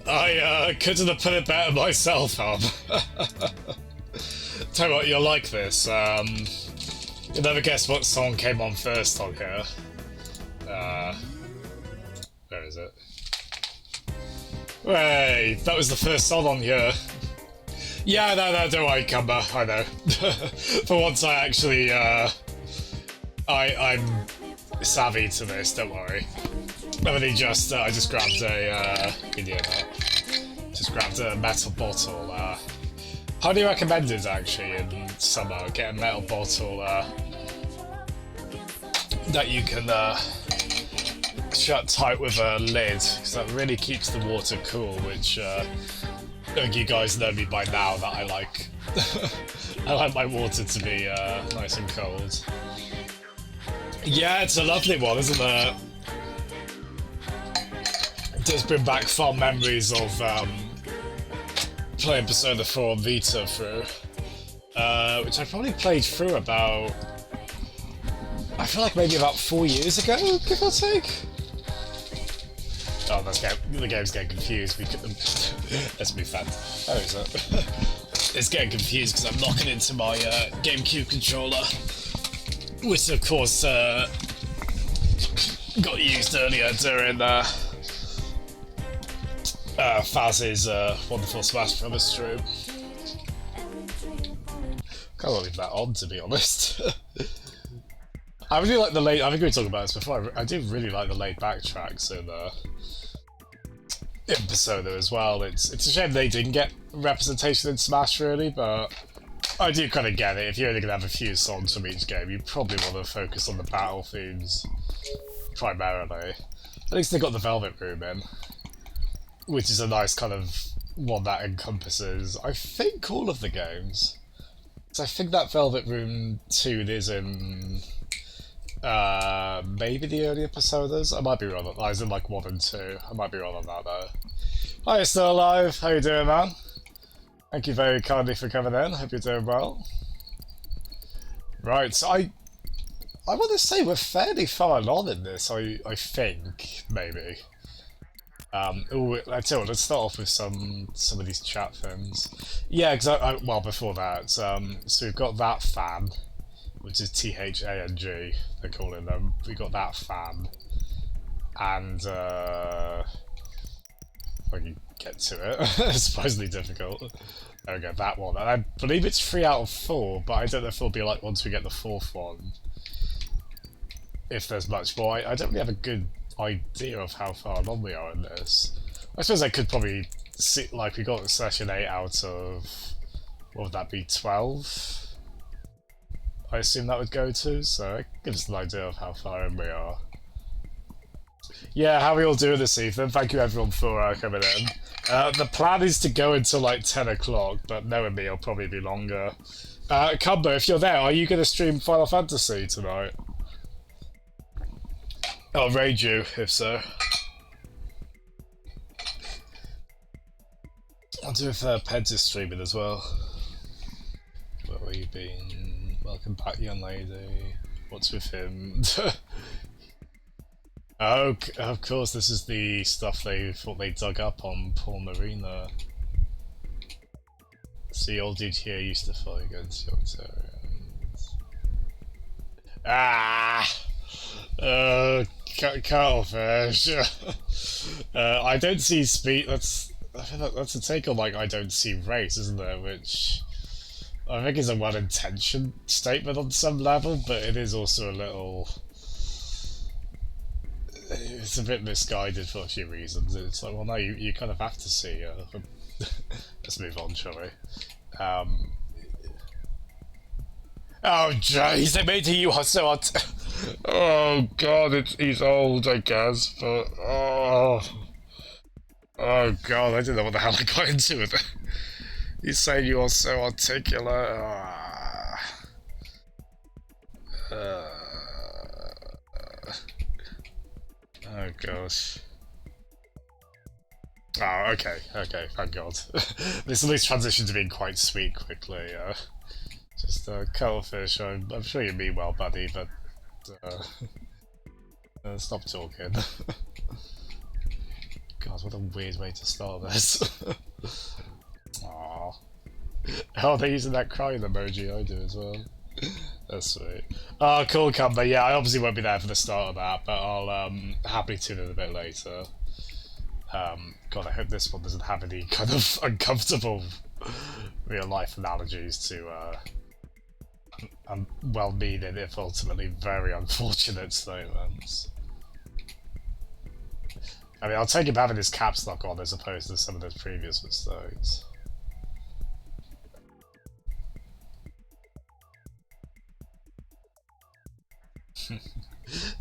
I couldn't have put it better myself, Hub. Tell you what, you'll like this. You'll never guess what song came on first on here. Where is it? Hey, that was the first song on here. Yeah, no, don't worry, Cumber, I know. For once I actually, I'm savvy to this, don't worry. I just grabbed a, just grabbed a metal bottle, highly recommended actually in summer, get a metal bottle, that you can, shut tight with a lid, because that really keeps the water cool, which, I think you guys know me by now that I like, I like my water to be, nice and cold. Yeah, it's a lovely one, isn't it? It does bring back fond memories of playing Persona 4 on Vita through, which I probably played through about, I feel like maybe about 4 years ago, give or take? Oh, the game's getting confused because let's be fair. Oh, is it? It's getting confused because I'm locking into my GameCube controller, which of course got used earlier during Faz's wonderful Smash Brothers stream. Can't leave that on, to be honest. I really like the laid. I think we were talking about this before. I do really like the laid back tracks in Persona as well. It's a shame they didn't get representation in Smash really, but I do kind of get it. If you're only gonna have a few songs from each game, you probably want to focus on the battle themes primarily. At least they got the Velvet Room in, which is a nice kind of one that encompasses, I think, all of the games. So I think that Velvet Room 2 is in maybe the earlier Personas? I might be wrong on that. I was in like 1 and 2. I might be wrong on that though. Hi, you're still alive. How you doing, man? Thank you very kindly for coming in. Hope you're doing well. Right, so I want to say we're fairly far along in this, I think, maybe. Ooh, I tell you what, let's start off with some of these chat things. Yeah, because well, before that, so we've got that fan, which is THANG, they're calling them. We got that fan, and if I can get to it, it's surprisingly difficult. There we go, that one. And I believe it's 3 out of 4, but I don't know if it'll be like once we get the 4th one, if there's much more. I don't really have a good idea of how far along we are in this. I suppose I could probably see, like, we got session 8 out of, what would that be, 12? I assume that would go to, so it gives us an idea of how far in we are. Yeah, how are we all doing this evening? Thank you everyone for coming in. The plan is to go until like 10 o'clock, but knowing me, it'll probably be longer. Cumber, if you're there, are you going to stream Final Fantasy tonight? I'll raid you, if so. I'll do if Peds is streaming as well. Where have you been? Welcome back, young lady. What's with him? Oh, of course, this is the stuff they thought they dug up on Paul Marina. See, old dude here used to fight against Octarians. Ah! Cuttlefish. I don't see speed. I feel like that's a take on like I don't see race, isn't there? Which I think is a well-intentioned statement on some level, but it is also a little. It's a bit misguided for a few reasons. It's like, well, no, you kind of have to see. Let's move on, shall we? Oh, jeez, they made you so hot. Oh god, he's old, I guess, but oh god, I didn't know what the hell I got into with it. He's saying you are so articulate. Oh gosh. Oh, okay, thank god. This at least transitioned to being quite sweet quickly. Just cuttlefish. I'm sure you mean well, buddy, but stop talking. God, what a weird way to start this. Aww. Oh, they're using that crying emoji, I do as well. That's sweet. Oh, cool, Cumber. Yeah, I obviously won't be there for the start of that, but I'll happily tune in a bit later. God, I hope this one doesn't have any kind of uncomfortable real-life analogies to well-meaning, if ultimately very unfortunate statements. I mean, I'll take him having his caps lock on as opposed to some of his previous mistakes.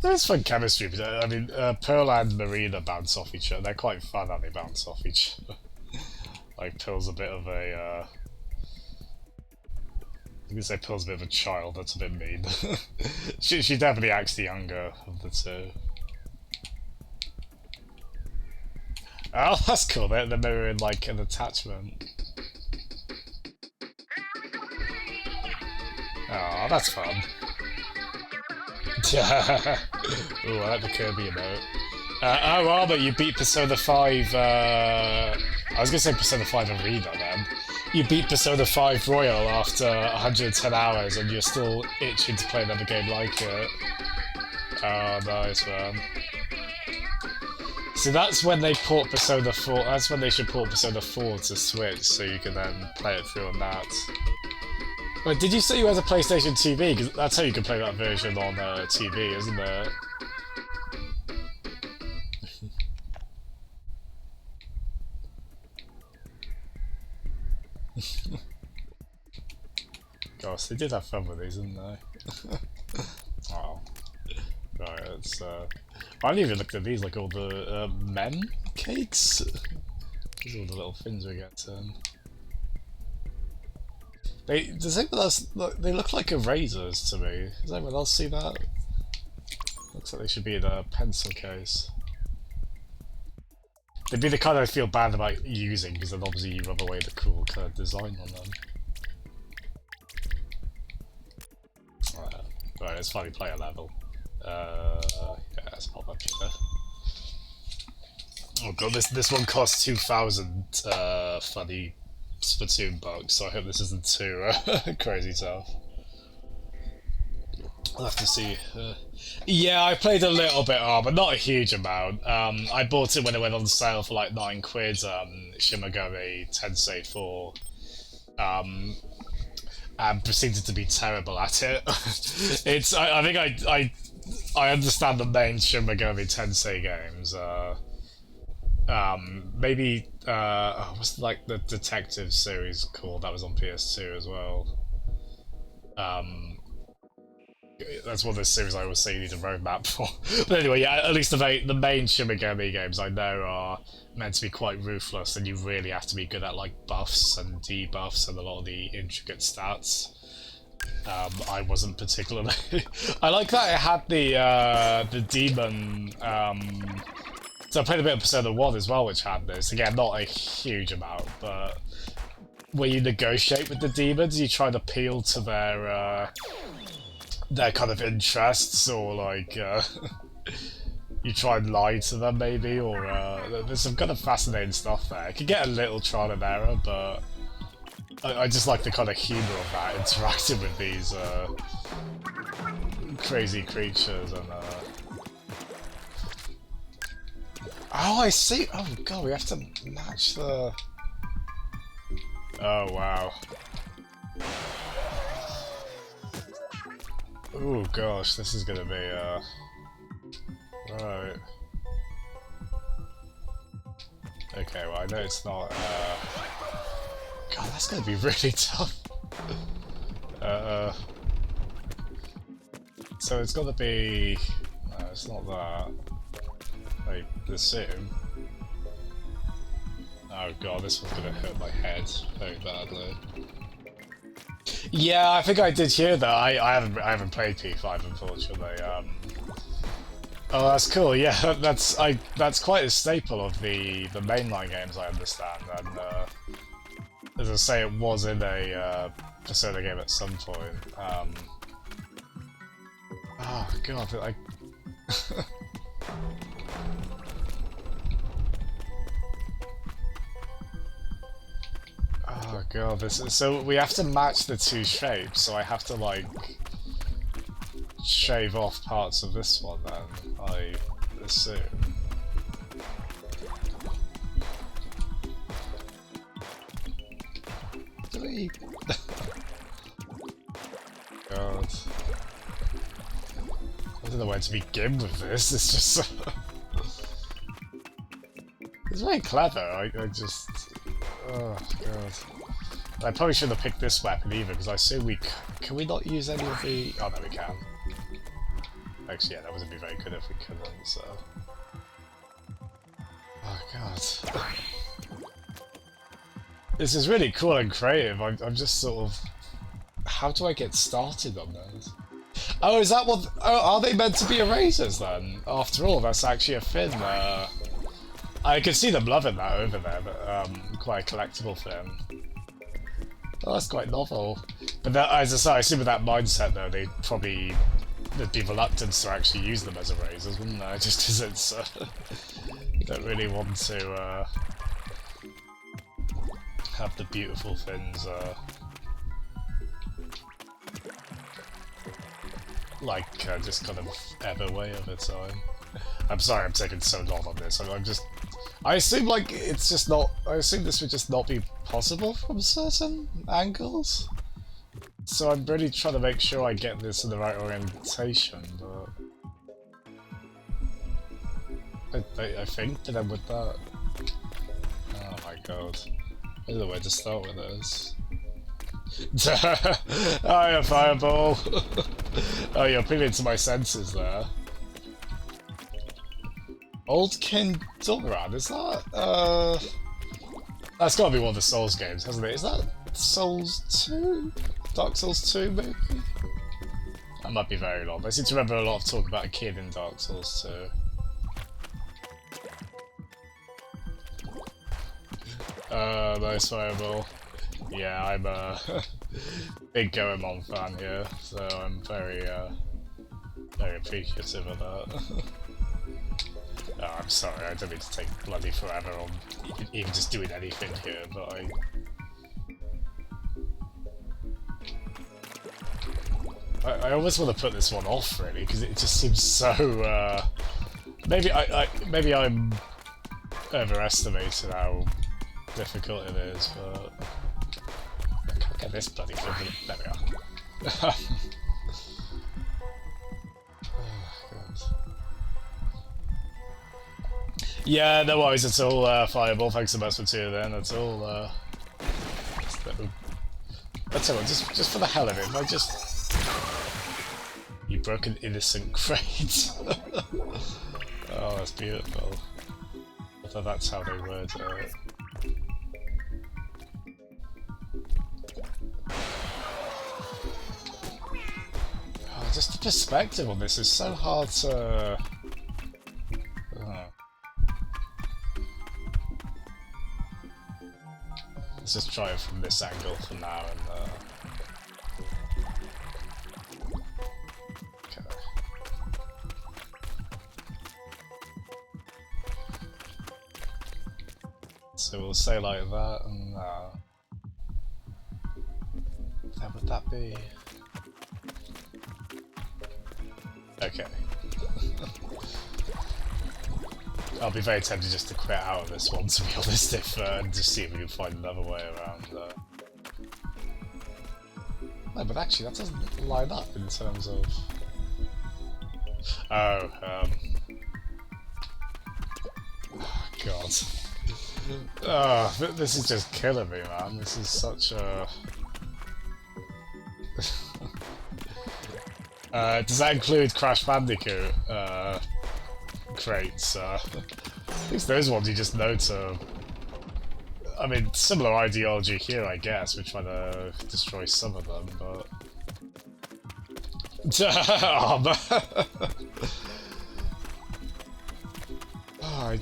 There is fun chemistry, but I mean, Pearl and Marina bounce off each other. They're quite fun how they bounce off each other. Like, Pearl's a bit of a, I was gonna say Pearl's a bit of a child, that's a bit mean. she definitely acts the younger of the two. Oh, that's cool, they're mirroring, like, an attachment. Oh, that's fun. Ooh, I like the Kirby emote. Oh, well, but you beat Persona 5, I was gonna say Persona 5 Arena then. You beat Persona 5 Royal after 110 hours and you're still itching to play another game like it. Oh, nice, man. So that's when they port Persona 4, that's when they should port Persona 4 to Switch, so you can then play it through on that. Wait, did you say you had a PlayStation TV? Because that's how you can play that version on TV, isn't it? Gosh, they did have fun with these, didn't they? Oh. Right, it's I haven't even looked at these, like all the men cakes. These are all the little things we get. Does anyone else look? They look like erasers to me. Does anyone else see that? Looks like they should be in a pencil case. They'd be the kind I feel bad about using because then obviously you rub away the cool kind of design on them. Right, let's finally play a level. Yeah, let's pop up here. Oh god, this one costs 2,000 funny Splatoon bucks, so I hope this isn't too crazy tough. I'll have to see. Yeah, I played a little bit, but not a huge amount. I bought it when it went on sale for like £9. Shin Megami Tensei 4. And proceeded to be terrible at it. I think I understand the main Shin Megami Tensei games. Maybe what's like the detective series called? That was on PS2 as well. That's one of those series I always say you need a roadmap for. But anyway, yeah, at least the main Shin Megami games I know are meant to be quite ruthless, and you really have to be good at like buffs and debuffs and a lot of the intricate stats. I wasn't particularly. I like that it had the demon. So I played a bit of Persona 1 as well, which had this. Again, not a huge amount, but where you negotiate with the demons, you try to appeal to their kind of interests, or like you try and lie to them maybe, or there's some kind of fascinating stuff there. It can get a little trial and error, but I just like the kind of humour of that, interacting with these crazy creatures and oh, I see! Oh god, we have to match the... Oh wow. Oh gosh, this is gonna be right. Okay, well I know it's not God, that's gonna be really tough. So it's gotta be... No, it's not that. Like, the sim. Oh god, this one's gonna hurt my head very badly. Yeah, I think I did hear that. I haven't played P5 unfortunately. Oh, that's cool. Yeah, that's quite a staple of the mainline games, I understand. And as I say, it was in a Persona game at some point. Oh god, god, this is... So we have to match the two shapes, so I have to, like, shave off parts of this one then, I assume. God. I don't know where to begin with this, it's just so... It's very clever, I just... Oh, god. I probably shouldn't have picked this weapon either, because I assume we... Can we not use any of the... Oh, no, we can. Actually, yeah, that wouldn't be very good if we couldn't, so... Oh, god. This is really cool and creative, I'm just sort of... How do I get started on those? Oh, is that what... Oh, are they meant to be erasers then? After all, that's actually a fin. I can see them loving that over there, but quite a collectible fin. Oh, that's quite novel. But that, as I say, I assume with that mindset though, there'd be reluctance to actually use them as erasers, wouldn't there? Just as it's... you don't really want to have the beautiful fins just kind of ebb away over time. I'm sorry I'm taking so long on this. I'm just... I assume, like, it's just not... I assume this would just not be possible from certain angles. So I'm really trying to make sure I get this in the right orientation, but... I think that I'm with that. Oh my god. I don't know where to start with this. Oh, yeah, fireball! Oh, you're appealing to my senses there. Old King Doran, is that, That's gotta be one of the Souls games, hasn't it? Is that Souls 2? Dark Souls 2, maybe? That might be very long. I seem to remember a lot of talk about a kid in Dark Souls 2. Nice fireball. Yeah, I'm a big Goemon fan here, so I'm very appreciative of that. Oh, I'm sorry, I don't mean to take bloody forever on even just doing anything here, but I always want to put this one off, really, because it just seems so, maybe I'm overestimating how difficult it is, but I can't get this bloody thing. There we are. Yeah, no worries at all, Fireball. Thanks so much for 2 then. That's all. That's all. Just for the hell of it, if I just... You broke an innocent crate. Oh, that's beautiful. I thought that's how they word it. Oh, just the perspective on this is so hard to... Let's just try it from this angle for now and okay. So we'll say like that and how would that be? Okay. I'll be very tempted just to quit out of this one, to be honest, if just see if we can find another way around. No, but actually that doesn't line up in terms of... Oh, oh god. Oh, this is just killing me, man. This is such a... does that include Crash Bandicoot? Crates, at least those ones you just know to... I mean, similar ideology here, I guess. We're trying to destroy some of them, but... Oh, man. Oh,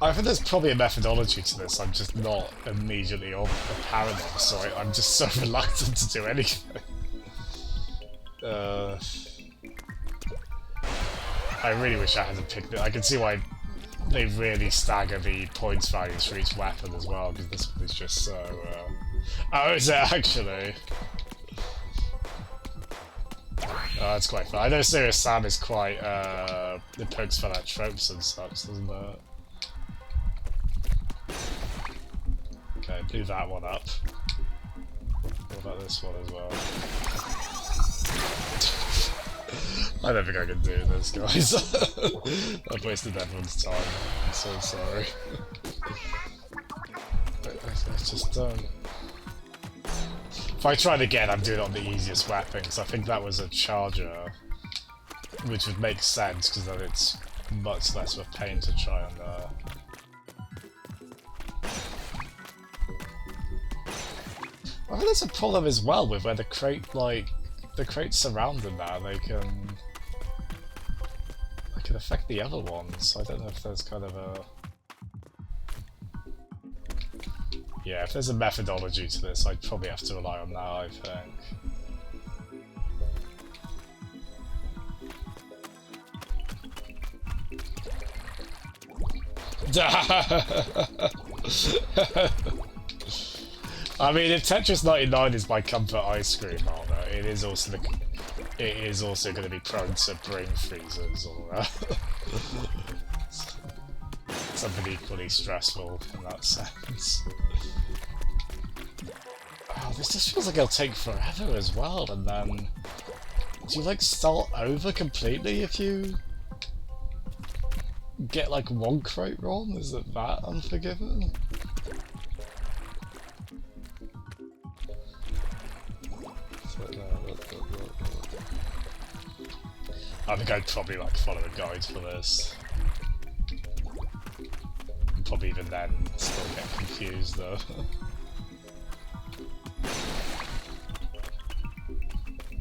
I think there's probably a methodology to this, I'm just not immediately apparent of, so I'm just so reluctant to do anything. I really wish I hadn't picked it. I can see why they really stagger the points values for each weapon as well, because this one is just so... Oh, is it actually? Oh, that's quite fun. I know Serious Sam is quite, it pokes fun at tropes and such, doesn't it? Okay, blew that one up. What about this one as well? I don't think I can do this, guys. I've wasted everyone's time. I'm so sorry. I just don't... If I tried again, I'm doing it on the easiest weapon, because I think that was a charger, which would make sense, because then it's much less of a pain to try and... I think there's a problem as well with where the crate, like, the crates surrounding that, they can affect the other ones. I don't know if there's kind of a... Yeah, if there's a methodology to this, I'd probably have to rely on that, I think. I mean, if Tetris 99 is my comfort ice cream armor, it is also going to be prone to brain freezes or something equally stressful in that sense. Oh, this just feels like it'll take forever as well, and then do you like start over completely if you get like one crate wrong? Is it that unforgiving? I think I'd probably like follow a guide for this. And probably even then still get confused though.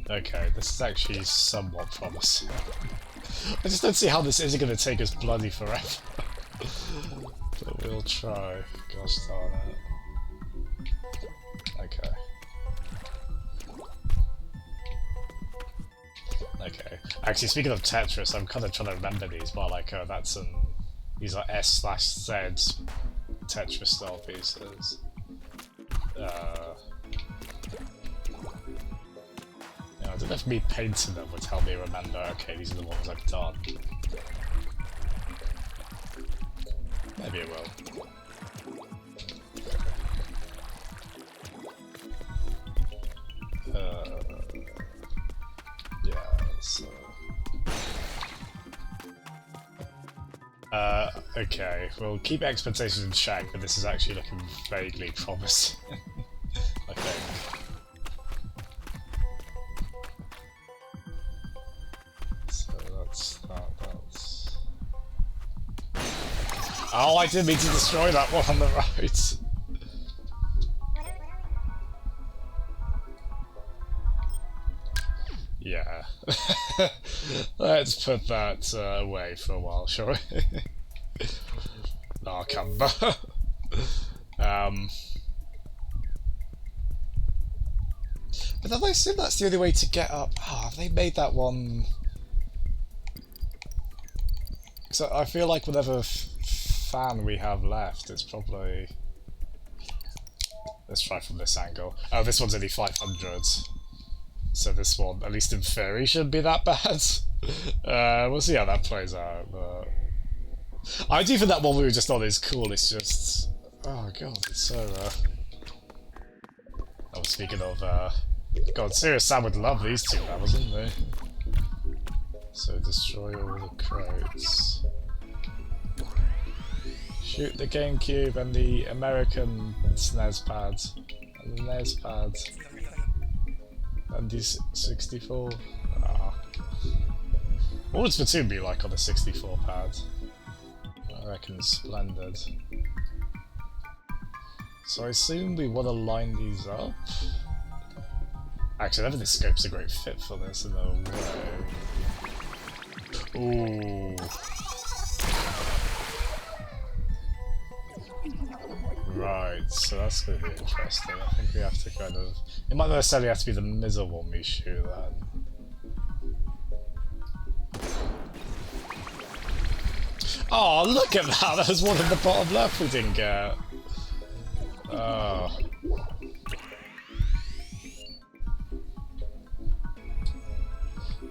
Okay, this is actually somewhat promising. I just don't see how this isn't going to take us bloody forever. But we'll try. Gosh darn it. Okay. Okay. Actually, speaking of Tetris, I'm kind of trying to remember these, but like, that's these are S/Z Tetris style pieces. Yeah, I don't know if me painting them would help me remember, okay, these are the ones I've done. Maybe it will. Okay, we'll keep expectations in check, but this is actually looking vaguely promising, I think. So that's that's... Oh, I didn't mean to destroy that one on the right! Yeah. Let's put that away for a while, shall we? Oh, come back. But then I assume that's the only way to get up. Ah, oh, they made that one. So I feel like whatever fan we have left, it's probably. Let's try from this angle. Oh, this one's only 500. So this one, at least in theory, shouldn't be that bad. We'll see how that plays out. But I do think that one we were just on is cool. It's just, oh god, it's so. Oh, speaking of, God, Serious Sam would love these two levels, wouldn't they? So destroy all the crates. Shoot the GameCube and the American SNES pads and the NES pads. And the 64. Ah. What would Splatoon be like on the 64 pad? I reckon splendid. So I assume we want to line these up. Actually, I don't think the scope's a great fit for this in a way. Ooh. Right, so that's going to be interesting. I think we have to kind of... It might not necessarily have to be the middle one we shoot then. Oh, look at that! That was one in the bottom left we didn't get. Oh.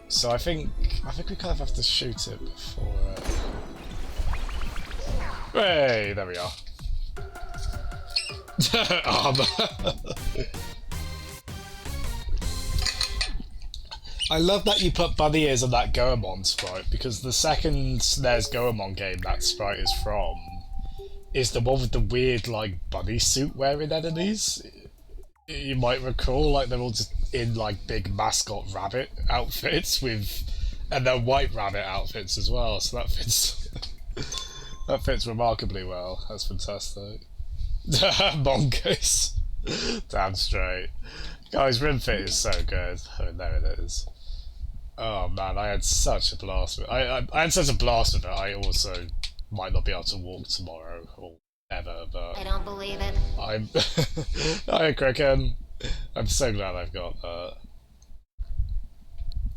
So I think we kind of have to shoot it before. Hey, there we are. Armor. I love that you put bunny ears on that Goemon sprite, because the second there's Goemon game that sprite is from is the one with the weird, like, bunny suit wearing enemies. You might recall, like, they're all just in, like, big mascot rabbit outfits with... and they're white rabbit outfits as well, so that fits... that fits remarkably well. That's fantastic. Mongoose. Damn straight. Guys, Rim Fit is so good. Oh, there it is. Oh man, I had such a blast with it. I had such a blast with it. I also might not be able to walk tomorrow or ever, but I don't believe it. I'm Hi Kraken. I'm so glad I've got that.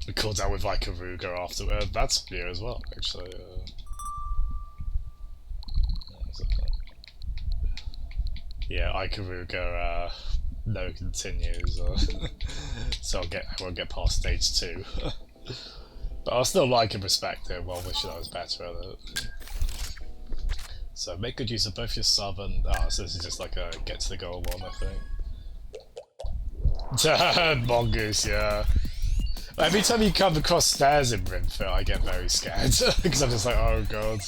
We called out with like a Ruger after that's new as well, actually. Yeah, Ikaruga no continues, so I won't get past stage 2. But I'll still like and respect it while wishing I was better at it. So make good use of both your sub and... oh, so this is just like a get to the goal one, I think. Mongoose, yeah. Every time you come across stairs in Rimfit, I get very scared, because I'm just like, oh god.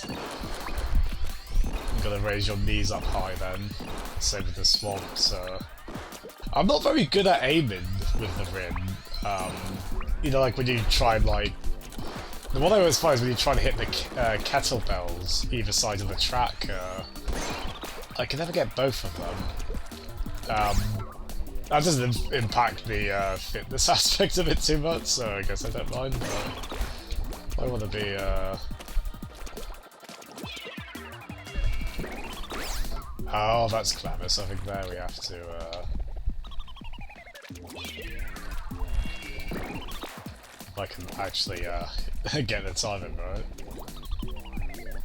You gotta raise your knees up high then. Same with the swamps. I'm not very good at aiming with the Rim. You know, like when you try and like... the one I always find is when you try to hit the kettlebells either side of the track. I can never get both of them. That doesn't impact the fitness aspect of it too much, so I guess I don't mind. But I want to be... oh, that's clever, so I think there we have to... if I can actually get the timing right.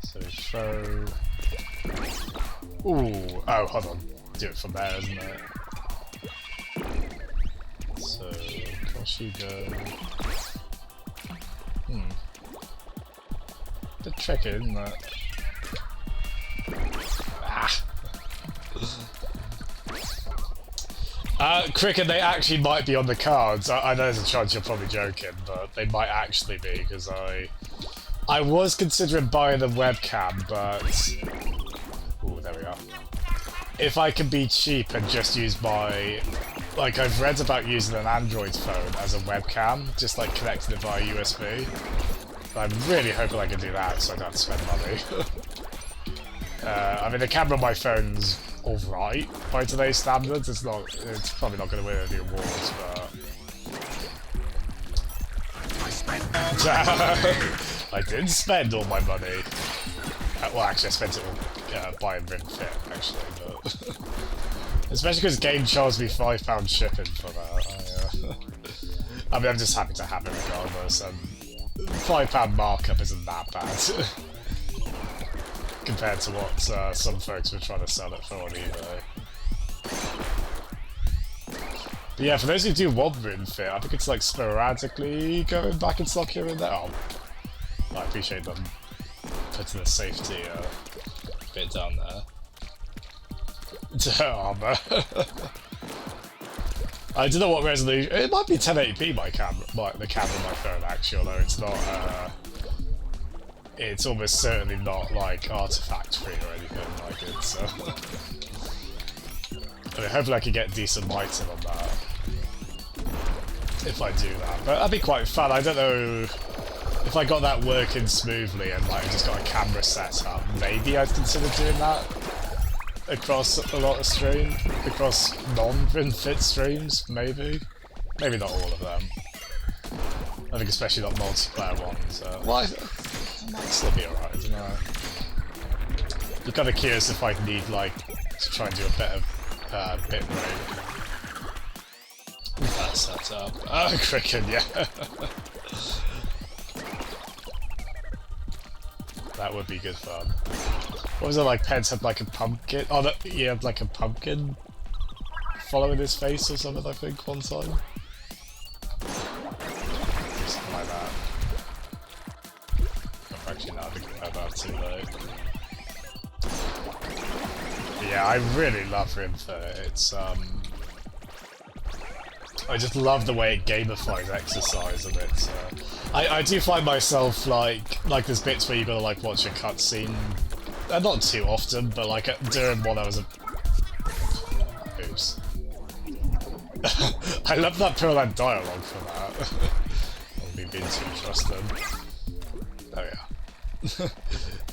So throw... ooh, oh, hold on. Do it from there, isn't it? So, across you go. Bit tricky, isn't it? Ah! Cricket, they actually might be on the cards. I know there's a chance you're probably joking, but they might actually be, because I was considering buying the webcam, but... ooh, there we are. If I can be cheap and just use my... like, I've read about using an Android phone as a webcam, just like connecting it via USB. I'm really hoping I can do that, so I don't have to spend money. I mean, the camera on my phone's alright by today's standards. It's probably not going to win any awards, but... I did spend all my money. Well, actually, I spent it all buying Rim Fit, actually, but... especially because Game charged me £5 shipping for that. I mean, I'm just happy to have it regardless, and £5 markup isn't that bad. Compared to what some folks were trying to sell it for on eBay. But yeah, for those who do want Rim Fit, I think it's like sporadically going back in stock here and there. Oh, I appreciate them putting the safety bit down there. Armor. I don't know what resolution. It might be 1080p the camera on my phone actually, although it's not. It's almost certainly not like artifact free or anything like it. So I mean, hopefully I can get decent lighting on that if I do that. But that'd be quite fun. I don't know if I got that working smoothly and like just got a camera set up. Maybe I'd consider doing that across a lot of streams, across non-Rim Fit streams. Maybe not all of them. I think especially not multiplayer ones. Well, it might still be alright, I don't know. I'm kind of curious if I need, like, to try and do a better bit rate. With that set up. Oh, Cricket, yeah. That would be good fun. What was it like? Peds had like a pumpkin. Oh, no, he had like a pumpkin following his face or something, I think, one time. Something like that. I'm actually not thinking about that too late. Yeah, I really love Rimfit. It's I just love the way it gamifies exercise, and it's I do find myself like there's bits where you gotta like watch a cutscene, not too often, but like during one I was oops. I love that Pearland dialogue for that. I'll be being too trusted. Oh yeah.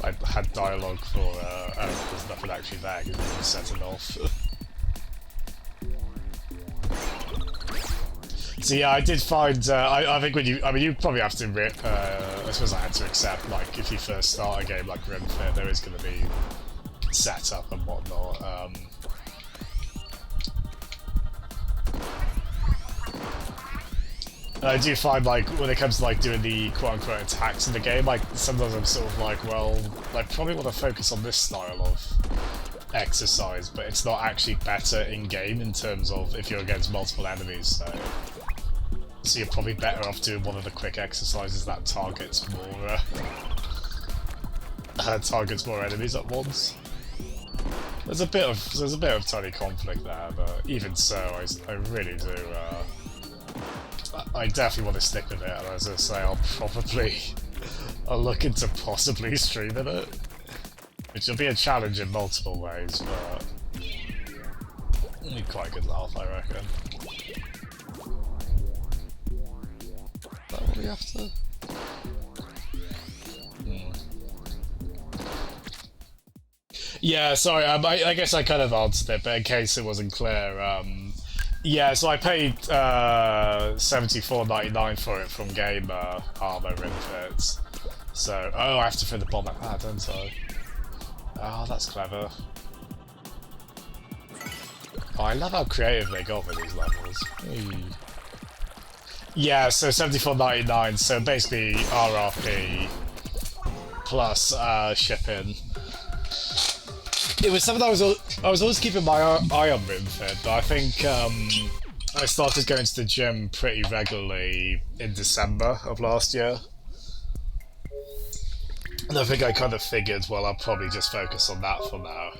I had dialogue for there's nothing actually there because it was setting off. So yeah, I did find, I think when you, I mean you probably have to, I suppose I had to accept, like, if you first start a game like Rimfit, there is going to be setup and whatnot. I do find, like, when it comes to, like, doing the quote-unquote attacks in the game, like, sometimes I'm sort of like, well, I probably want to focus on this style of exercise, but it's not actually better in-game in terms of if you're against multiple enemies, so you're probably better off doing one of the quick exercises that targets more enemies at once. There's a bit of tiny conflict there, but even so, I really do. I definitely want to stick with it, and as I say, I'll look into possibly streaming it, which will be a challenge in multiple ways, but it'll be quite a good laugh, I reckon. Is that what we have to? Yeah, sorry, I guess I kind of answered it, but in case it wasn't clear, yeah, so I paid $74.99 for it from Gamer, Armour Rimfit. So, oh, I have to throw the bomb at that, don't I? Oh, that's clever. Oh, I love how creative they got with these levels. Yeah, so $74.99, so basically RRP plus shipping. It was something I was always keeping my eye on Rimfit, but I think I started going to the gym pretty regularly in December of last year. And I think I kind of figured, well, I'll probably just focus on that for now.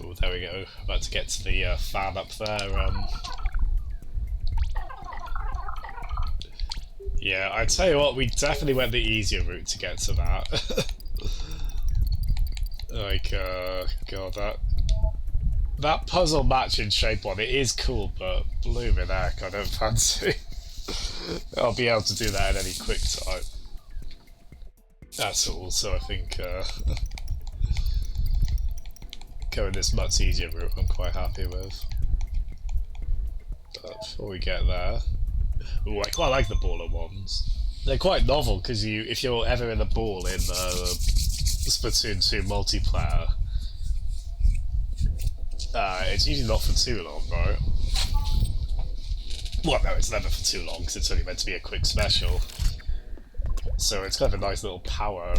Oh, there we go. About to get to the fan up there. Yeah, I tell you what, we definitely went the easier route to get to that. Like, god, that puzzle matching shape one, it is cool, but blooming heck, I don't fancy I'll be able to do that at any quick time. That's all, so I think going this much easier route I'm quite happy with. But before we get there... Ooh, I quite like the baller ones. They're quite novel, because if you're ever in a ball in Splatoon 2 multiplayer, it's usually not for too long, right? Well, no, it's never for too long, because it's only meant to be a quick special. So it's kind of a nice little power,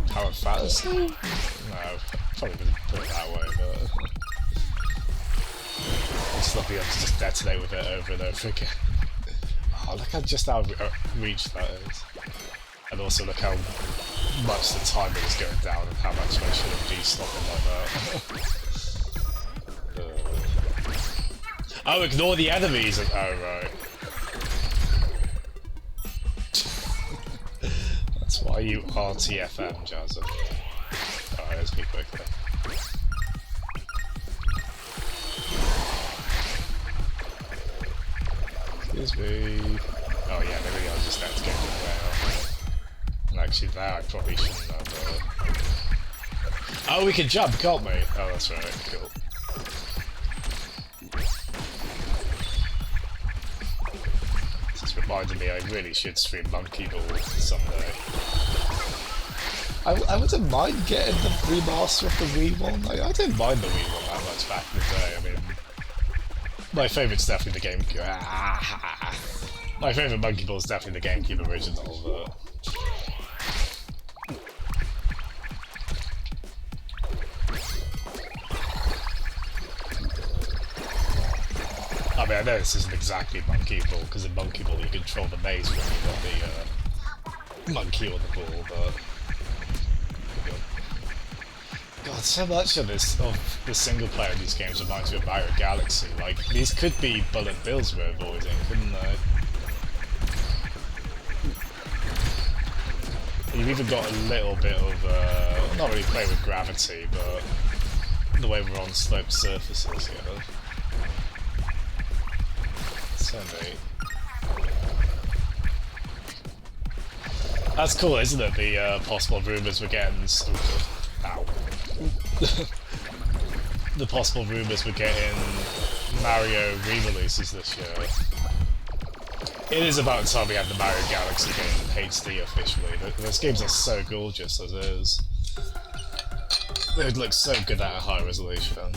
power fantasy? No, probably wouldn't put it that way, but... I'll just not be able to just detonate with it over and over again. Oh, look how just out of reach that is. And also look how much the timer is going down and how much I shouldn't be stopping like that. Oh, ignore the enemies! Oh, right. That's why you RTFM, Jazza. Alright, let's be quickly. Excuse me. Oh yeah, there we go, I just had to get in there. And actually that I probably shouldn't have... Oh, we can jump, can't we? Oh, that's right, cool. This reminded me I really should stream Monkey Ball someday. I wouldn't mind getting the remaster of the Wii one. I didn't mind the Wii one that much back in the day. I mean, my favourite's definitely the GameCube. My favourite Monkey Ball is definitely the GameCube original, but... I mean, I know this isn't exactly Monkey Ball, because in Monkey Ball you control the maze when you got the monkey on the ball, but... God, so much of this, of the single player in these games reminds me of Mario Galaxy. Like, these could be bullet bills we're avoiding, couldn't they? You've even got a little bit of, not really playing with gravity, but the way we're on sloped surfaces here. So neat. That's cool, isn't it? The possible rumours we're getting. Ow. The possible rumours we're getting Mario re-releases this year. It is about time we have the Mario Galaxy game in HD officially. Those games are so gorgeous as is. They would look so good at a high resolution.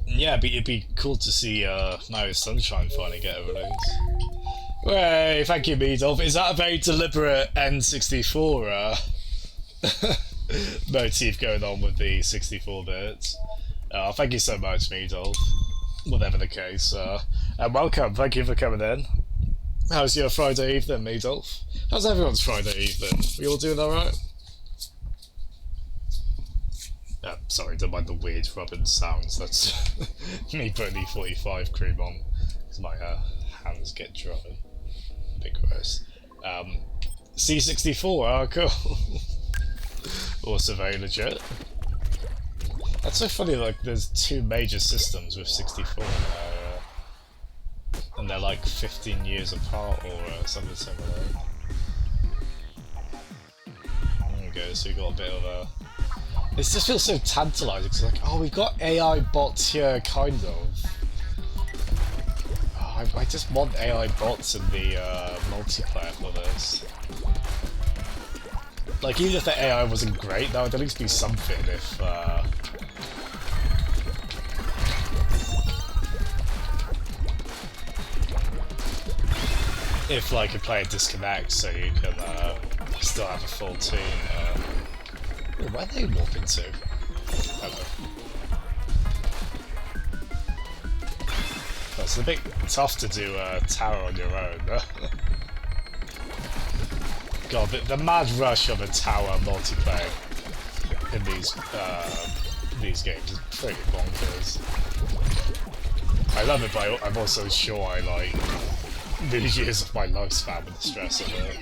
Yeah, but it'd be cool to see Mario Sunshine finally get a release. Hey, thank you, Meadolf. Is that a very deliberate N64 motif going on with the 64 bits? Thank you so much, Meadolf. Whatever the case. And welcome, thank you for coming in. How's your Friday evening, Meadolf? How's everyone's Friday evening? We all doing alright? Sorry, don't mind the weird rubbing sounds. That's me putting E45 cream on because my hands get dry. Bit gross. C64, oh cool. Also very legit. That's so funny, like there's two major systems with 64 and they're like 15 years apart or something similar. There we go, so we got a bit of a... It just feels so tantalising, because like, oh, we've got AI bots here, kind of. Oh, I just want AI bots in the multiplayer for this. Like, even if the AI wasn't great, that would at least be something if like a player disconnects, so you can still have a full team. Where are they warping to? Hello. Oh, it's a bit tough to do a tower on your own. God, the mad rush of a tower multiplayer in these games is pretty bonkers. I love it, but I'm also sure I like lose years of my lifespan with the stress of it.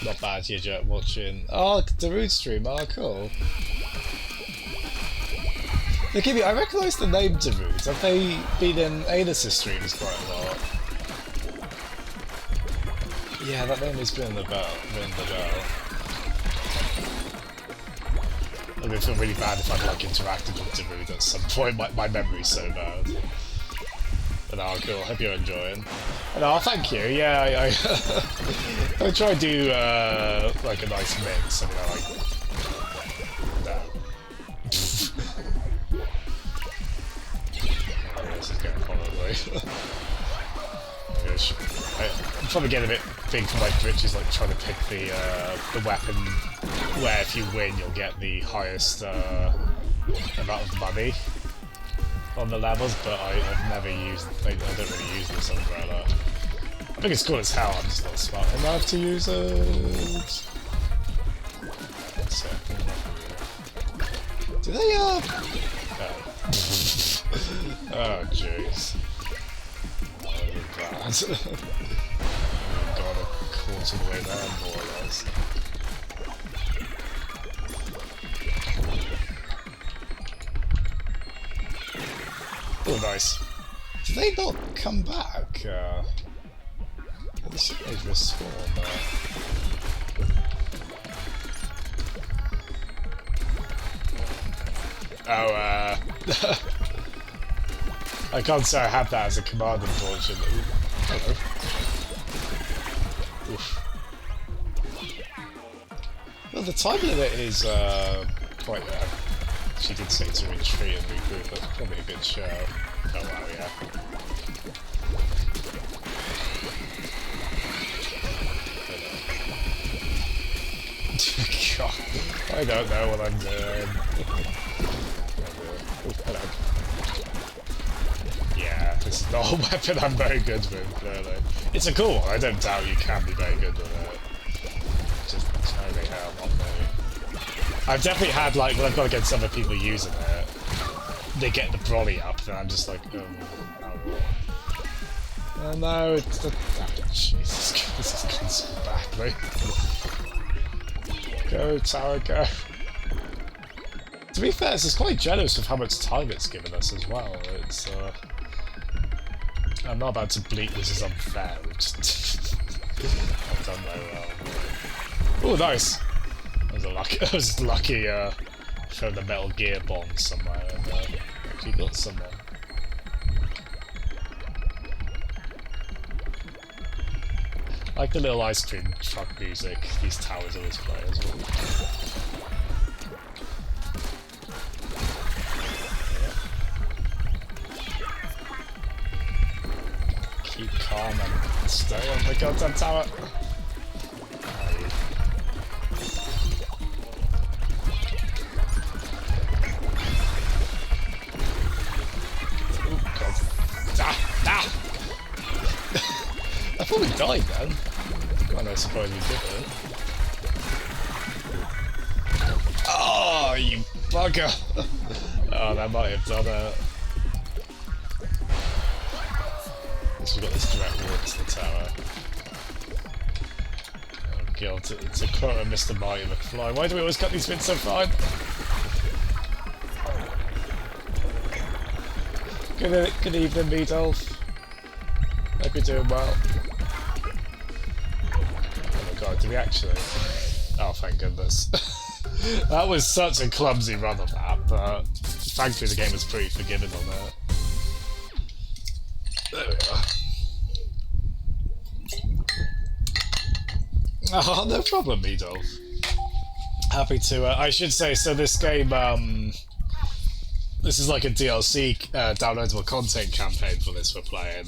Not bad here, Jet, watching. Oh, Darude stream, oh cool. Now, Kimmy, I recognise the name Darude. Have they been in Anus' streams quite a lot? Yeah, that name has been the bell. I'm gonna feel really bad if I'd like interacted with Darude at some point. My memory's so bad. But oh, cool. Hope you're enjoying. And oh, thank you. Yeah, I try to do like a nice mix. I mean, I like. No. This is going probably. I'm probably getting a bit big for my glitches, like trying to pick the weapon where if you win you'll get the highest amount of money on the levels, but I've never used, I don't really use this umbrella. I think it's cool as hell, I'm just not smart enough to use it. So, do they, oh, oh jeez. Oh, bad. Got a quarter of the way there, more or less. Oh, nice. Did they not come back? This is respawn there. Oh, I can't say I have that as a command, unfortunately. Hello. Oof. Well, the time limit is quite She did say to retreat and regroup, that's probably a good show. Oh wow, yeah. God, I don't know what I'm doing. Oh, hello. Yeah, this is not a weapon I'm very good with, clearly. It's a cool one, I don't doubt you can be very good with it. Just holy hell, not me. I've definitely had, like, when I've got against other people using it, they get the brolly up, and I'm just like, oh no, it's the... Oh, Jesus Christ, this is going so badly. Go, tower, go. To be fair, it's quite generous with how much time it's given us as well. It's, I'm not about to bleat this is unfair. I've done very well. Oh, nice! That was a lucky, I was lucky, throwing the Metal Gear bomb somewhere and, actually got someone. I like the little ice cream truck music these towers always play as well. Keep calm and stay on the goddamn tower. Oh god. Ah! I thought we died then. God, I suppose we didn't. Oh, you bugger! Oh, that might have done it. We've got this direct walk to the tower. Oh god, it's a quote of Mr. Mighty McFly. Why do we always cut these bits so fine? Good evening, Meadolf. Hope you're doing well. Oh my god, did we actually? Oh, thank goodness. That was such a clumsy run of that, but thankfully the game was pretty forgiving on that. There we are. Oh, no problem, Meadolf. Happy to, I should say, so this game, this is like a DLC, downloadable content campaign for this we're playing.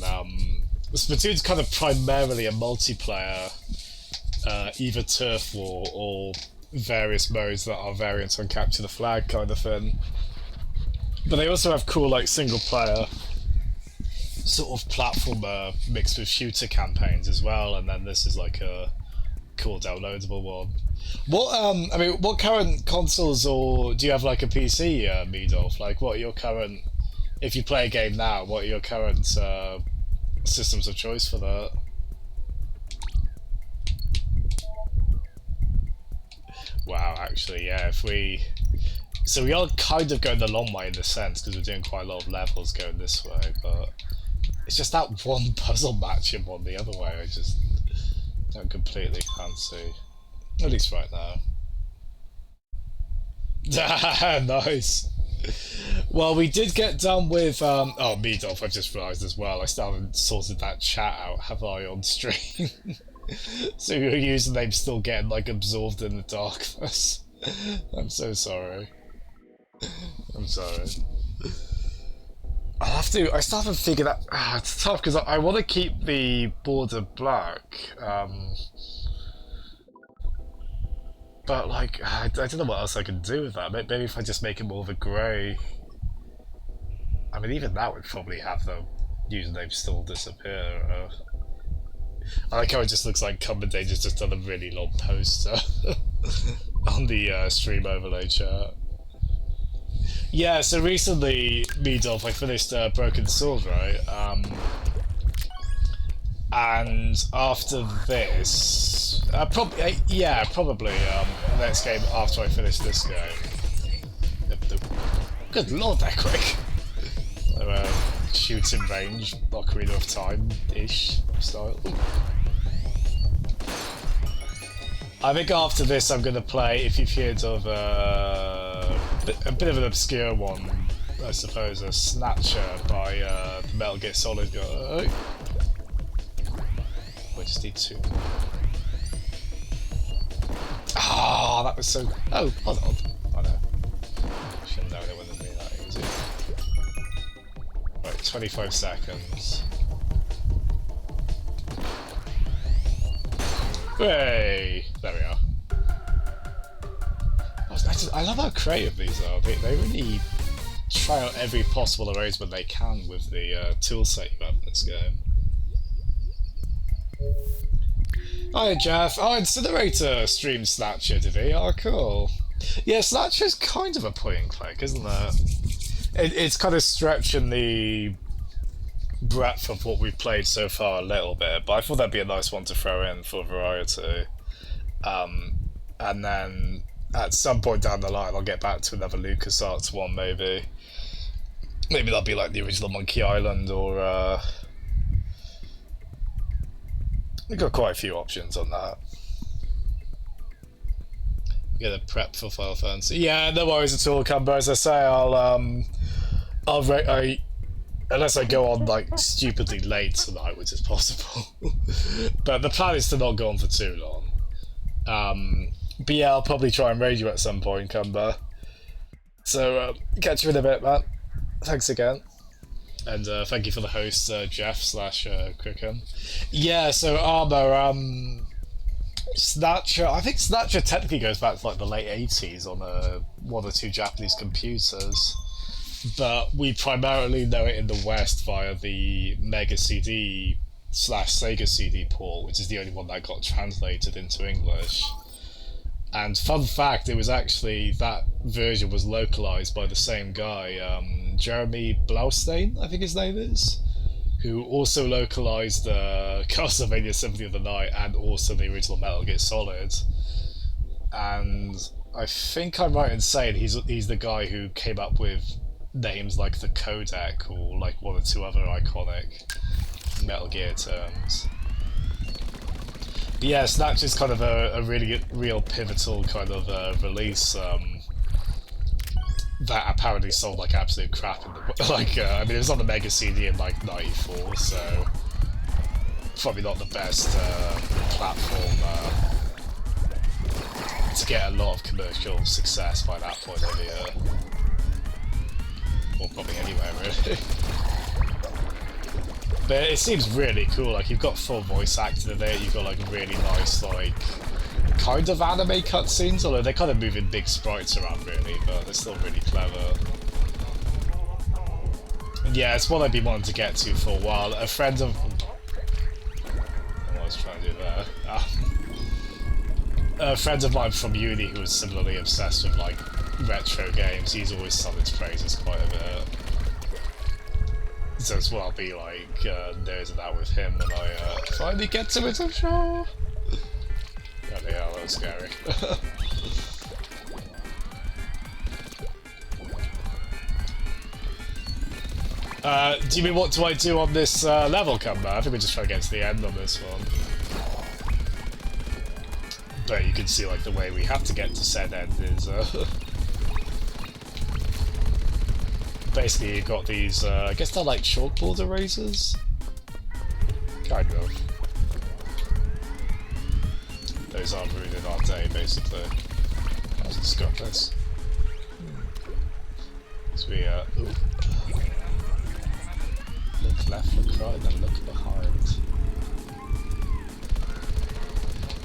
Splatoon's kind of primarily a multiplayer, either turf war or various modes that are variants on Capture the Flag kind of thing. But they also have cool, like, single-player sort of platformer mixed with shooter campaigns as well, and then this is like a cool downloadable one. What I mean, what current consoles, or do you have like a PC, Meadolf? Like, what are your current, if you play a game now, what are your current systems of choice for that? Wow, actually, yeah, so we are kind of going the long way in this sense, because we're doing quite a lot of levels going this way, but it's just that one puzzle match and one the other way I just don't completely fancy. At least right now. Nice! Well, we did get done with, oh, Meadolf, I've just realised as well, I still haven't sorted that chat out, have I, on stream? So your username's still getting, like, absorbed in the darkness. I'm so sorry. I'm sorry. I still haven't figured out, it's tough, because I want to keep the border black, but, like, I don't know what else I can do with that. Maybe if I just make it more of a grey. I mean, even that would probably have the username still disappear. I like how it just looks like Commentator's just done a really long poster on the stream overlay chat. Yeah, so recently, Meadolf, I finished Broken Sword, right? And after this, probably the next game after I finish this game. Good lord, they're quick. Shooting range, Ocarina of Time-ish style. I think after this I'm going to play, if you've heard of a bit of an obscure one, I suppose, a Snatcher by the Metal Gear Solid guy. We just need two. Ah, that was so... Oh, hold on. I know. second. No, it wouldn't be that easy. Right, 25 seconds. Hey! There we are. I love how creative these are. They really try out every possible arrangement they can with the toolset you have in this game. Hi Jeff. Oh, Incinerator stream Snatcher, did he? Oh, cool. Yeah, Snatcher's kind of a point and click, isn't it? It's kind of stretching the breadth of what we've played so far a little bit, but I thought that'd be a nice one to throw in for variety. And then at some point down the line, I'll get back to another LucasArts one, maybe. Maybe that'll be like the original Monkey Island, or we've got quite a few options on that. Get a prep for Final Fantasy. Yeah, no worries at all, Cumber. As I say, unless I go on like stupidly late tonight, which is possible. But the plan is to not go on for too long. But yeah, I'll probably try and raid you at some point, Cumber. So catch you in a bit, man. Thanks again. And thank you for the host, Jeff/Cricken. Yeah, so Armour, Snatcher, I think Snatcher technically goes back to like the late 80s on one or two Japanese computers. But we primarily know it in the West via the Mega CD/Sega CD port, which is the only one that got translated into English. And fun fact, it was actually, that version was localized by the same guy, Jeremy Blaustein, I think his name is, who also localized Castlevania Symphony of the Night and also the original Metal Gear Solid. And I think I'm right in saying he's the guy who came up with names like the Codec or like one or two other iconic Metal Gear terms. But yeah, Snatch is kind of a really real pivotal kind of release that apparently sold like absolute crap in the like. I mean, it was on the Mega CD in like '94, so probably not the best platform to get a lot of commercial success by that point of view. Or probably anywhere really. But it seems really cool, like you've got full voice acting in it, you've got like really nice like kind of anime cutscenes, although they're kind of moving big sprites around really, but they're still really clever. And yeah, it's what I've been wanting to get to for a while. A friend of... What I was trying to do there. A friend of mine from uni who was similarly obsessed with like retro games, he's always sung its praises quite a bit. So it's what I'll be like nosing out with him when I finally get to it, I'm sure. Bloody hell, that was scary. Do you mean what do I do on this level, Cumber? I think we're just trying to get to the end on this one. But you can see like the way we have to get to said end is basically you've got these, I guess they're like chalkboard erasers? Kind of. Those are ruining our day, basically. I'll just got this. So we, look left, look right, then look behind.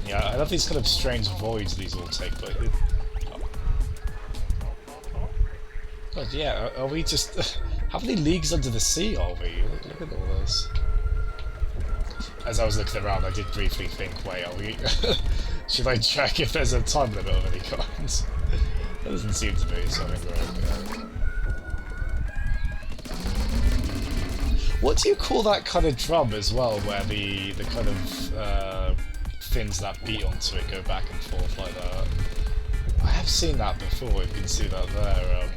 Yeah, I love these kind of strange voids these all take place. God, yeah, are we just... How many leagues under the sea are we? Look at all this. As I was looking around, I did briefly think, wait, are we... Should I check if there's a time limit of any kind? That doesn't seem to be, so I think we're okay. What do you call that kind of drum as well, where the kind of things that beat onto it go back and forth like that? I have seen that before, you can see that there.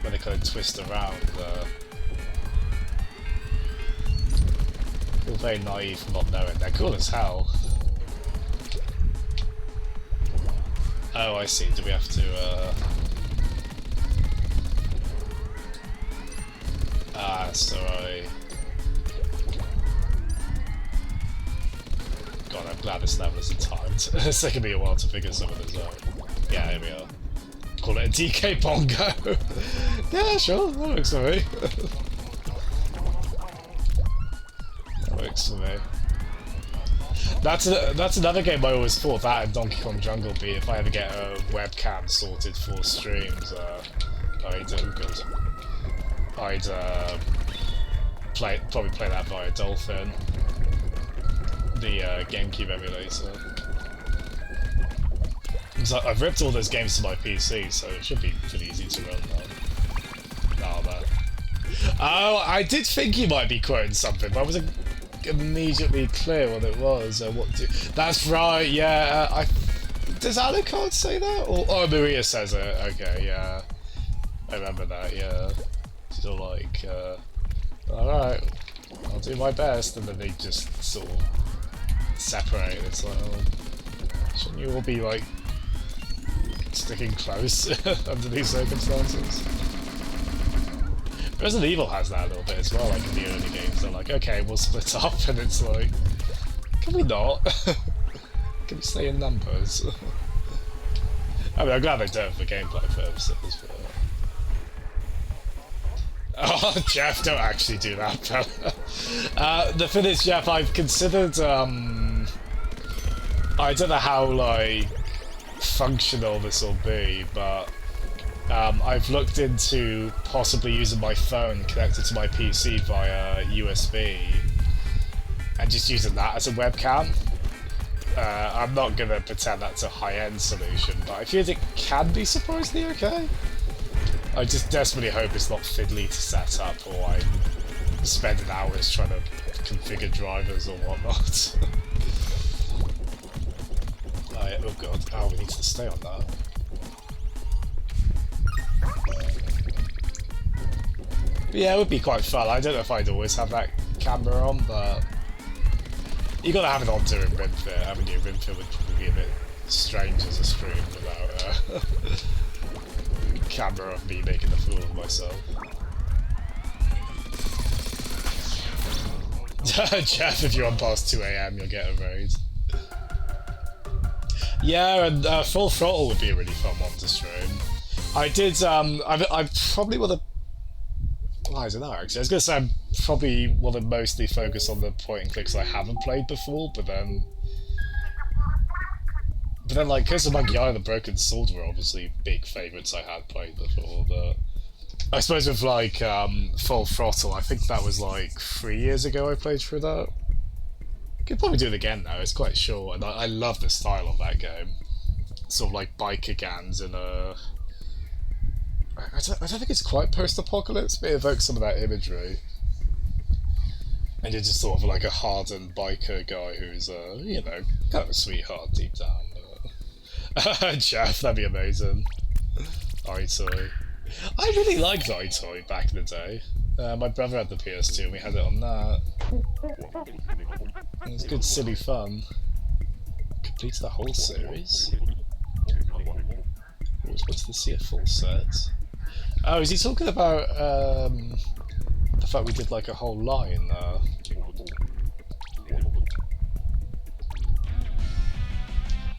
When they kind of twist around. I feel very naive for not knowing. They're cool as hell. Oh, I see. Do we have to, so God, I'm glad this level isn't timed. It's taken me a while to figure some of this out. Yeah, here we are. Call it a DK Bongo. Yeah, sure, that works for me. That works for me. That's another game I always thought, that and Donkey Kong Jungle Beat. If I ever get a webcam sorted for streams, I'd probably play that via Dolphin, the GameCube emulator. So I've ripped all those games to my PC, so it should be pretty easy to run them. Oh, man. Oh, I did think you might be quoting something, but I wasn't immediately clear what it was. That's right, yeah. Does Alucard say that? Or oh, Maria says it. Okay, yeah. I remember that, yeah. She's all like, alright, I'll do my best, and then they just sort of separate. It's like, oh, shouldn't you all be like sticking close under these circumstances? Resident Evil has that a little bit as well, like in the early games. They're like, okay, we'll split up, and it's like, can we not? Can we stay in numbers? I mean, I'm glad they do it for gameplay purposes, but... Oh, Jeff, don't actually do that, fella. The thing is, Jeff, I've considered, I don't know how, like, functional this will be, but I've looked into possibly using my phone connected to my PC via USB and just using that as a webcam. I'm not going to pretend that's a high-end solution, but I feel it can be surprisingly okay. I just desperately hope it's not fiddly to set up, or I'm spending hours trying to configure drivers or whatnot. Oh god, oh, we need to stay on that. But yeah, it would be quite fun. I don't know if I'd always have that camera on, but you gotta have it on during Rimfit, haven't you? Rimfit would probably be a bit strange as a stream without camera of me making a fool of myself. Jeff, if you're on past 2 AM, you'll get a raid. Yeah, and Full Throttle would be a really fun one to stream. I did, I probably would have... Well, I don't know, actually. I was going to say I probably would have mostly focused on the point and clicks I haven't played before, but then, like, Curse of Monkey Island and Broken Sword were obviously big favourites I had played before, but I suppose with, like, Full Throttle, I think that was, like, 3 years ago I played through that. Could probably do it again, though. It's quite short, and I love the style of that game. Sort of like biker gangs in a... I don't think it's quite post-apocalypse, but it evokes some of that imagery. And you're just sort of like a hardened biker guy who's, you know, kind of a sweetheart deep down. Jeff, that'd be amazing. Itoi. I really liked Itoi back in the day. My brother had the PS2 and we had it on that. It was good, silly fun. Completed the whole series? I was supposed to see a full set. Oh, is he talking about the fact we did like a whole line there?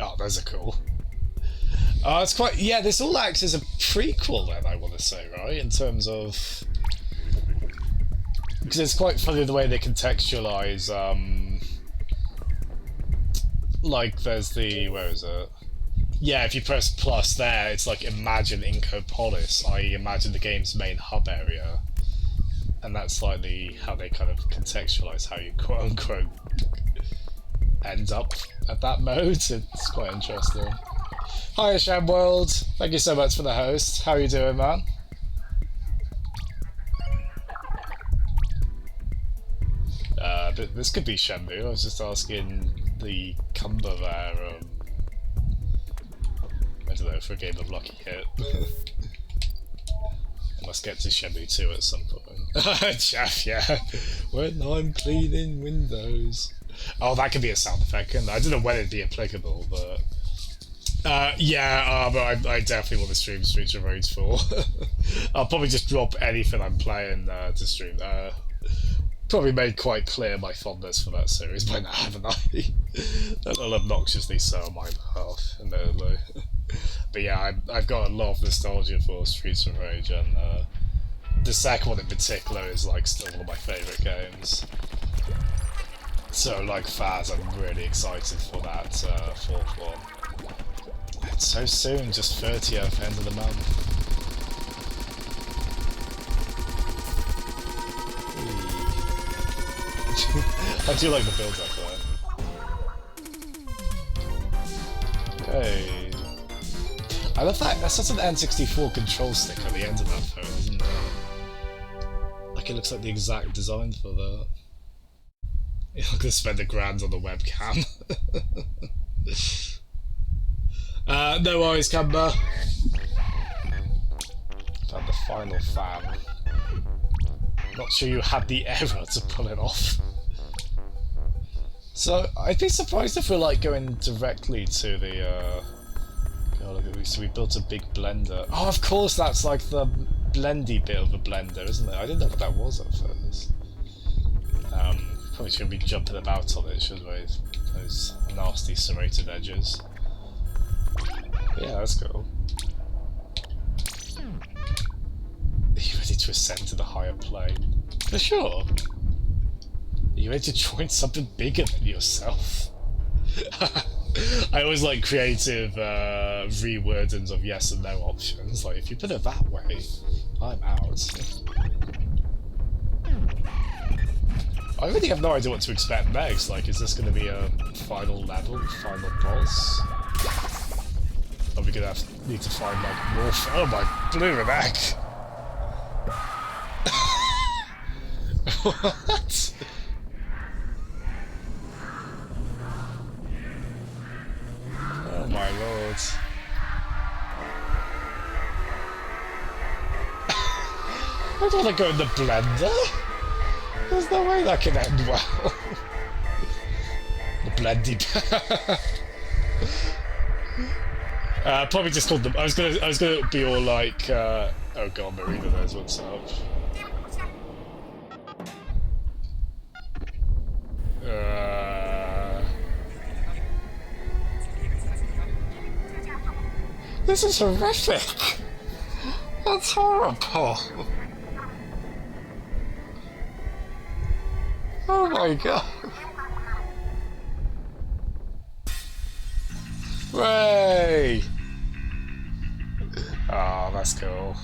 Oh, those are cool. Oh, it's quite... Yeah, this all acts as a prequel then, I want to say, right? In terms of... Because it's quite funny the way they contextualise, like, there's the... Where is it? Yeah, if you press plus there, it's like imagine Inkopolis, i.e. imagine the game's main hub area. And that's slightly how they kind of contextualise how you quote-unquote end up at that mode. It's quite interesting. Hi, Sham World. Thank you so much for the host. How are you doing, man? This could be Shenmue. I was just asking the Cumber there, I don't know, for a game of Lucky Hit. I must get to Shenmue 2 at some point. Jeff, yeah. When I'm cleaning windows. Oh, that could be a sound effect, couldn't it? I don't know when it'd be applicable, but... yeah, but I definitely want to stream Streets of Rage 4. I'll probably just drop anything I'm playing to stream. Probably made quite clear my fondness for that series by now, haven't I? A little obnoxiously so on my behalf, admittedly. But yeah, I've got a lot of nostalgia for Streets of Rage, and the second one in particular is like still one of my favourite games. So like Faz, I'm really excited for that fourth one. It's so soon, just 30th, end of the month. I do like the build up there. Hey. I love that. That's such an N64 control stick at the end of that phone, isn't it? Like it looks like the exact design for that. Yeah, I'm gonna spend $1,000 on the webcam. No worries, Camber. Found the final fan. Not sure you had the error to pull it off. So I'd be surprised if we're like going directly to the. God, look at this. So we built a big blender. Oh, of course, that's like the blendy bit of a blender, isn't it? I didn't know what that was at first. Probably shouldn't be jumping about on it, should we? Those nasty serrated edges. Yeah, that's cool. Are you ready to ascend to the higher plane? For sure. Are you ready to join something bigger than yourself? I always like creative rewordings of yes and no options. Like, if you put it that way, I'm out. I really have no idea what to expect next. Like, is this going to be a final level, final boss? Are we going to need to find, like, more... Oh my blue neck! What? Oh my lord. I don't want to go in the blender. There's no way that can end well. The blendy. Probably just called them. I was gonna be all like, oh god, Marina knows what's up. This is horrific. That's horrible. Oh my god. Hooray! Oh, that's cool.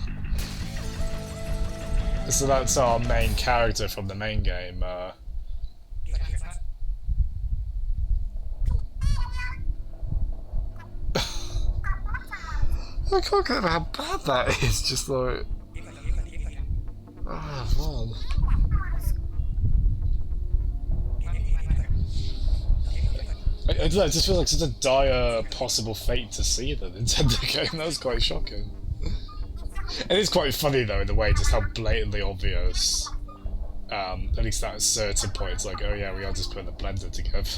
So that's our main character from the main game. I can't get how bad that is, just like... Oh, man. I don't know, it just feels like such a dire possible fate to see the Nintendo game. That was quite shocking. It is quite funny though, in a way, just how blatantly obvious. At least at a certain point, it's like, oh yeah, we are just putting a blender together.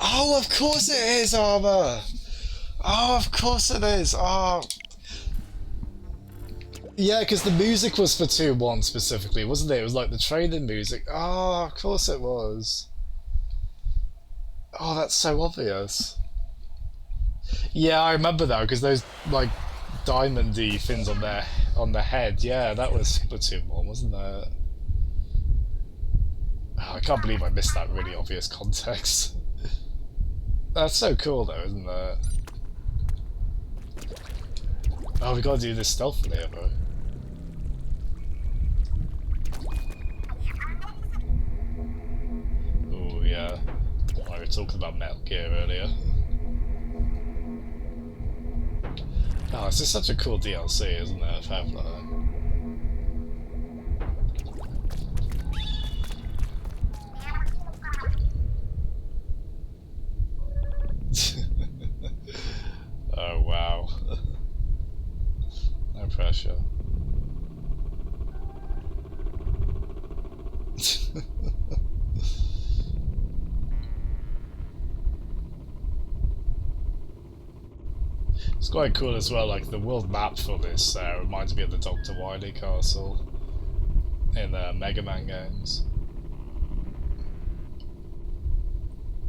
Oh, of course it is, Armour! Oh, of course it is! Oh. Yeah, because the music was for 2-1 specifically, wasn't it? It was like the training music. Oh, of course it was. Oh, that's so obvious. Yeah, I remember that, because those, like, diamondy things on their head. Yeah, that was Splatoon 1, wasn't it? Oh, I can't believe I missed that really obvious context. That's so cool though, isn't it? Oh, we gotta do this stealthily, bro. Oh yeah. Oh, we were talking about Metal Gear earlier. Oh, it's just such a cool DLC, isn't it? Fair play. Oh wow. No pressure. It's quite cool as well, like the world map for this reminds me of the Dr. Wily castle in the Mega Man games.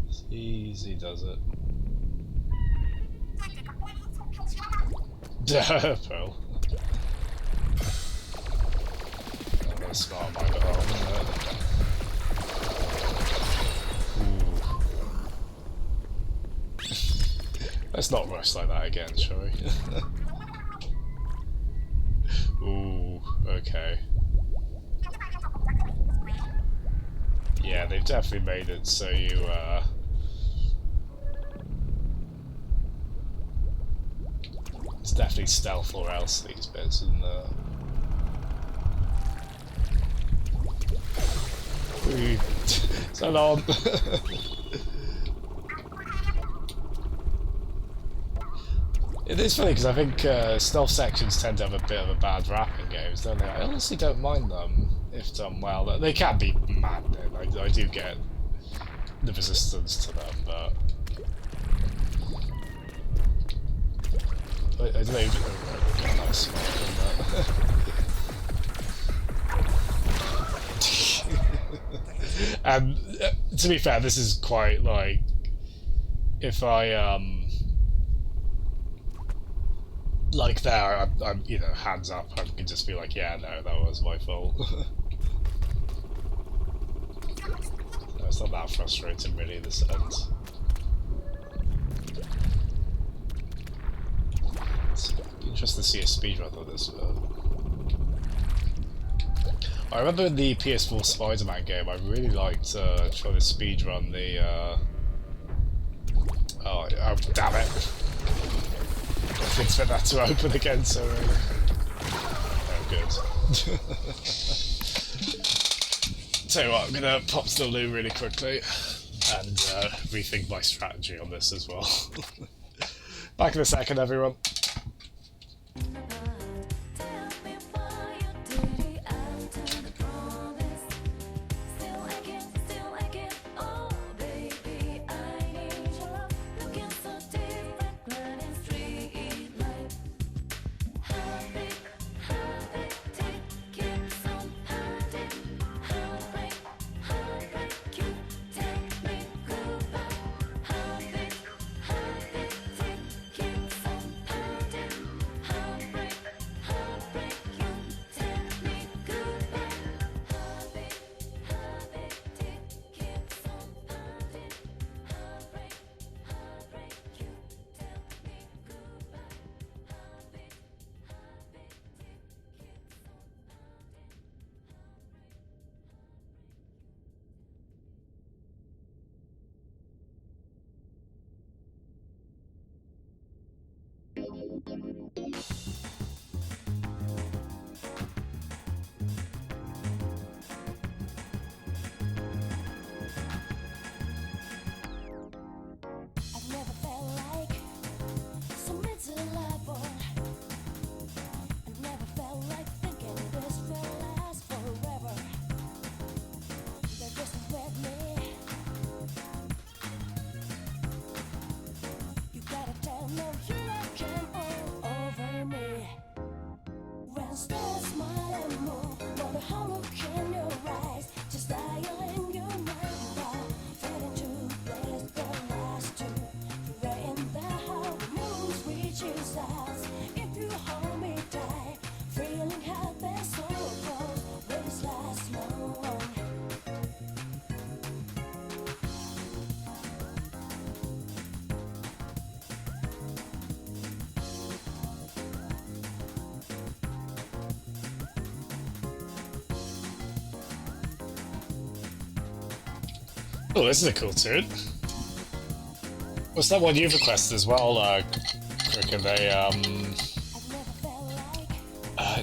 It's easy, does it? Pearl. Oh, that's smart mind at home, isn't it? Let's not rush like that again, shall we? Ooh, okay. Yeah, they've definitely made it so you, it's definitely stealth or else these bits, isn't there? Ooh, so long! It is funny because I think stealth sections tend to have a bit of a bad rap in games, don't they? I honestly don't mind them if done well. They can be maddening. I do get the resistance to them, but I don't know. God, that was smart, wasn't it? And to be fair, this is quite like if I like there, I'm you know, hands up. I can just be like, yeah, no, that was my fault. No, it's not that frustrating, really, in this sense. It's interesting to see a speedrun of this. I remember in the PS4 Spider-Man game, I really liked trying to speedrun the. Oh, damn it! I didn't expect that to open again so early. Oh, good. Tell you what, I'm gonna pop to the loo really quickly and rethink my strategy on this as well. Back in a second, everyone. Oh, this is a cool tune. What's that one you've requested as well, Cricket?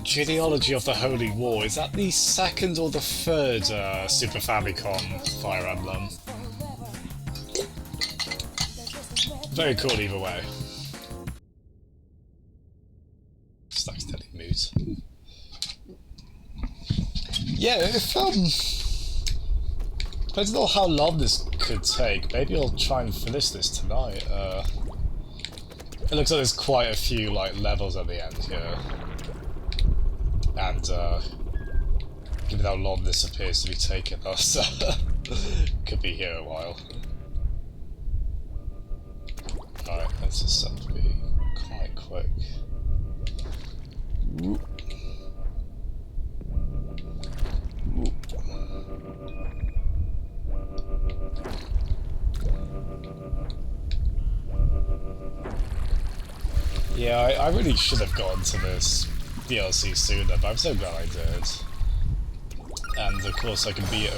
Genealogy of the Holy War. Is that the second or the third Super Famicom Fire Emblem? Very cool either way. Stack's telling mood. Yeah, if depends on how long this could take. Maybe I'll try and finish this tonight. It looks like there's quite a few like levels at the end here, and given how long this appears to be taking us, could be here a while. Alright, let's just have to be quite quick. Whoop. Whoop. Yeah, I really should have gone to this DLC sooner, but I'm so glad I did. And of course I can be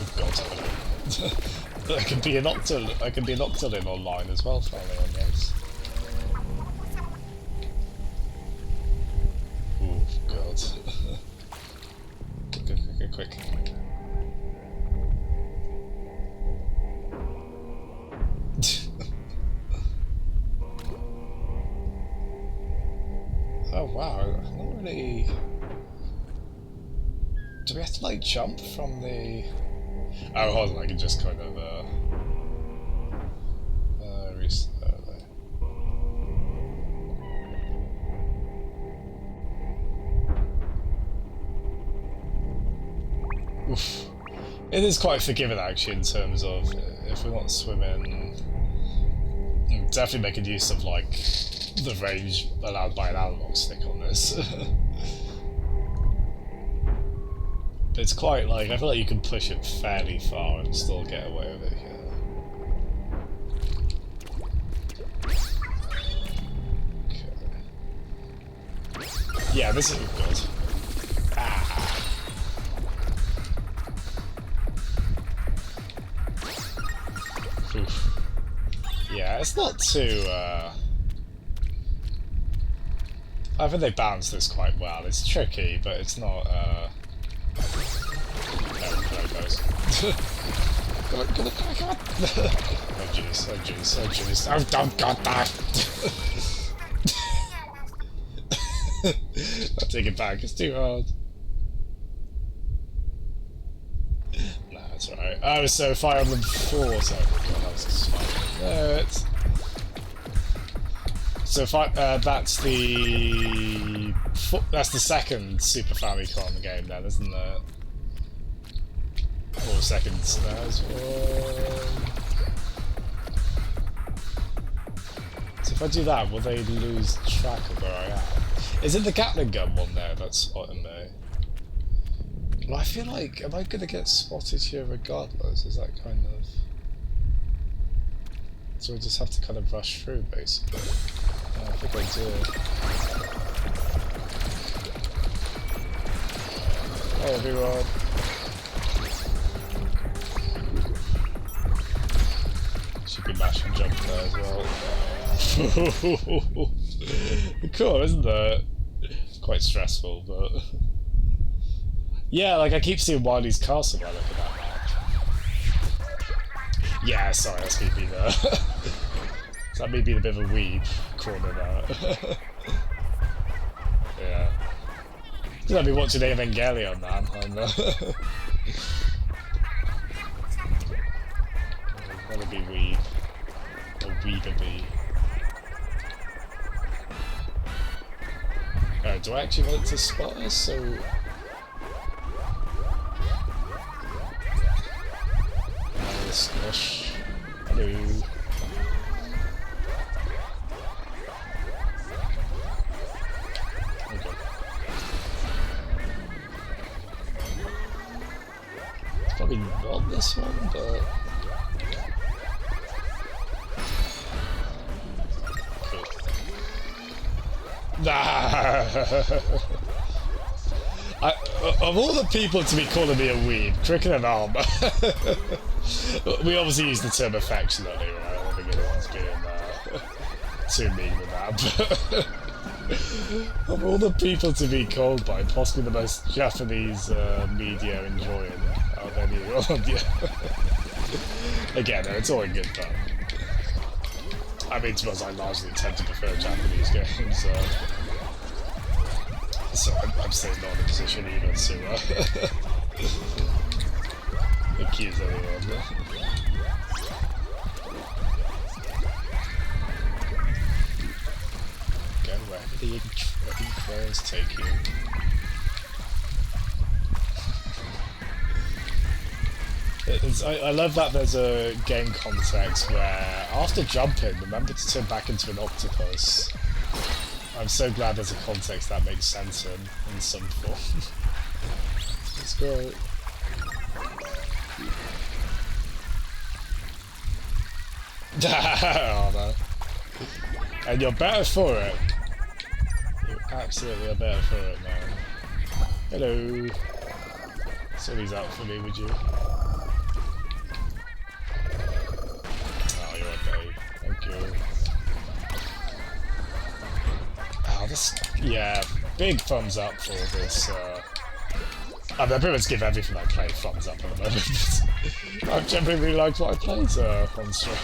I can be an Octo in online as well finally on this. Ooh, god. Quick. Oh wow, I'm not really... Do we have to like jump from the... Oh hold on, I can just kind of restart there. Oof. It is quite forgiving actually in terms of if we're not swimming, definitely making use of like the range allowed by an analog stick on this. But it's quite like, I feel like you can push it fairly far and still get away with it here. Okay. Yeah, this is good. Ah. Oof. Yeah, it's not too, I think they balance this quite well. It's tricky, but it's not, Hello, guys. Come on. Oh jeez. Oh god, that! I'll take it back, it's too hard. Nah, that's alright. Oh, so Fire Emblem 4, so... God, that was smart. So that's the second Super Famicom game then, isn't it? Or second SNES one. So if I do that, will they lose track of where I am? Is it the Gatling gun one there that's spotting me? Well, I feel like, am I going to get spotted here regardless? Is that kind of... So we just have to kind of rush through, basically. I think I do. Hey everyone. Should be mash and jump there as well. Cool, isn't it? Quite stressful, but... Yeah, like I keep seeing Wily's Castle when I look at that map. Yeah, sorry, that's me being there. Is that me being a bit of a weeb? Corner that. Yeah. I've been watching Evangelion, man. Wanna be weeb. Or weebaby. Oh, do I actually want it to spot us? So... Squash. Hello. Okay. It's probably not this one, but... Cool. Of all the people to be calling me a weeb, Cricket and Arm. We obviously use the term affectionately, right? I don't think anyone's being too mean with that, but of all the people to be called by, possibly the most Japanese media enjoying out of anyone, yeah. Again, it's all in good fun. I mean, to be honest, I largely tend to prefer Japanese games, so I'm still not in a position either to accuse anyone. wherever the intros take you. I love that there's a game context where, after jumping, remember to turn back into an octopus. I'm so glad there's a context that makes sense in some form. It's great. Oh no. And you're better for it. You absolutely are better for it now. Hello. Somebody's out for me, would you? Oh, you're okay. Thank you. Oh, this... Yeah, big thumbs up for this, I mean, I pretty much give everything I play thumbs up at the moment. I've generally really liked what I played on stream.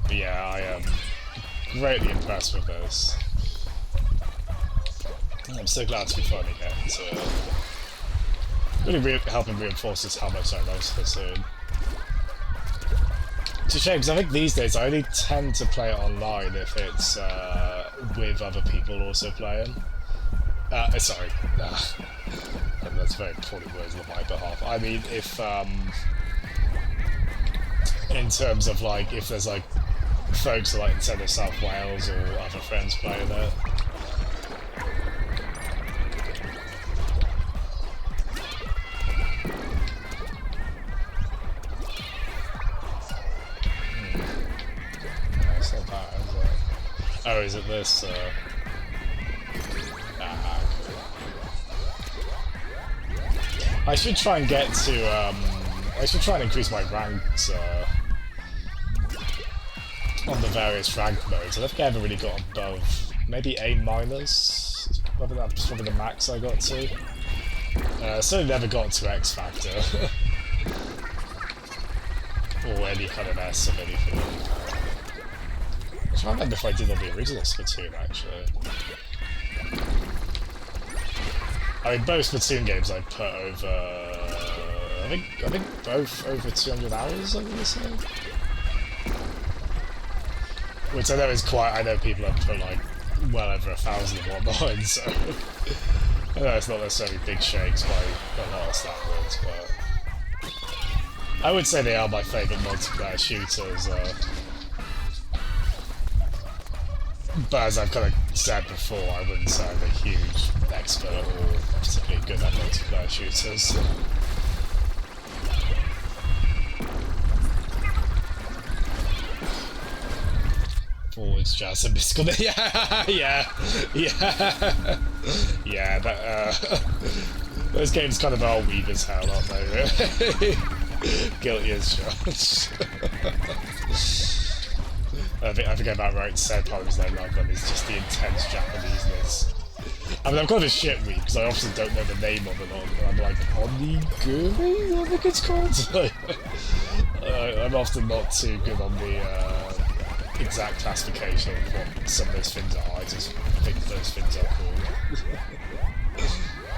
But yeah, I am greatly impressed with this. I'm so glad to be finally getting to it. Really helping reinforce this how much I love Splatoon. It's a shame, because I think these days I only tend to play it online if it's with other people also playing. Sorry. That's very poorly worded on my behalf. I mean, if, in terms of, like, if there's, like, folks like in South Wales or other friends playing it. It's not bad, is it? Oh, is it this? I should try and get to, I should try and increase my ranks, on the various rank modes. I don't think I ever really got above maybe A-. I think that's probably the max I got to. Certainly never got to X Factor. Or any kind of S of anything. I can't remember if I did on the original Splatoon, actually. I mean, both Splatoon games I put over... I think both over 200 hours, I'm gonna say. Which I know is quite... I know people have put, like, well over 1,000 and whatnot, so... I know it's not necessarily big shakes by a lot of standards, but... I would say they are my favourite multiplayer shooters, but as I've kind of said before, I wouldn't say I'm a huge expert or particularly good at multiplayer shooters. Forwards, Jazz and Mystical. Yeah. That, those games kind of are weak as hell, aren't they, really? Guilty as charged. I think I'm about right to say part of his name like them is just the intense Japaneseness. I mean, I've got a shit week because I obviously don't know the name of it all, but I'm like, onigiri? I think it's called. I'm often not too good on the exact classification of what some of those things are. I just think those things are cool.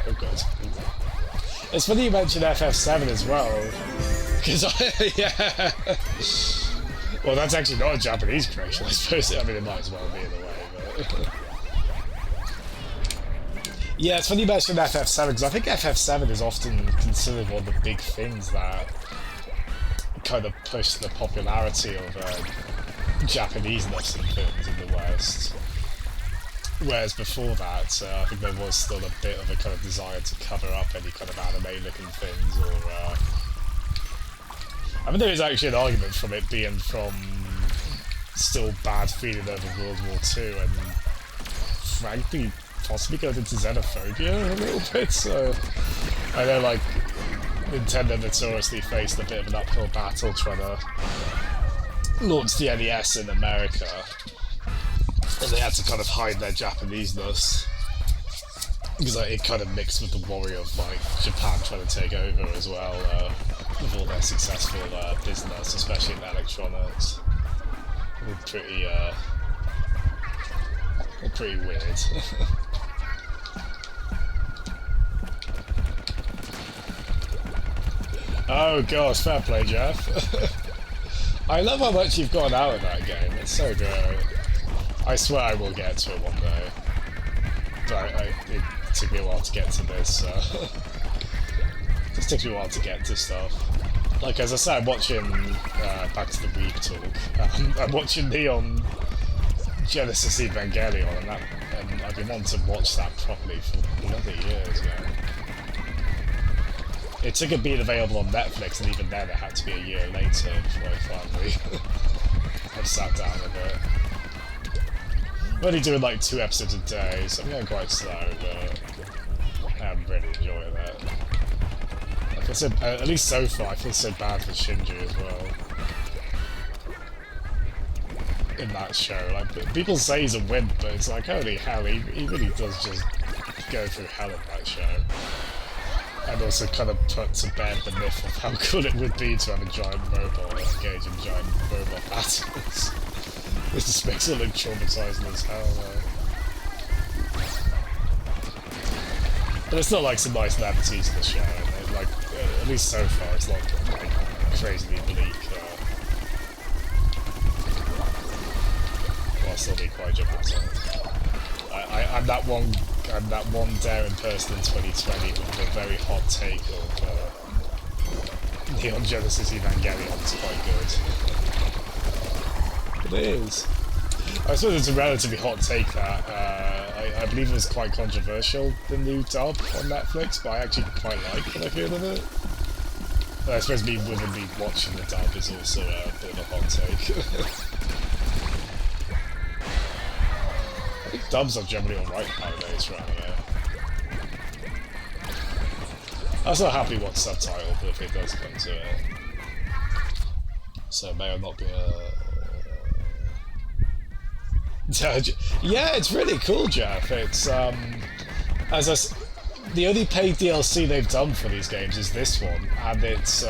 Oh god. It's funny you mentioned FF7 as well, because yeah. Well, that's actually not a Japanese creation, I suppose. I mean, it might as well be in a way, but... Yeah, it's funny you mentioned FF7, because I think FF7 is often considered one of the big things that kind of push the popularity of Japaneseness and things in the West. Whereas before that, I think there was still a bit of a kind of desire to cover up any kind of anime-looking things, or... I mean, there is actually an argument from it being from still bad feeling over World War II, and frankly, possibly going into xenophobia a little bit, so... I know, like, Nintendo notoriously faced a bit of an uphill battle trying to launch the NES in America, and they had to kind of hide their Japaneseness, because like, it kind of mixed with the worry of like Japan trying to take over as well, with all their successful business, especially in electronics. Pretty weird. Oh gosh, fair play, Jeff. I love how much you've gotten out of that game. It's so good. I swear I will get to it one day. But it took me a while to get to this. It just took me a while to get to stuff. Like, as I said, I'm watching, back to the Weeb talk, I'm watching Neon Genesis Evangelion, and I've been wanting to watch that properly for bloody years now. It took it being available on Netflix, and even then it had to be a year later before I finally have sat down with it. I'm only doing like 2 episodes a day, so I'm going quite slow, but I'm really enjoying it. Like I said, at least so far, I feel so bad for Shinji as well. In that show, like, people say he's a wimp, but it's like, holy hell, he really does just go through hell in that show. And also kind of put to bed the myth of how cool it would be to have a giant robot and engage in giant robot battles. This just makes it look traumatizing as hell, though. But it's not like some nice levities in the show. Like, at least so far, it's like crazily bleak. While still being quite dramatic. I'm that one daring person in 2020 with a very hot take of Neon Genesis Evangelion is quite good. It is. I suppose it's a relatively hot take that I believe it was quite controversial, the new dub on Netflix, but I actually quite like what I heard of it. I suppose me watching the dub is also a bit of a hot take. I think dubs are generally alright nowadays for anime. I'm so happy what's subtitled if it does come to it. So it may or not be a... Yeah, it's really cool, Jeff. It's, the only paid DLC they've done for these games is this one, and it's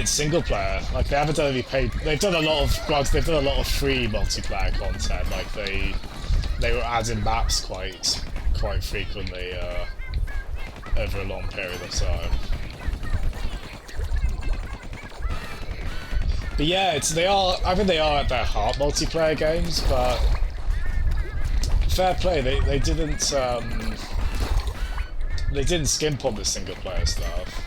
single player. Like, they haven't done any paid. They've done a lot of free multiplayer content. Like they were adding maps quite frequently over a long period of time. But yeah, I think they are at their heart multiplayer games, but fair play, they didn't skimp on the single player stuff.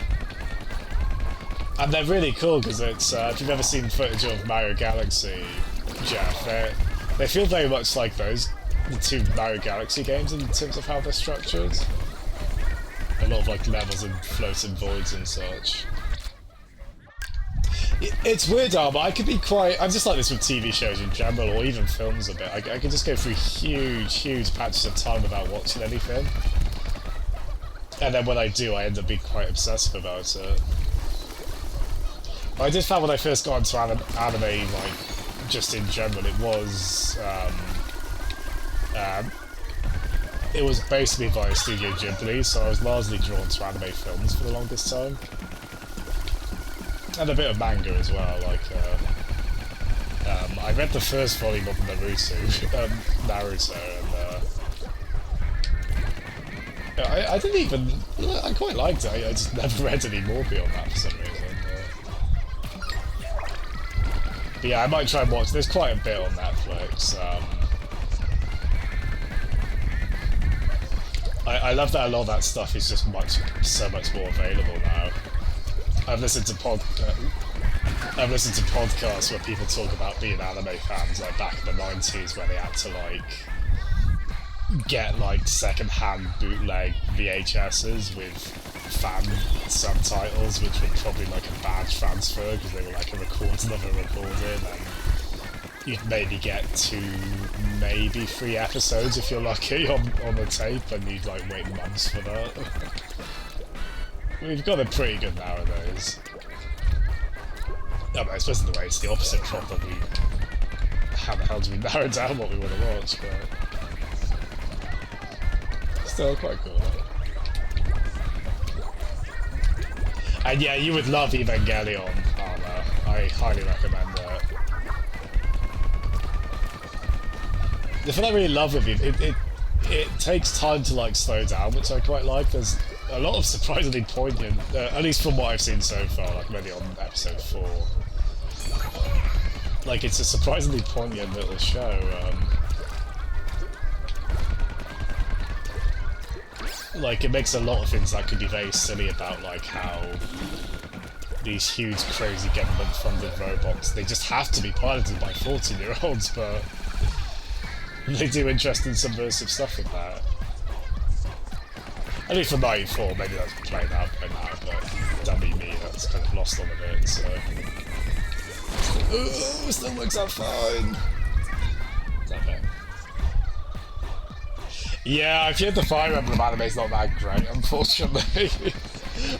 And they're really cool because it's, if you've ever seen footage of Mario Galaxy, Jeff, they feel very much like the 2 Mario Galaxy games in terms of how they're structured. A lot of like levels and floating voids and such. It's weird, but I could be I'm just like this with TV shows in general, or even films a bit. I can just go through huge patches of time without watching anything. And then when I do, I end up being quite obsessive about it. I did find when I first got into anime, like, just in general, it was basically via Studio Ghibli, so I was largely drawn to anime films for the longest time. And a bit of manga as well, like, I read the first volume of Naruto, and, I didn't even, I quite liked it, I just never read any more beyond that for some reason. But yeah, I might try and watch, there's quite a bit on Netflix. I love that a lot of that stuff is just so much more available now. I've listened to podcasts where people talk about being anime fans, like back in the 90s, where they had to like get like second-hand bootleg VHSs with fan subtitles, which were probably like a bad transfer because they were like a recording of a recording, and you'd maybe get 2, maybe 3 episodes if you're lucky on the tape, and you'd like wait months for that. We've got it pretty good nowadays. I suppose in a way it's the opposite problem. How the hell do we narrow down what we want to watch? But still quite cool. And yeah, you would love Evangelion, Arla. I highly recommend it. The thing I really love with it takes time to like slow down, which I quite like. a lot of surprisingly poignant, at least from what I've seen so far, like maybe on episode 4. Like, it's a surprisingly poignant little show. Like, it makes a lot of things that could be very silly about, like, how these huge, crazy government-funded robots, they just have to be piloted by 14-year-olds, but they do interesting subversive stuff with that. At least for 94, maybe that's played out by now, but dummy me, that's kind of lost on a bit, so... Ooh, still looks out fine! Damn it. Yeah, I've heard the Fire Emblem anime's not that great, unfortunately.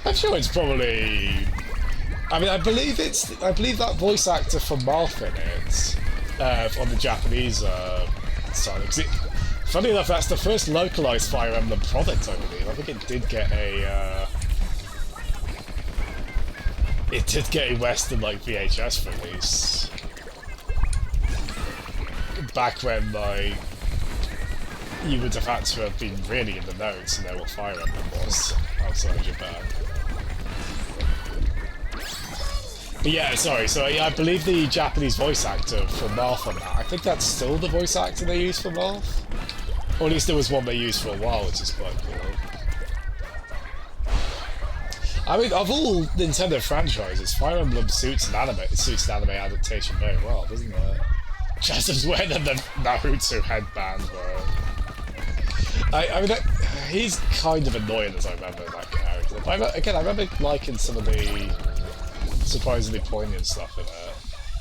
I'm sure it's probably... I mean, I believe that voice actor from Marth in it, on the Japanese side. Funny enough, that's the first localized Fire Emblem product, I believe. I think it did get a... It did get a Western, like, VHS release. Back when, like... You would have had to have been really in the know to know what Fire Emblem was outside of Japan. But yeah, sorry, so I believe the Japanese voice actor for Marth on that, I think that's still the voice actor they use for Marth? Or at least there was one they used for a while, which is quite cool. I mean, of all Nintendo franchises, Fire Emblem suits an anime adaptation very well, doesn't it? Just as weird than the Naruto headband, though. I mean, he's kind of annoying as I remember that character. But again, I remember liking some of the surprisingly poignant stuff in it.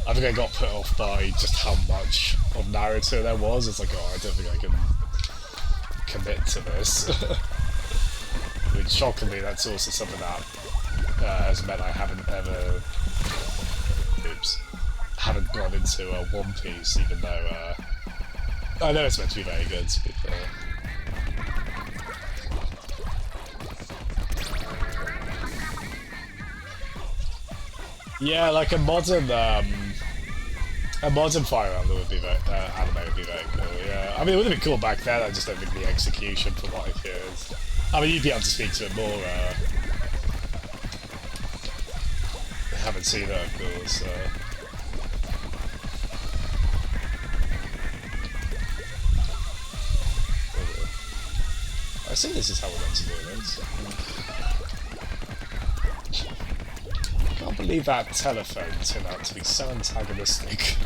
I think I got put off by just how much of Naruto there was. It's like, oh, I don't think I can commit to this. Which, shockingly, that's also something that has meant I haven't ever... haven't gone into One Piece, even though I know it's meant to be very good, to be fair. Yeah, like a modern Fire Emblem would be very, anime would be very cool. Yeah, I mean it would have been cool back then. I just don't think the execution, from what I've heard. I mean, you'd be able to speak to it more. I haven't seen it, of course. I assume this is how we're meant to do this. I can't believe that telephone turned out to be so antagonistic.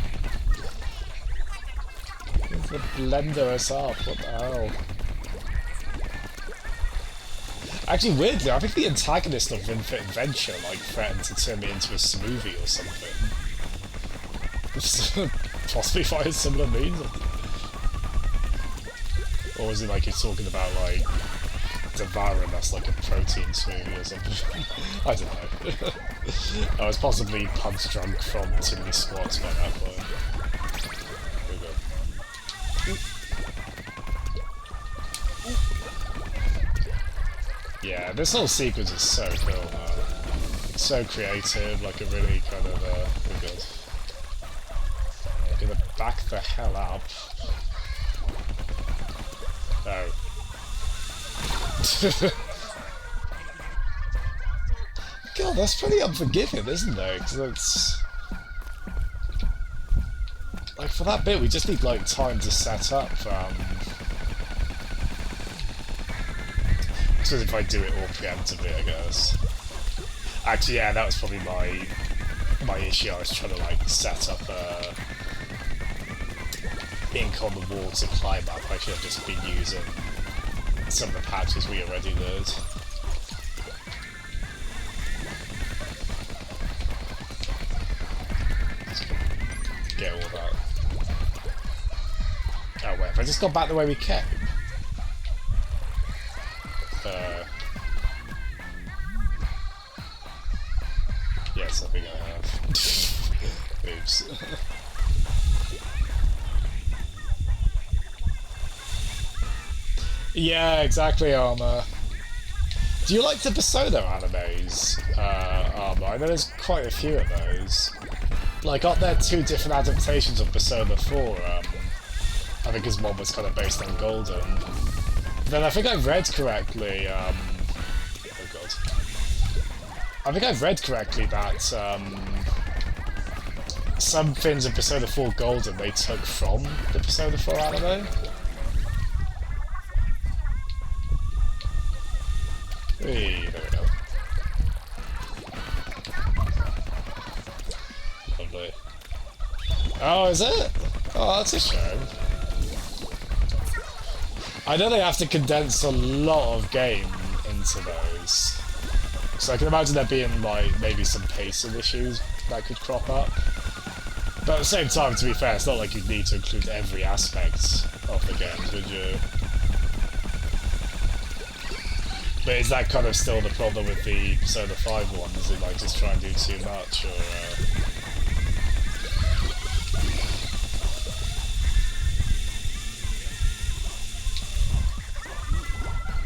It's the blender us up, what the hell? Actually, weirdly, I think the antagonist of Infinite Adventure, like, threatened to turn me into a smoothie or something. Possibly via similar means. Or was it like he's talking about, like, devouring us like a protein smoothie or something? I don't know. I was possibly punch drunk from too many squats by that point. Here we go. Yeah, this whole sequence is so cool, man. It's so creative, like a really kind of, pretty good. I'm gonna back the hell up. Oh. God, that's pretty unforgiving, isn't it? Because it's... Like, for that bit, we just need, like, time to set up, I suppose if I do it all preemptively, I guess. Actually, yeah, that was probably my issue. I was trying to, like, set up ink on the wall to climb up. I should have just been using some of the patches we already did. Get all that. Oh wait, have I just gone back the way we came? Yes, I think I have. Oops. Yeah, exactly, Armour. Do you like the Persona animes, Armour? I know there's quite a few of those. Like, aren't there 2 different adaptations of Persona 4? I think his one was kind of based on Golden. But then I think I read correctly, I think I've read correctly that some things in Persona 4 Golden they took from the Persona 4 anime. Hey, there we go. Lovely. Oh, is it? Oh, that's a shame. I know they have to condense a lot of game into those. So I can imagine there being, like, maybe some pacing issues that could crop up. But at the same time, to be fair, it's not like you'd need to include every aspect of the games, would you? But is that kind of still the problem with the Persona 5 one? Is it like just try and do too much, or...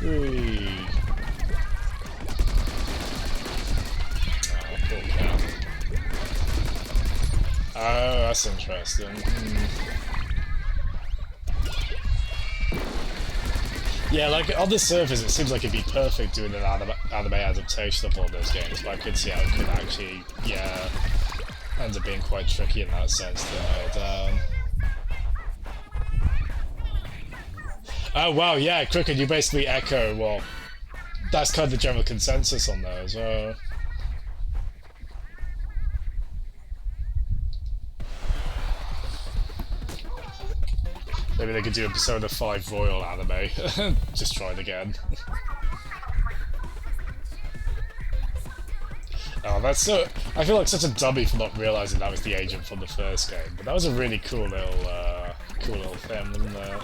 Whee. Oh, poor cat. Oh, that's interesting. Yeah, like, on the surface it seems like it'd be perfect doing an anime adaptation of all those games, but I could see how it could actually, yeah, end up being quite tricky in that sense to nail down. Oh wow, yeah, Crooked, you basically echo what... That's kind of the general consensus on those. Maybe they could do a Persona 5 Royal anime. Just try it again. Oh, that's so... I feel like such a dummy for not realising that was the agent from the first game, but that was a really cool little thing, wasn't it?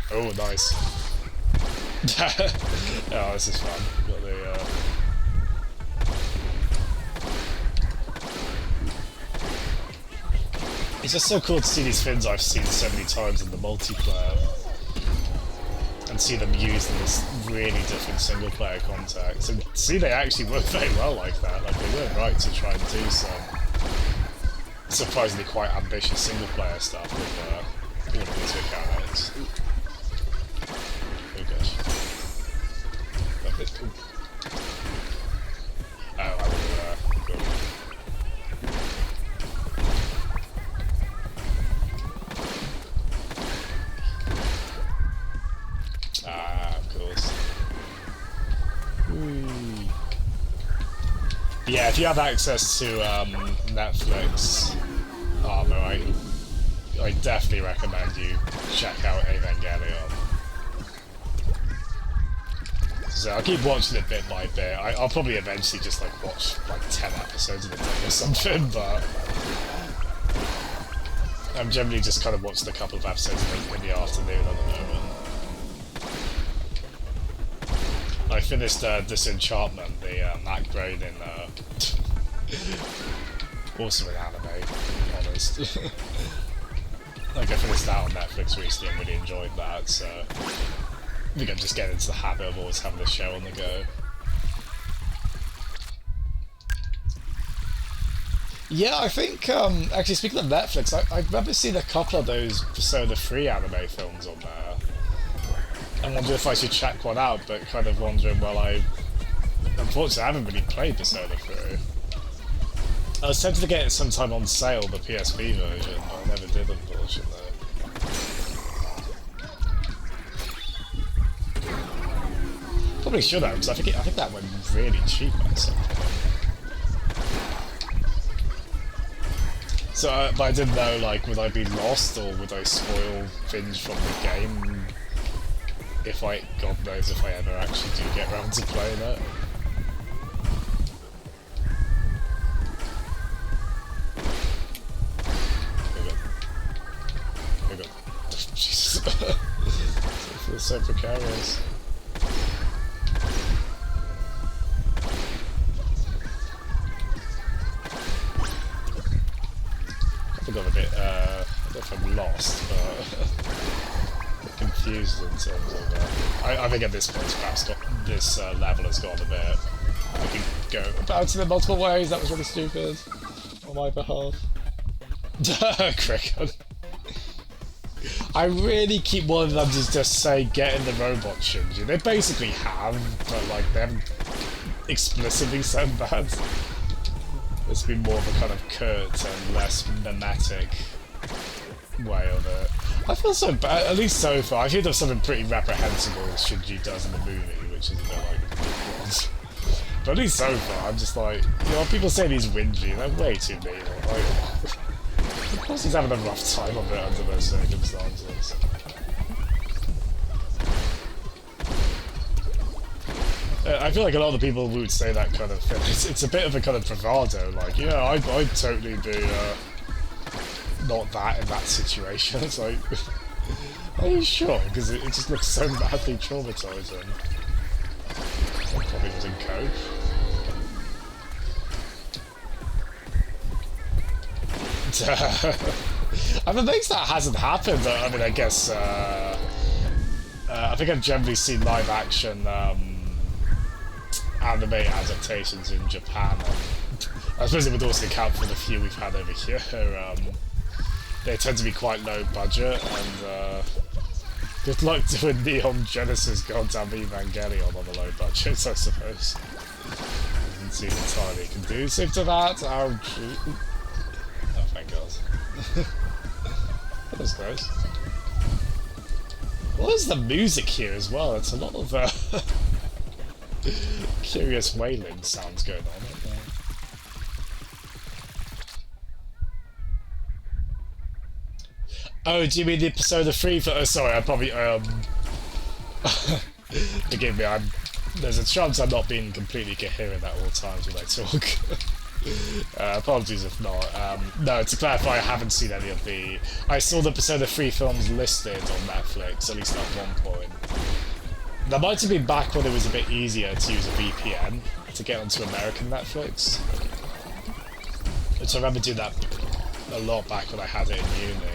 Oh, nice. Oh, this is fun. Got the, It's just so cool to see these fins I've seen so many times in the multiplayer. And see them used in this really different single-player context. And see they actually work very well like that. Like, they were right to try and do some surprisingly quite ambitious single-player stuff with all of these mechanics. Oh gosh. Love it. Ooh. Oh, I will, go. Ah, of course. Yeah, if you have access to Netflix Armor, I definitely recommend you check out Evangelion. So I'll keep watching it bit by bit. I'll probably eventually just like watch like 10 episodes of a day or something, but I'm generally just kind of watching a couple of episodes in the afternoon at the moment. I finished Disenchantment, the Mac Groening, awesome in anime, to be honest. Like, I finished that on Netflix recently and really enjoyed that, so I think I'm just getting into the habit of always having a show on the go. Yeah, I think, actually speaking of Netflix, I remember seeing a couple of those Persona 3 anime films on there. I wonder if I should check one out, but kind of wondering, well, unfortunately I haven't really played Persona 3. I was tempted to get it sometime on sale, the PSP version, but I never did, unfortunately. Probably should have, because I think that went really cheap at some point. So, but I didn't know, like, would I be lost, or would I spoil things from the game? If God knows if I ever actually do get around to playing it. Oh god. Jesus. It feels so precarious. I got a bit, I don't know if I'm lost, but confused in terms of, I think at this point perhaps this level has gone a bit, I can go about it in multiple ways, that was really stupid, on my behalf. Cricket. I really keep wanting them to just say, get in the robot, Shinji. They basically have, but like, they haven't explicitly said that. It's been more of a kind of curt and less mimetic way of it. I feel so bad, at least so far. I hear there's something pretty reprehensible Shinji does in the movie, which is a bit like ridiculous. But at least so far, I'm just like, you know, people say he's whingy, they're way too mean. Like, of course he's having a rough time of it under those circumstances. I feel like a lot of the people who would say that kind of thing, it's a bit of a kind of bravado, like, yeah, I'd totally be, not that in that situation. It's like, are you sure? Because it just looks so madly traumatizing. That probably doesn't cope. I'm amazed that hasn't happened. I mean, I guess, I think I've generally seen live action, anime adaptations in Japan. I suppose it would also account for the few we've had over here. They tend to be quite low budget, and good luck doing Neon Genesis Goddamn Evangelion on the low budget, I suppose. Doesn't seem entirely conducive to that. Ouch. Oh, thank God. That was close. What is the music here as well? It's a lot of curious wailing sounds going on. Oh, do you mean the Persona 3 for... Oh, sorry, I probably... Forgive me, there's a chance I'm not being completely coherent at all times when I talk. Apologies if not. No, to clarify, I haven't seen any of the... I saw the Persona 3 films listed on Netflix, at least at one point. That might have been back when it was a bit easier to use a VPN to get onto American Netflix. So I remember doing that a lot back when I had it in uni.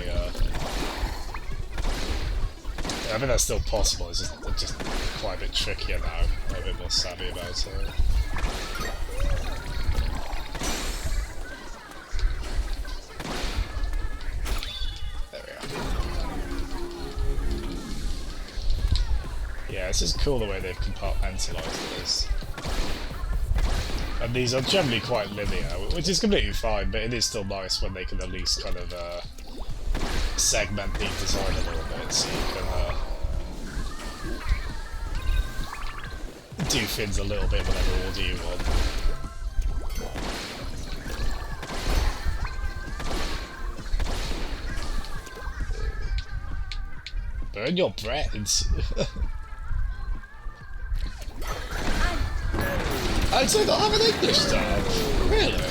I mean, that's still possible, it's just quite a bit trickier now. I'm a bit more savvy about it. There we are. Yeah, this is cool the way they've compartmentalised this. And these are generally quite linear, which is completely fine, but it is still nice when they can at least kind of segment the design a little bit, so you can do things a little bit whatever order you want. Burn your brains. I'd say not have an English dub. Really?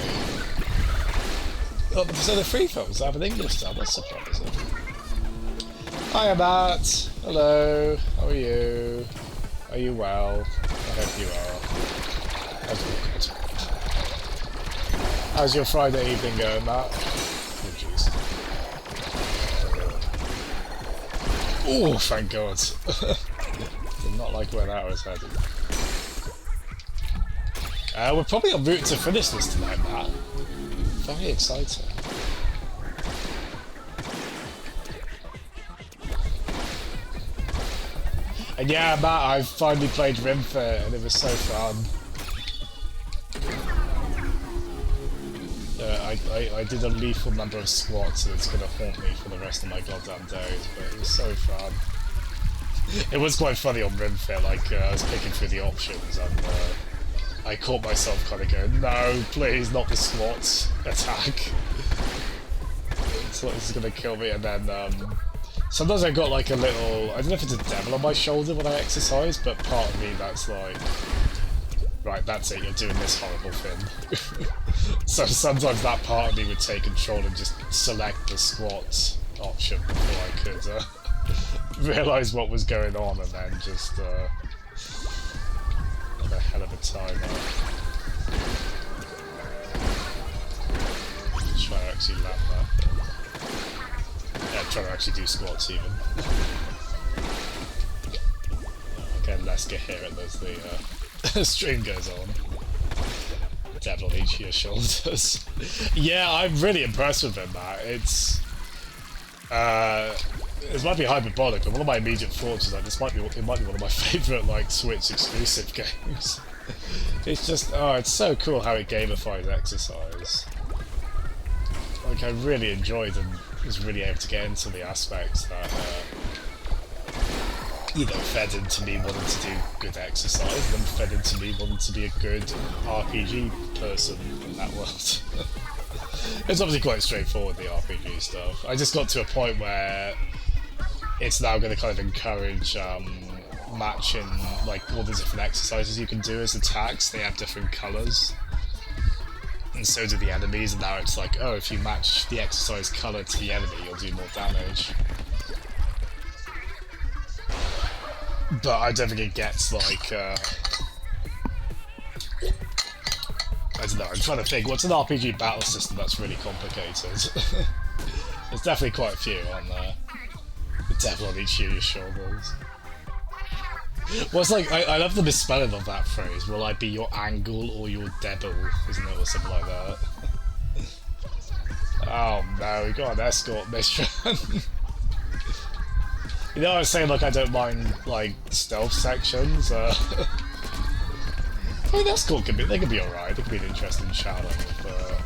Oh, so the free films have an English dub. That's surprising. Hiya, Matt. Hello. How are you? Are you well? I hope you are. How's your Friday evening going, Matt? Oh, jeez. Oh, thank God. Did not like where that was headed. We're probably en route to finish this tonight, Matt. Very exciting. And yeah, Matt, I finally played Rim Fit and it was so fun. I did a lethal number of squats and it's gonna haunt me for the rest of my goddamn days, but it was so fun. It was quite funny on Rim Fit, like I was picking through the options and I caught myself kind of going, no, please, not the squats attack. This is gonna kill me, and then sometimes I got like a little, I don't know if it's a devil on my shoulder when I exercise, but part of me that's like, right, that's it, you're doing this horrible thing. So sometimes that part of me would take control and just select the squats option before I could realise what was going on, and then just have a hell of a time try to actually land that. Yeah, try to actually do squats even. Again, less coherent as the stream goes on. Devil on each of your shoulders. Yeah, I'm really impressed with him, Matt. It's This might be hyperbolic, but one of my immediate thoughts is like it might be one of my favourite like Switch exclusive games. It's just it's so cool how it gamifies exercise. Like I really enjoyed and was really able to get into the aspects that fed into me wanting to do good exercise, and then fed into me wanting to be a good RPG person in that world. It's obviously quite straightforward, the RPG stuff. I just got to a point where it's now going to kind of encourage matching like all the different exercises you can do as attacks. They have different colours, and so do the enemies, and now it's like, oh, if you match the exercise colour to the enemy, you'll do more damage. But I don't think it gets like I don't know, I'm trying to think, what's an RPG battle system that's really complicated? There's definitely quite a few on there. The devil on each of your shoulders. Well, it's like, I love the misspelling of that phrase. Will I be your angle or your devil? Isn't it? Or something like that. Oh no, we got an escort mission. You know, I was saying, like, I don't mind, like, stealth sections. I mean, escort can be, they can be alright. They can be an interesting challenge, but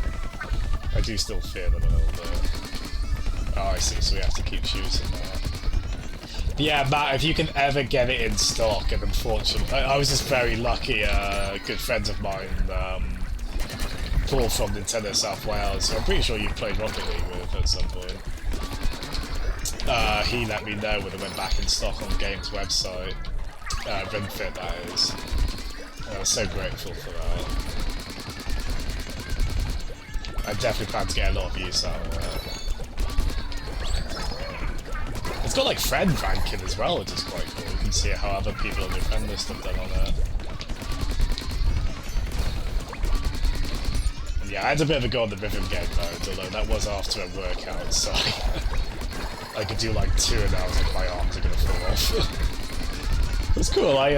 I do still fear them a little bit. Oh, I see, so we have to keep shooting now. Yeah, Matt, if you can ever get it in stock, and unfortunately, I was just very lucky, good friends of mine, Paul from Nintendo South Wales, who I'm pretty sure you've played Rocket League with at some point. He let me know when it went back in stock on the game's website. RimFit, that is. I was so grateful for that. I definitely plan to get a lot of use out of it. It's got like friend ranking as well, which is quite cool. You can see how other people on the friend list have done on it. And yeah, I had a bit of a go on the rhythm game mode, although that was after a workout, so I could do like 2 and I was like, my arms are gonna fall off. It was cool, I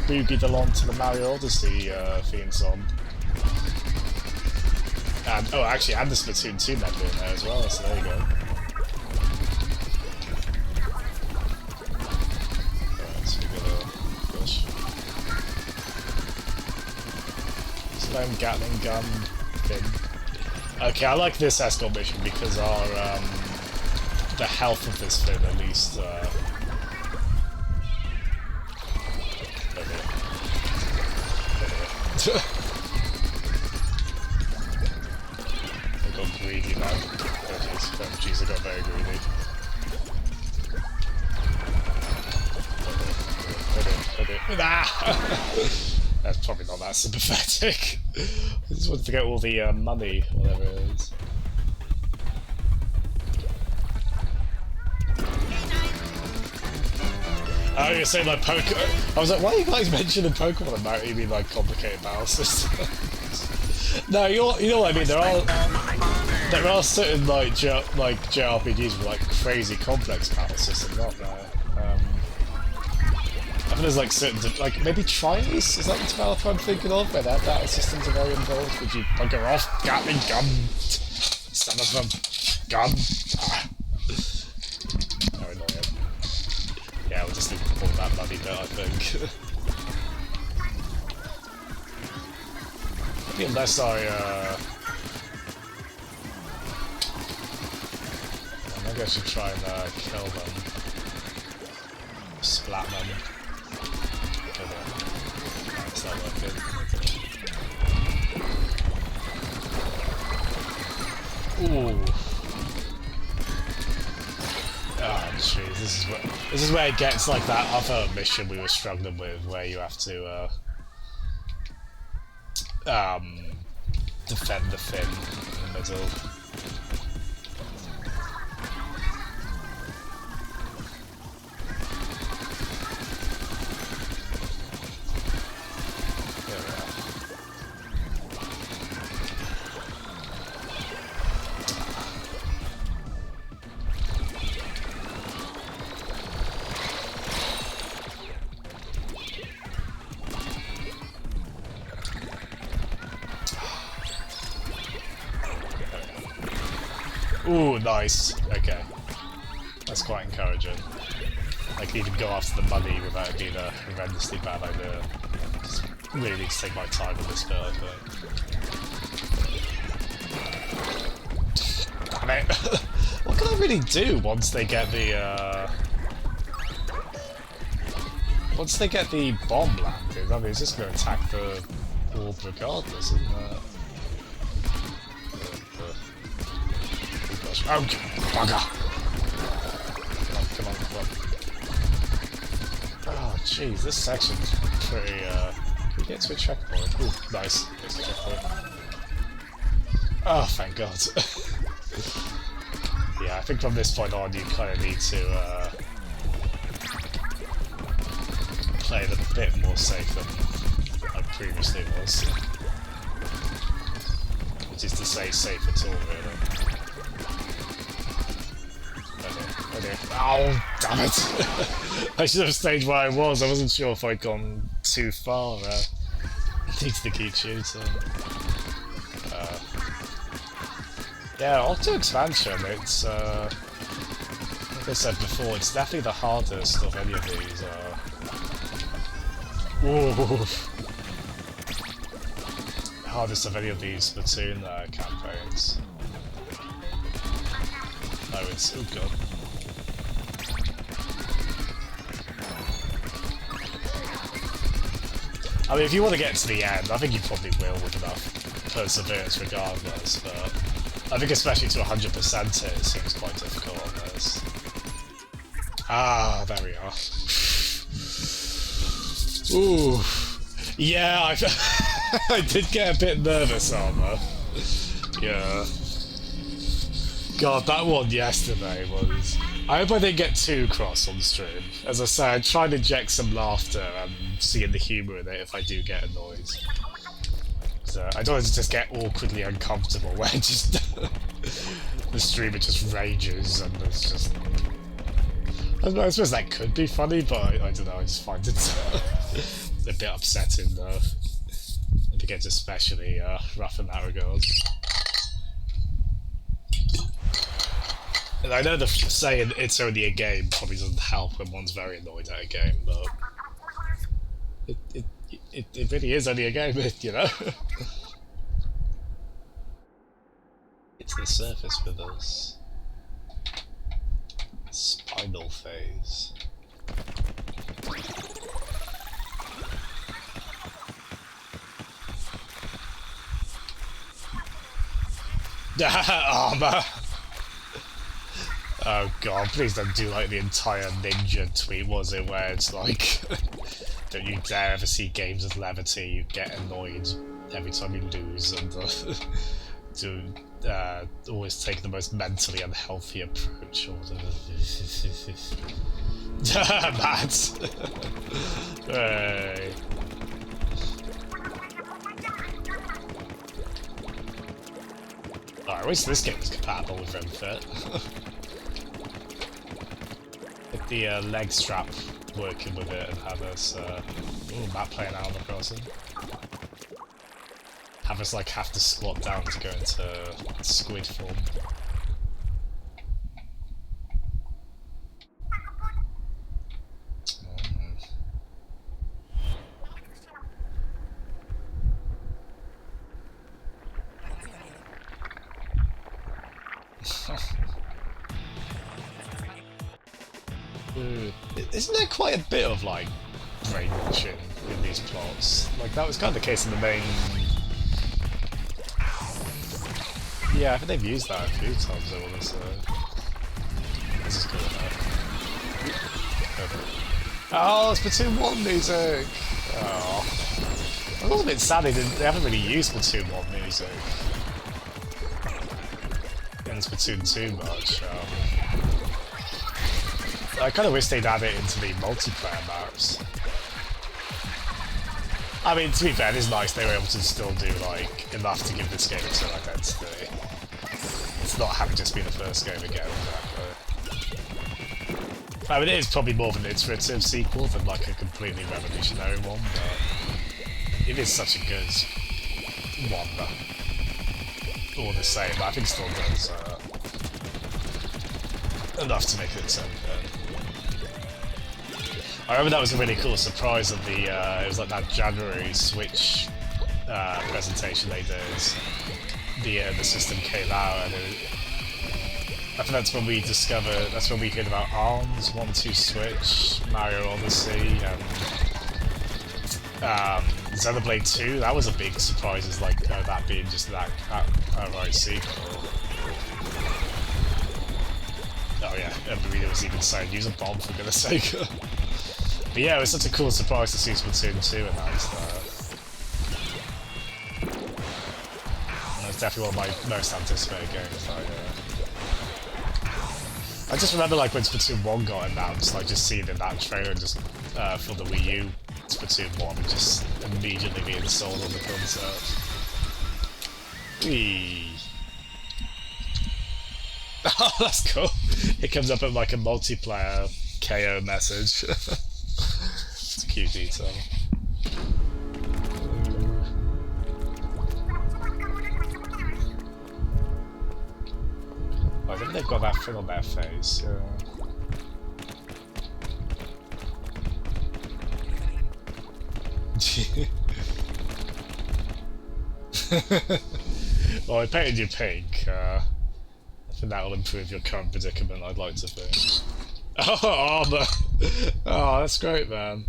boogied along to the Mario Odyssey theme song. And, oh actually, and the Splatoon 2 medley in there as well, so there you go. Sloan Gatling gun thing. Okay, I like this escort mission because our the health of this thing at least I got greedy now. Oh jeez, I got very greedy. That's probably not that sympathetic. I just wanted to get all the money, whatever it is. Oh, you're saying like Pokemon? I was like, why are you guys mentioning Pokemon about you mean like complicated battle systems? No, you know what I mean. There are certain like JRPGs with like crazy complex battle systems, aren't there? I think there's like certain, like maybe Trials? Is that the developer I'm thinking of? Where their battle systems are very involved. Would you bugger off? Gatling gun! Some of them. Gun! Ah. Oh, annoying. Yeah, we'll just need to pull that bloody bit, I think. Maybe unless maybe I should try and kill them. Splat them. It's not working. Ooh. Oh jeez, this is where it gets like that other mission we were struggling with, where you have to defend the fin in the middle. Ooh, nice. Okay. That's quite encouraging. I can even go after the money without it being a horrendously bad idea. Just really need to take my time with this bit, I think. Damn it! What can I really do once they get the once they get the bomb landed? I mean, it's just going to attack the orb regardless, isn't it? Oh gosh! Oh, bugger! Come on! Oh, jeez, this section's pretty. Can we get to a checkpoint? Ooh, nice. There's a checkpoint. Oh, thank God. Yeah, I think from this point on, you kind of need to play it a bit more safe than I previously was. Which is to say, safe at all, really. Okay. Oh, damn it! I should have stayed where I was. I wasn't sure if I'd gone too far. Needs to keep shooting. Yeah, Octo expansion. It's like I said before, it's definitely the hardest of any of these. Hardest of any of these Splatoon campaigns. Oh, it's oh god. I mean, if you want to get to the end, I think you probably will with enough perseverance regardless, but I think especially to 100% it seems quite difficult on this. Ah, there we are. Ooh. Yeah, I did get a bit nervous, Armour. Yeah. God, that one yesterday was... I hope I didn't get too cross on stream. As I say, I try to inject some laughter and seeing the humour in it if I do get annoyed. So I don't want to just get awkwardly uncomfortable where just the streamer just rages and it's just... I suppose that could be funny, but I don't know, I just find it a bit upsetting though. It gets especially rough in that regard. And I know the saying it's only a game probably doesn't help when one's very annoyed at a game, but it really is only a game, you know? It's the surface with us. Spinal phase. Armour! Oh god, please don't do like the entire ninja tweet, was it, where it's like, don't you dare ever see games with levity, you get annoyed every time you lose, and always take the most mentally unhealthy approach, or whatever. Matt! Hey. I wish this game was compatible with RimFit. Get the leg strap working with it and have us, ooh, Matt playing Animal Crossing. Have us like have to squat down to go into squid form. Isn't there quite a bit of like brainwashing in these plots? Like that was kind of the case in the main. Yeah, I think they've used that a few times. I want to say. This is cool enough. Oh, Splatoon 1 music. Oh, I was a bit sad they haven't really used Splatoon 1 music in Splatoon 2 much. I kind of wish they'd add it into the multiplayer maps. I mean, to be fair, it is nice they were able to still do, like, enough to give this game its own identity. It's not having just be the first game again, exactly. I mean, it is probably more of an iterative sequel than, like, a completely revolutionary one, but it is such a good one, all the same. I think it still does enough to make it its own thing. I remember that was a really cool surprise at the, it was like that January Switch presentation they did. The system came out, and I think that's when we discovered, that's when we heard about ARMS, 1-2 Switch, Mario Odyssey, and Xenoblade 2. That was a big surprise, as like that being just that outright sequel. Oh yeah, Marina was even saying, use a bomb for goodness sake. But yeah, it was such a cool surprise to see Splatoon 2 announced that. That's definitely one of my most anticipated games. I just remember like when Splatoon 1 got announced, like just seeing in that trailer and just for the Wii U Splatoon 1 and just immediately being sold on the concept. Whee! Oh, that's cool. It comes up at like a multiplayer KO message. It's a cute detail. I think they've got that thing on their face. Well, I painted you pink. I think that will improve your current predicament, I'd like to think. Oh, armor! Oh, that's great, man.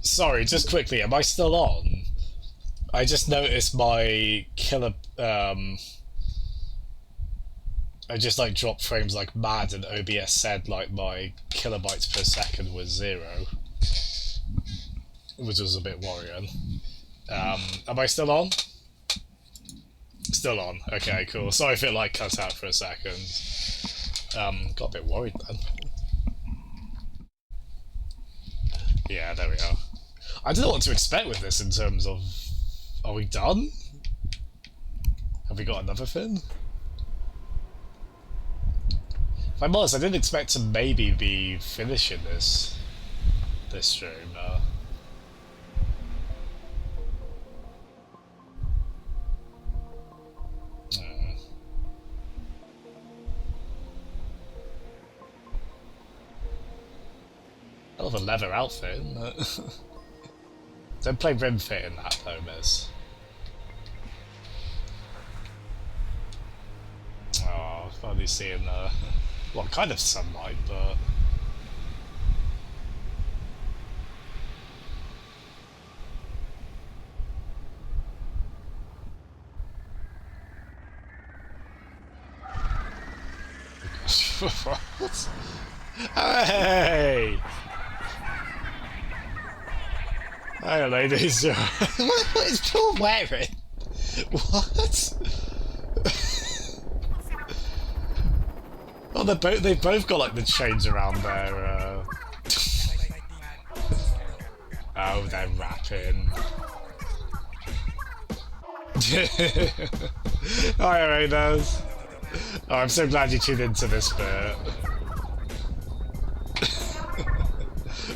Sorry, just quickly, am I still on? I just noticed my killer, I just like dropped frames like mad, and OBS said like my kilobytes per second was 0. Which was a bit worrying. Am I still on? Still on. Okay, cool. Sorry if it like cut out for a second. Got a bit worried then. Yeah, there we are. I don't know what to expect with this in terms of... Are we done? Have we got another thing? If I'm honest, I didn't expect to maybe be finishing this stream. Hell of a leather outfit, isn't it? Don't play rim fit in that though, Miz. Oh, finally seeing well, kind of sunlight, but... What? Hey! Hi, ladies. What is Paul wearing? What? Oh, they've both got like the chains around their. Oh, they're rapping. Hi, Arenas. Oh, I'm so glad you tuned into this bit.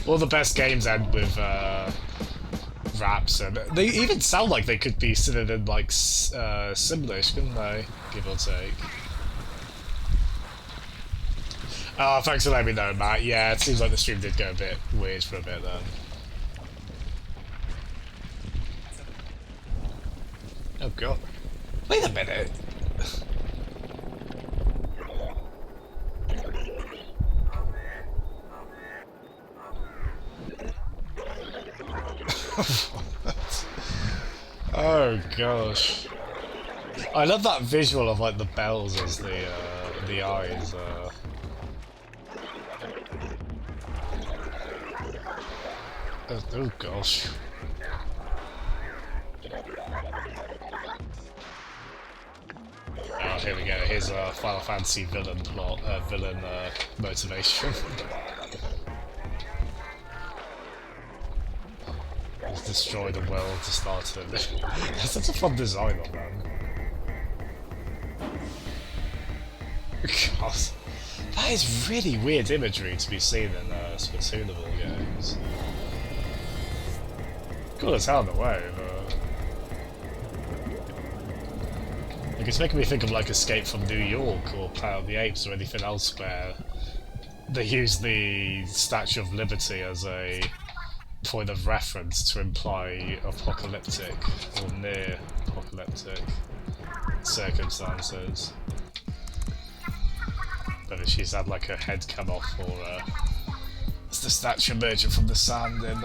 All the best games end with raps, and they even sound like they could be sitting in like Simlish, couldn't they? Give or take. Oh, thanks for letting me know, Matt. Yeah, it seems like the stream did go a bit weird for a bit then. Oh god. Wait a minute. Oh gosh. I love that visual of like the bells as the eyes. Oh gosh. Oh, here we go. Here's a Final Fantasy villain plot, villain motivation. Just destroy the world to start it. That's such a fun design on that. God, that is really weird imagery to be seen in Splatoonable games. Cool as hell in a way, but... Like, it's making me think of like Escape from New York or Planet of the Apes or anything else where they use the Statue of Liberty as a point of reference to imply apocalyptic or near apocalyptic circumstances. Whether she's had like her head come off or it's the statue emerging from the sand in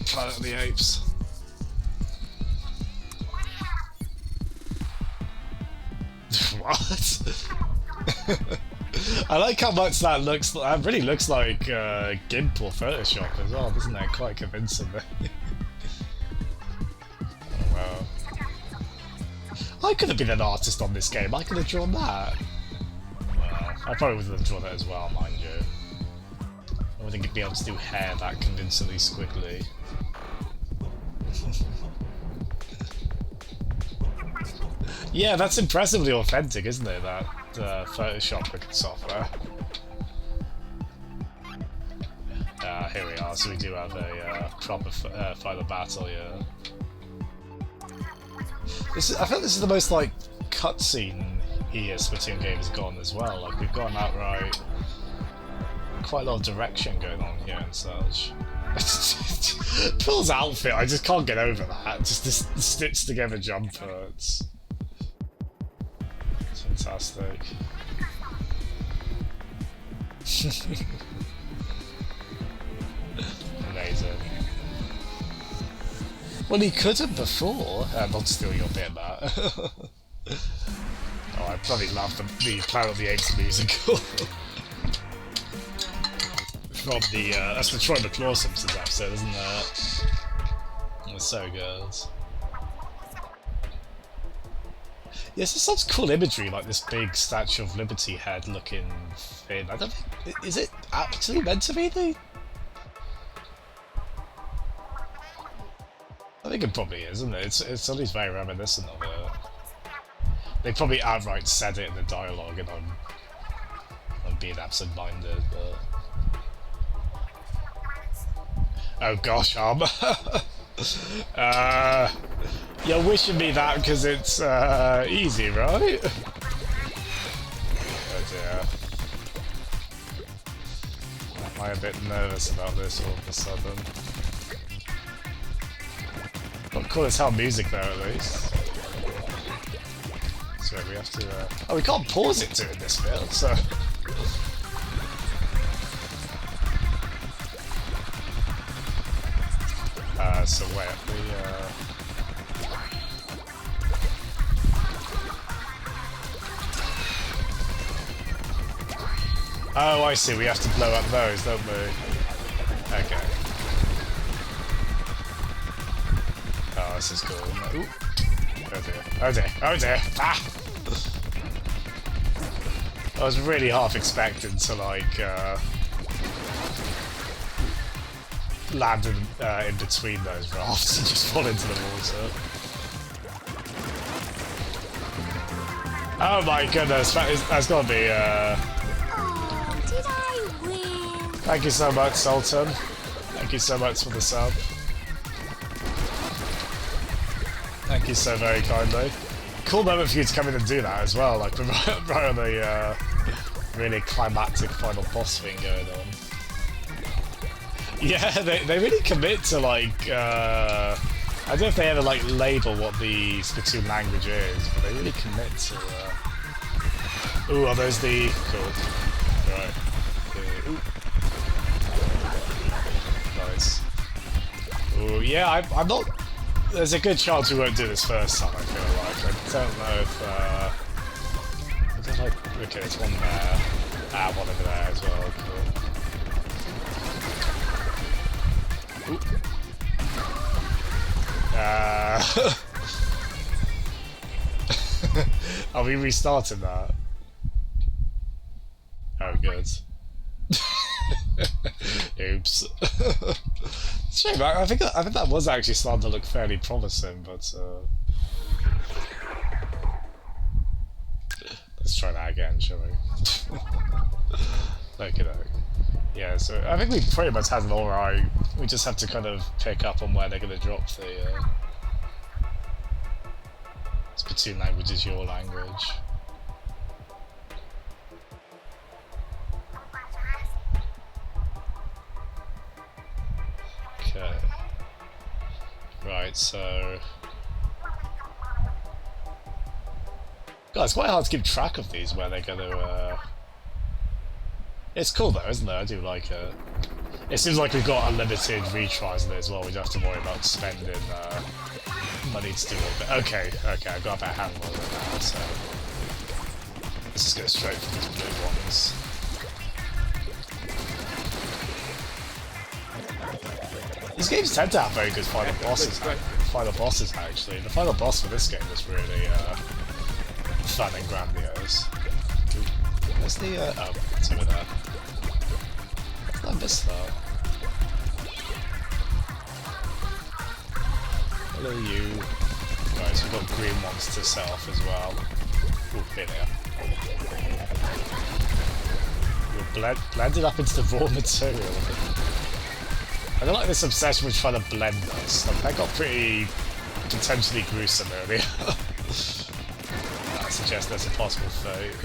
Planet of the Apes. What? I like how much that looks. That really looks like GIMP or Photoshop as well, doesn't it? Quite convincingly. Oh, wow. I could have been an artist on this game. I could have drawn that. Well, I probably would have drawn it as well, mind you. I wouldn't be able to do hair that convincingly squiggly. Yeah, that's impressively authentic, isn't it? That Photoshop looking software. Here we are. So we do have a proper final battle. Yeah. I think this is the most like cutscene Splatoon game has gone as well. Like we've got an outright quite a lot of direction going on here and such. Phil's outfit, I just can't get over that. Just this stitched together jumper. It's fantastic. Amazing. Well, he could have before. Not steal your bit, Matt. Oh, I probably love the Planet of the Apes musical. From the that's the Troy McClure Simpsons episode, isn't it? It's so good. Yes, it's such cool imagery, like this big Statue of Liberty head looking thing. I don't think, is it actually meant to be the? I think it probably is, isn't it? It's at least very reminiscent of it. They probably outright said it in the dialogue, and I'm being absent-minded, but. Oh gosh, you're wishing me that because it's easy, right? Oh dear. Am I a bit nervous about this all of a sudden? Got cool as hell music there at least. So we have to. Oh, we can't pause it during this bit, so. So wait, Oh, I see, we have to blow up those, don't we? Okay. Oh, this is cool. Ooh. Oh dear, oh dear, oh dear! Ah! I was really half expecting to, like, land in between those rafts and just fall into the water. Oh my goodness, that's gotta be Oh, did I win? Thank you so much, Sultan. Thank you so much for the sub. Thank you so very kindly. Cool moment for you to come in and do that as well, like right on the really climactic final boss thing going on. Yeah, they really commit to, like, I don't know if they ever, like, label what the Splatoon language is, but they really commit to, Ooh, are those the... Cool. Right. Ooh. Nice. Ooh, yeah, I'm not... There's a good chance we won't do this first time, I feel like. I don't know if, is there, like... Okay, there's one there. Ah, one over there as well, cool. Are we restarting that? Oh, good. Oops. Shame. I think that was actually starting to look fairly promising, but let's try that again, shall we? Okay, yeah. So I think we pretty much had it all right. We just have to kind of pick up on where they're going to drop the Splatoon language is your language. Okay. Right, so... God, it's quite hard to keep track of these, where they're gonna, It's cool though, isn't it? I do like it. It seems like we've got unlimited retries in it as well, we don't have to worry about spending, money to do all of it. Okay, okay, I've got a better handle of it now, so... Let's just go straight for these blue ones. These games tend to have very good final bosses, actually. The final boss for this game was really, fun and grandiose. Where's the, oh, it's over there. I missed that. Hello, you. Right, so we've got green ones to set off as well. Ooh, here they are. You're blended up into the raw material. I don't like this obsession with trying to blend this. Like, that got pretty potentially gruesome earlier. I suggest there's a possible fate.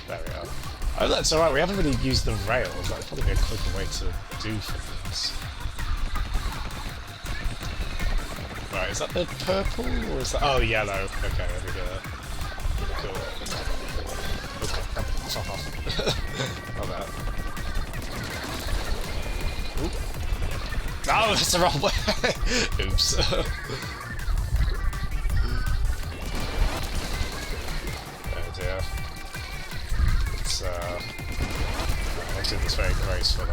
There we are. Oh, that's alright, we haven't really used the rails. That'd probably be a quicker way to do things. Right, is that the purple, or is that... Oh, yellow. Okay, there we go. Cool. Okay, fuck off. Not that. Oop. No, that's the wrong way! Oops. Oh dear. I'll do this very gracefully. I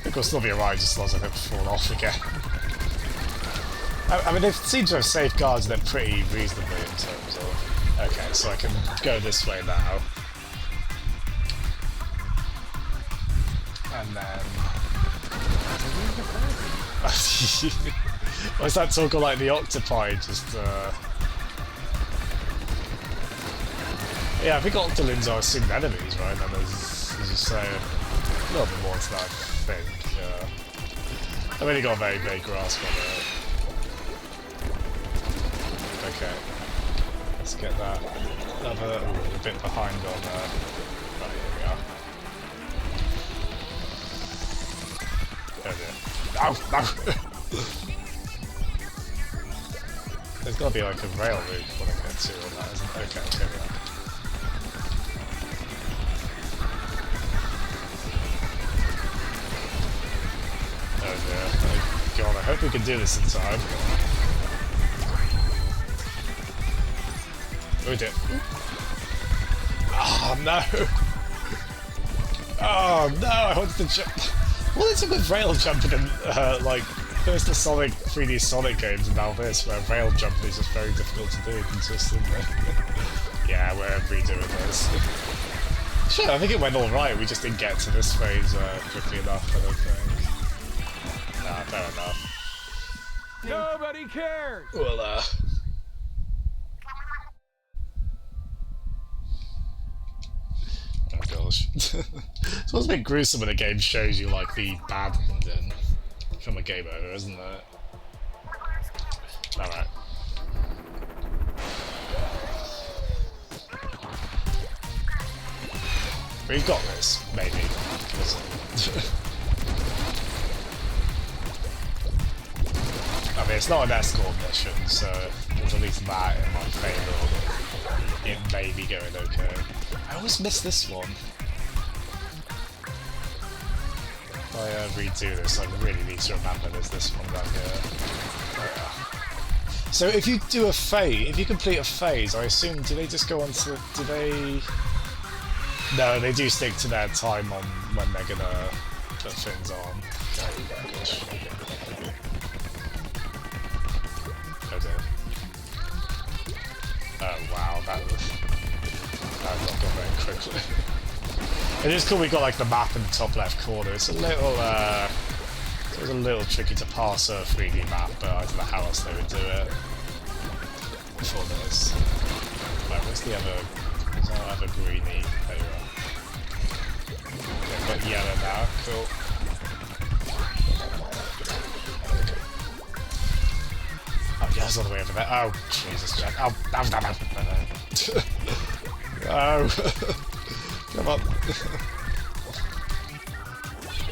think we'll still be alright just as long as I don't fall off again. I mean, they seem to have safeguarded it pretty reasonably in terms of... Okay, so I can go this way now. And then... Why is that talking like the octopi? Just, Yeah, I think octolins are assumed enemies, right? And there's, as you say, a little bit more to that, I think. I've only got a very vague grasp on it. Okay. Let's get that other... Ooh, a bit behind on there. Right, here we are. Oh dear. No! No! There's gotta be like a rail route I want to get to on that, isn't there? Okay, here we are. Oh dear. Oh god, I hope we can do this in time. Oh dear. Oh no! Oh no, I wanted to jump. What is it with rail jumping in, like, first the Sonic 3D Sonic games and now this, where rail jumping is just very difficult to do consistently. Yeah, we're redoing this. Sure, I think it went alright, we just didn't get to this phase quickly enough, I don't think. Nah, fair enough. Nobody cares! Well, oh gosh. It's always a bit gruesome when a game shows you, like, the bad ending from a game over, isn't it? Alright. We've got this, maybe. I mean, it's not an escort mission, so there's at least that in my favour. It may be going okay. I always miss this one. If I redo this, I really need to remember there's this one down here. Oh, yeah. So if you do a phase, if you complete a phase, I assume, do they just go on to, do they... No, they do stick to their time on when they're gonna put things on. Oh gosh. Oh dear. Oh wow, that not gone very quickly. It is cool we got like the map in the top left corner. It's a little tricky to parse a 3D map, but I don't know how else they would do it before this. Right, where's the other greeny? There you are. Okay, got yellow now, cool. Oh, That's all the way over there. Oh, Jesus. Oh, no. Oh. Come on.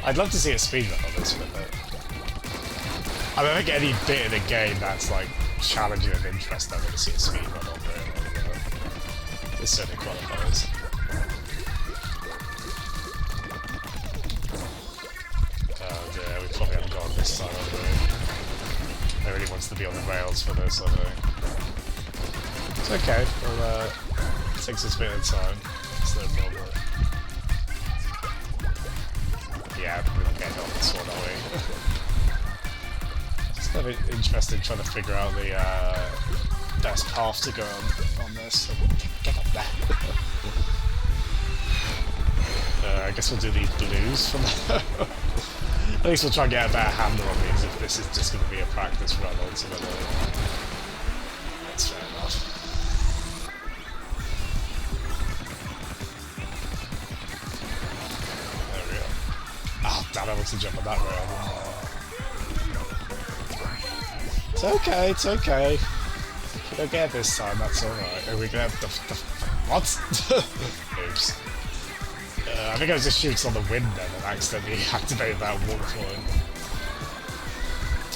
I'd love to see a speedrun on this with it. I don't think any bit in the game that's like challenging of interest I've ever seen a speedrun on it. This certainly qualifies. Oh dear, we probably haven't gone this time, have we? Nobody wants to be on the rails for this, I think. It's okay, we'll take this bit of time. It's no problem. Yeah, we're not getting on this one, are we? It's kind of interesting trying to figure out the best path to go on this. So get up there. I guess we'll do these blues from there. At least we'll try and get a better handle on these if this is just going to be a practice run ultimately. That's fair enough. There we go. Oh, damn, I want to jump on that rail. It's okay, it's okay. If we don't get it this time, that's alright. Are we gonna have the what? Oops. I think I was just shooting on the wind then and accidentally activated that warp point.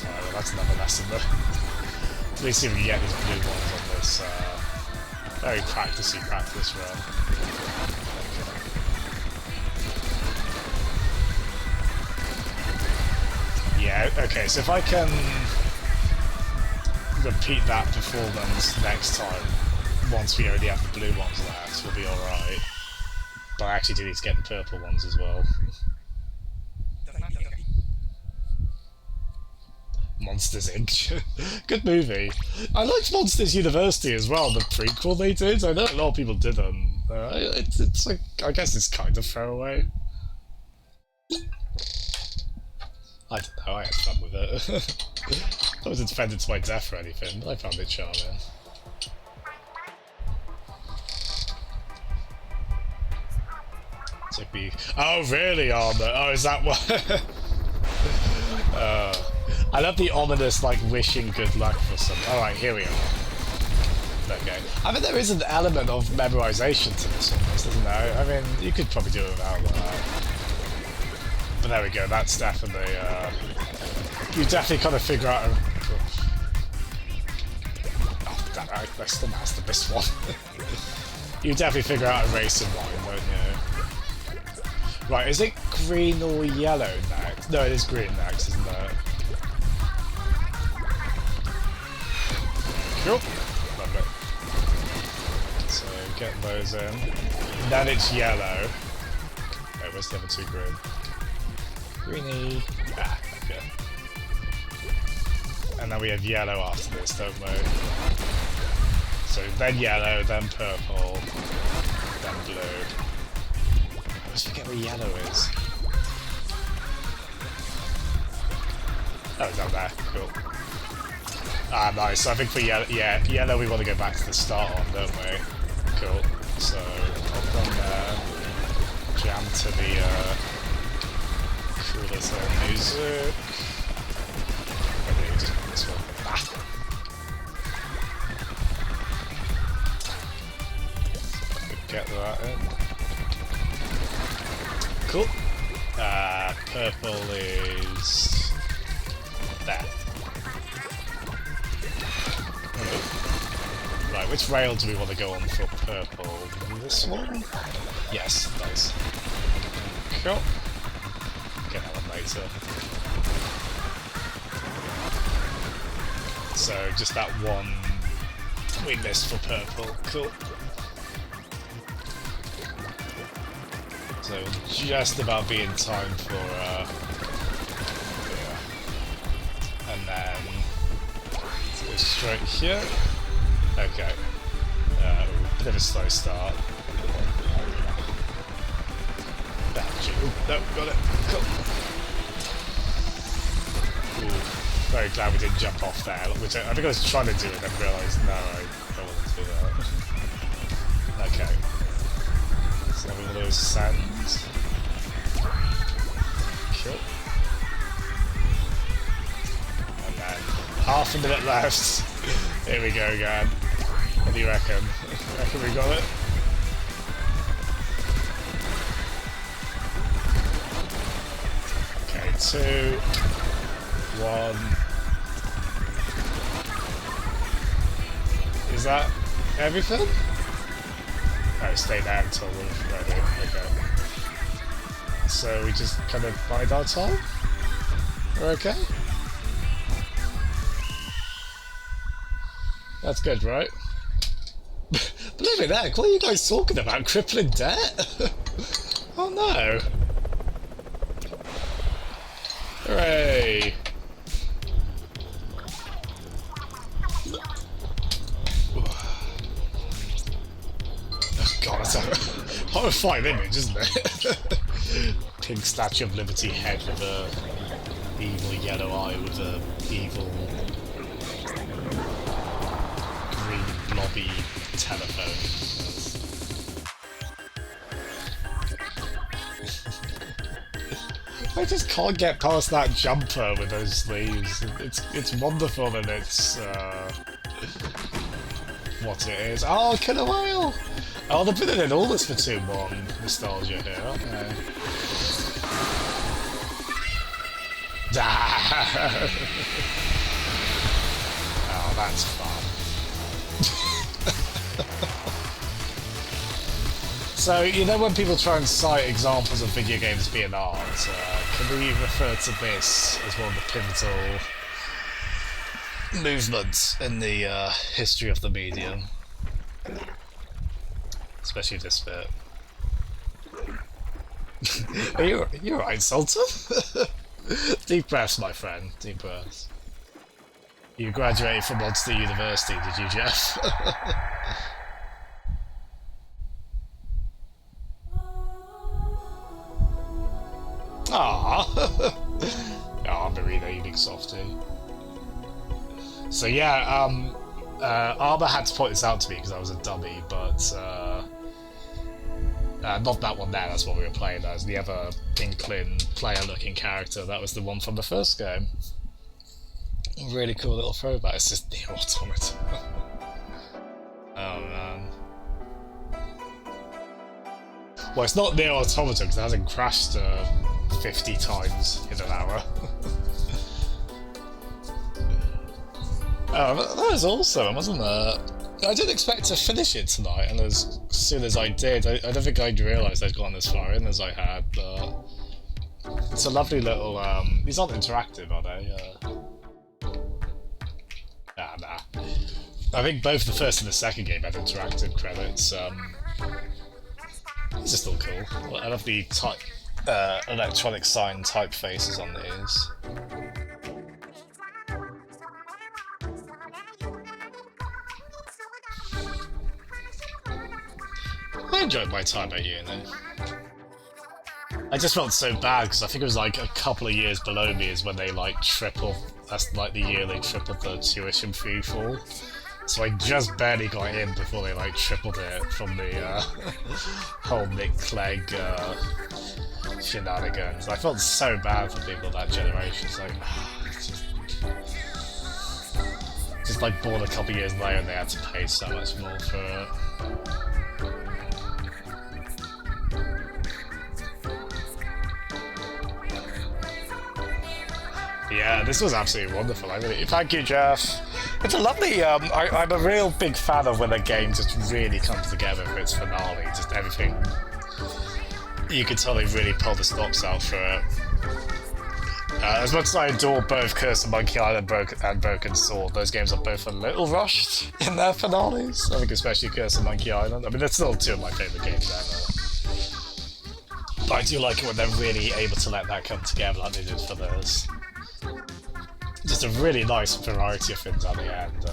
Alright, well that's another lesson though. At least see if we can get these blue ones on this very practice run. Okay. Yeah, okay, so if I can repeat that performance next time, once we already have the blue ones left, we'll be alright. But I actually do need to get the purple ones as well. Monsters Inc. Good movie. I liked Monsters University as well, the prequel they did. I know a lot of people didn't. It's like, I guess it's kind of throwaway. I don't know, I had fun with it. I wasn't offended to my death or anything, but I found it charming. It's like the... Oh, really, Armour? Oh, is that what... I love the ominous, like, wishing good luck for something. Alright, here we are. Okay. I mean, there is an element of memorization to this almost, isn't there? I mean, you could probably do it without that. But there we go, that's definitely, you definitely kind of figure out... Oh, damn it, I still mastered this one. You definitely figure out a racing line, don't you? Right, is it green or yellow next? No, it is green next, isn't it? Cool. Lovely. So, get those in. Then it's yellow. Okay, where's the other two green? Greeny. Ah, okay. And then we have yellow after this, don't we? So then yellow, then purple, then blue. I always forget where yellow is. Oh, down there. Cool. Ah, nice. So I think for yellow, yeah, yellow we want to go back to the start on, don't we? Cool. So hop on there. Jam to the cool as hell music. Maybe just put this one. Ah. Get that in. Cool. Purple is there. Right, which rail do we want to go on for purple? This one? Yes, nice. Cool. Get that one later. So just that one we missed for purple. Cool. So just about be in time for yeah. And then go straight here. Okay. Bit of a slow start. No, got it. Cool. Ooh, very glad we didn't jump off there, which I think I was trying to do it and realised no, I don't want to do that. Okay. So one of those sands. Cool. And then half a minute left. Here we go again. What do you reckon? Reckon we got it? Okay, 2, 1. Is that everything? No, stay there until we're ready. Okay. So we just kind of bide our time? We're okay? That's good, right? Believe it, heck, what are you guys talking about? Crippling debt? Oh no! Hooray! Oh god, that's a horrifying image, isn't it? Pink Statue of Liberty head with a evil yellow eye with a evil green blobby telephone. I just can't get past that jumper with those sleeves. It's wonderful and it's what it is. Oh, Killer Whale! Oh, they're putting in all this Splatoon 1 nostalgia here, aren't they? Oh, that's fun. So, you know when people try and cite examples of video games being art, can we refer to this as one of the pivotal movements in the history of the medium? Especially this bit. You're right, Sultan. Deep breaths, my friend. Deep breaths. You graduated from Monster University, did you, Jeff? Aww. Oh, Marina, you big softie. So yeah, Arma had to point this out to me because I was a dummy, but not that one there, that's what we were playing as. The other Inkling player-looking character, that was the one from the first game. Really cool little throwback. It's just Neo Automata. Oh man. Well, it's not Neo Automata because it hasn't crashed 50 times in an hour. Oh, that was awesome, wasn't it? I didn't expect to finish it tonight, and as soon as I did, I don't think I'd realised I'd gone as far in as I had, but it's a lovely little, these aren't interactive, are they? Nah. I think both the first and the second game had interactive credits. These are still cool. I love the electronic sign typefaces on these. I enjoyed my time at uni. I just felt so bad because I think it was like a couple of years below me is when they like tripled. That's like the year they tripled the tuition fee for. So I just barely got in before they like tripled it from the whole Nick Clegg shenanigans. I felt so bad for people of that generation. It's like, just like born a couple of years later and they had to pay so much more for it. Yeah, this was absolutely wonderful. I really, thank you, Jeff. It's a lovely. I'm a real big fan of when a game just really comes together for its finale. Just everything. You can tell they really pulled the stops out for it. As much as I adore both Curse of Monkey Island and Broken Sword, those games are both a little rushed in their finales. I think especially Curse of Monkey Island. I mean, they're still two of my favourite games ever. But I do like it when they're really able to let that come together like they did for theirs. Just a really nice variety of things at the end.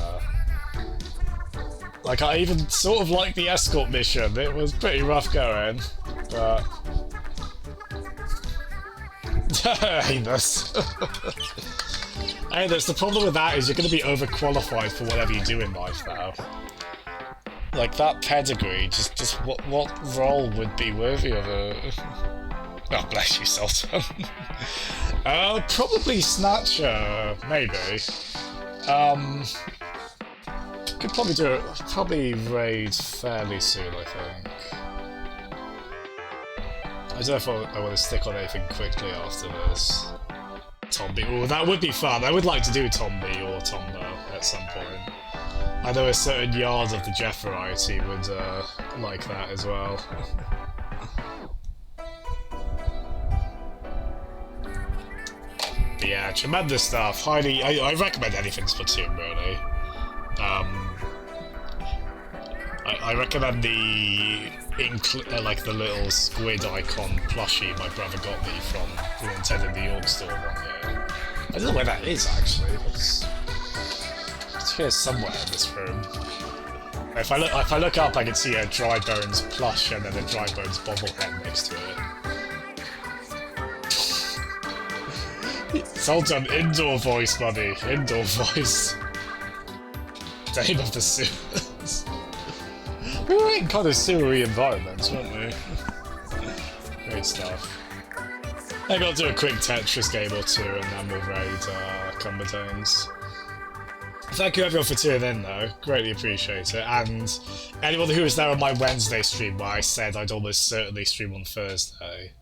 Like, I even sort of liked the escort mission. It was pretty rough going, but... Amos. Amos, the problem with that is you're going to be overqualified for whatever you do in life now. Like, that pedigree, just what role would be worthy of it? Oh, bless you, Sultan. Probably Snatcher, maybe. could probably do it. Probably raid fairly soon, I think. I don't know if I want to stick on anything quickly after this. Tombi. Oh, that would be fun. I would like to do Tombi or Tombo at some point. I know a certain yard of the Jeff variety would like that as well. But yeah, tremendous stuff. Highly, I recommend anything Splatoon, really. I recommend the like the little squid icon plushie my brother got me from the Nintendo New York store one year. I don't know where that is actually. It's here somewhere in this room. If I look up, I can see a Dry Bones plush and then a Dry Bones bobblehead next to it. It's all done indoor voice, buddy. Indoor voice. Dame of the sewers. We were in kind of sewery environments, weren't we? Great stuff. Maybe I'll do a quick Tetris game or two and then we'll raid Cumberdanes. Thank you everyone for tuning in though, greatly appreciate it. And anyone who was there on my Wednesday stream where I said I'd almost certainly stream on Thursday,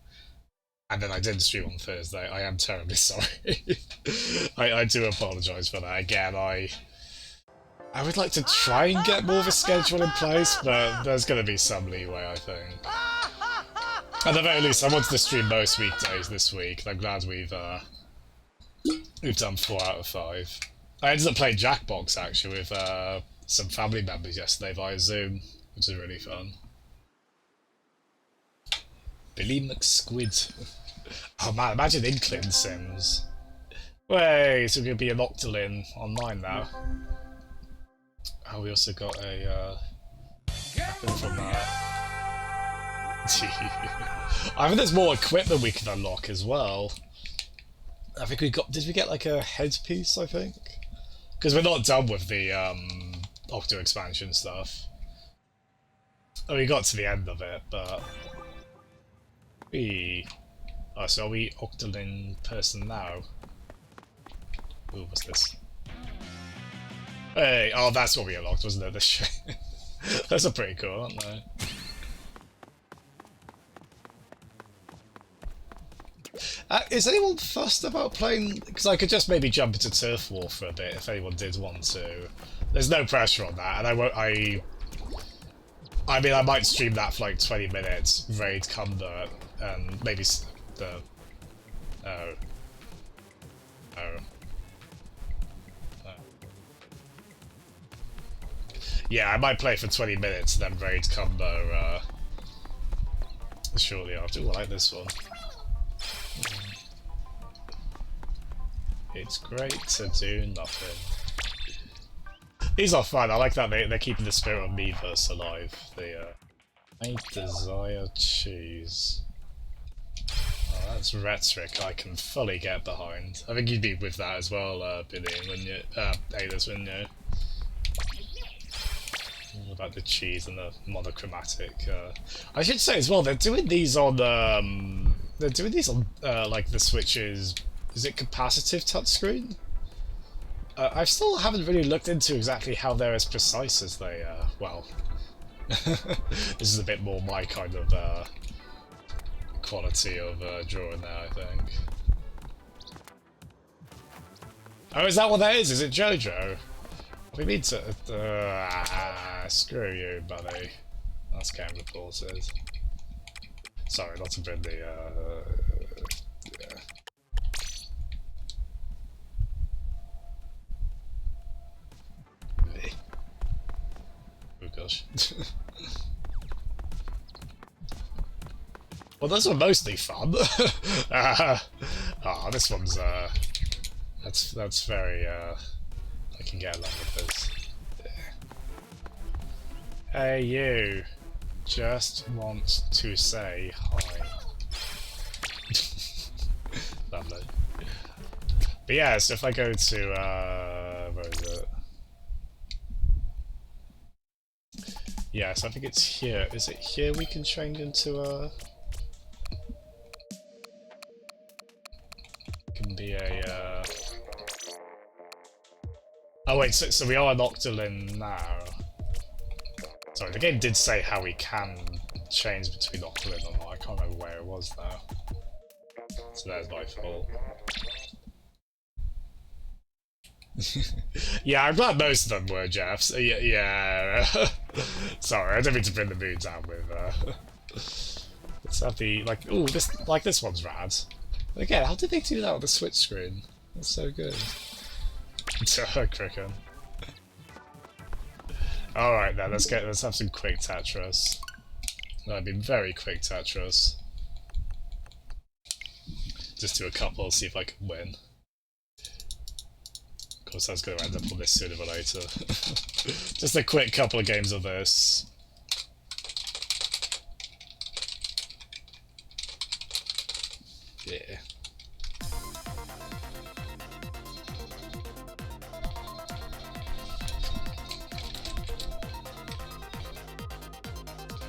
and then I didn't stream on Thursday, I am terribly sorry. I do apologise for that. Again, I would like to try and get more of a schedule in place, but there's going to be some leeway, I think. At the very least, I wanted to stream most weekdays this week, and I'm glad we've done 4 out of 5. I ended up playing Jackbox, actually, with some family members yesterday via Zoom, which was really fun. Billy McSquid. Oh man, imagine Inkling Sims. Wait, so we're going to be an Octolin online now. Oh, we also got a weapon from that. I think there's more equipment we can unlock as well. I think we got... Did we get like a headpiece, I think? Because we're not done with the Octo expansion stuff. Oh, we got to the end of it, but... Oh, so are we Octolin person now? Ooh, what's this? Hey, oh, that's what we unlocked, wasn't it? This shit. Those are pretty cool, aren't they? Is anyone fussed about playing? Because I could just maybe jump into Turf War for a bit if anyone did want to. There's no pressure on that, and I won't. I mean, I might stream that for like 20 minutes, raid Cumber, and maybe the. Oh. Yeah, I might play for 20 minutes, then raid Cumber shortly after. Ooh, I like this one. It's great to do nothing. These are fun. I like that they're keeping the spirit of Miiverse alive. I desire cheese. Oh, that's rhetoric I can fully get behind. I think you'd be with that as well, Billy, wouldn't you? Adas, wouldn't you? All about the cheese and the monochromatic. I should say as well, they're doing these on like the Switch's. Is it capacitive touchscreen? I still haven't really looked into exactly how they're as precise as they well. This is a bit more my kind of quality of drawing there, I think. Oh, is that what that is? Is it JoJo? We need to... screw you, buddy. That's game reported. Sorry, not to bring the... yeah. Oh gosh. Well, those were mostly fun. Oh, this one's... That's very... I can get along with this. Yeah. Hey, you. Just want to say hi. Lovely. But yeah, so if I go to, where is it? Yeah, so I think it's here. Is it here we can change into can be a, Oh wait, so we are an Octolin now. Sorry, the game did say how we can change between Octolin or not. I can't remember where it was now. So there's my fault. Yeah, I'm glad most of them were Jeffs. Yeah. Sorry, I don't mean to bring the mood down with. Let's have the ooh, this one's rad. Again, how did they do that on the Switch screen? That's so good. Cricken. All right, then let's have some quick Tetris. That'd be very quick Tetris. Just do a couple, see if I can win. Of course, I was going to end up on this sooner or later. Just a quick couple of games of this. Yeah.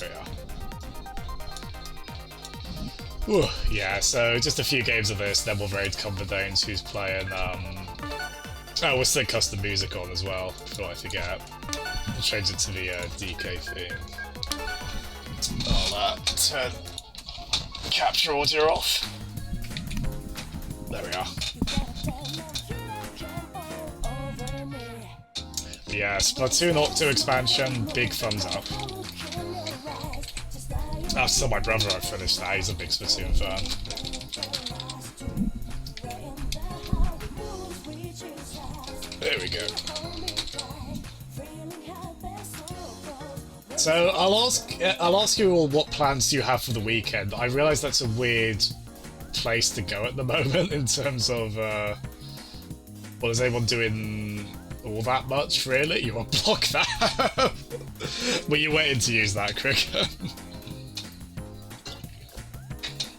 There we are. Whew, yeah, so just a few games of this, then we'll raid Converdanes, who's playing, oh, we'll stick custom music on as well, before I forget. We'll change it to the DK theme. I'll turn capture audio off. There we are. But yeah, Splatoon Octo expansion, big thumbs up. I'll tell my brother I finished that, he's a big Splatoon fan. There we go. So I'll ask you all what plans do you have for the weekend. I realise that's a weird place to go at the moment in terms of well, is anyone doing all that much really? You want to block that? Were you waiting to use that, Cricket?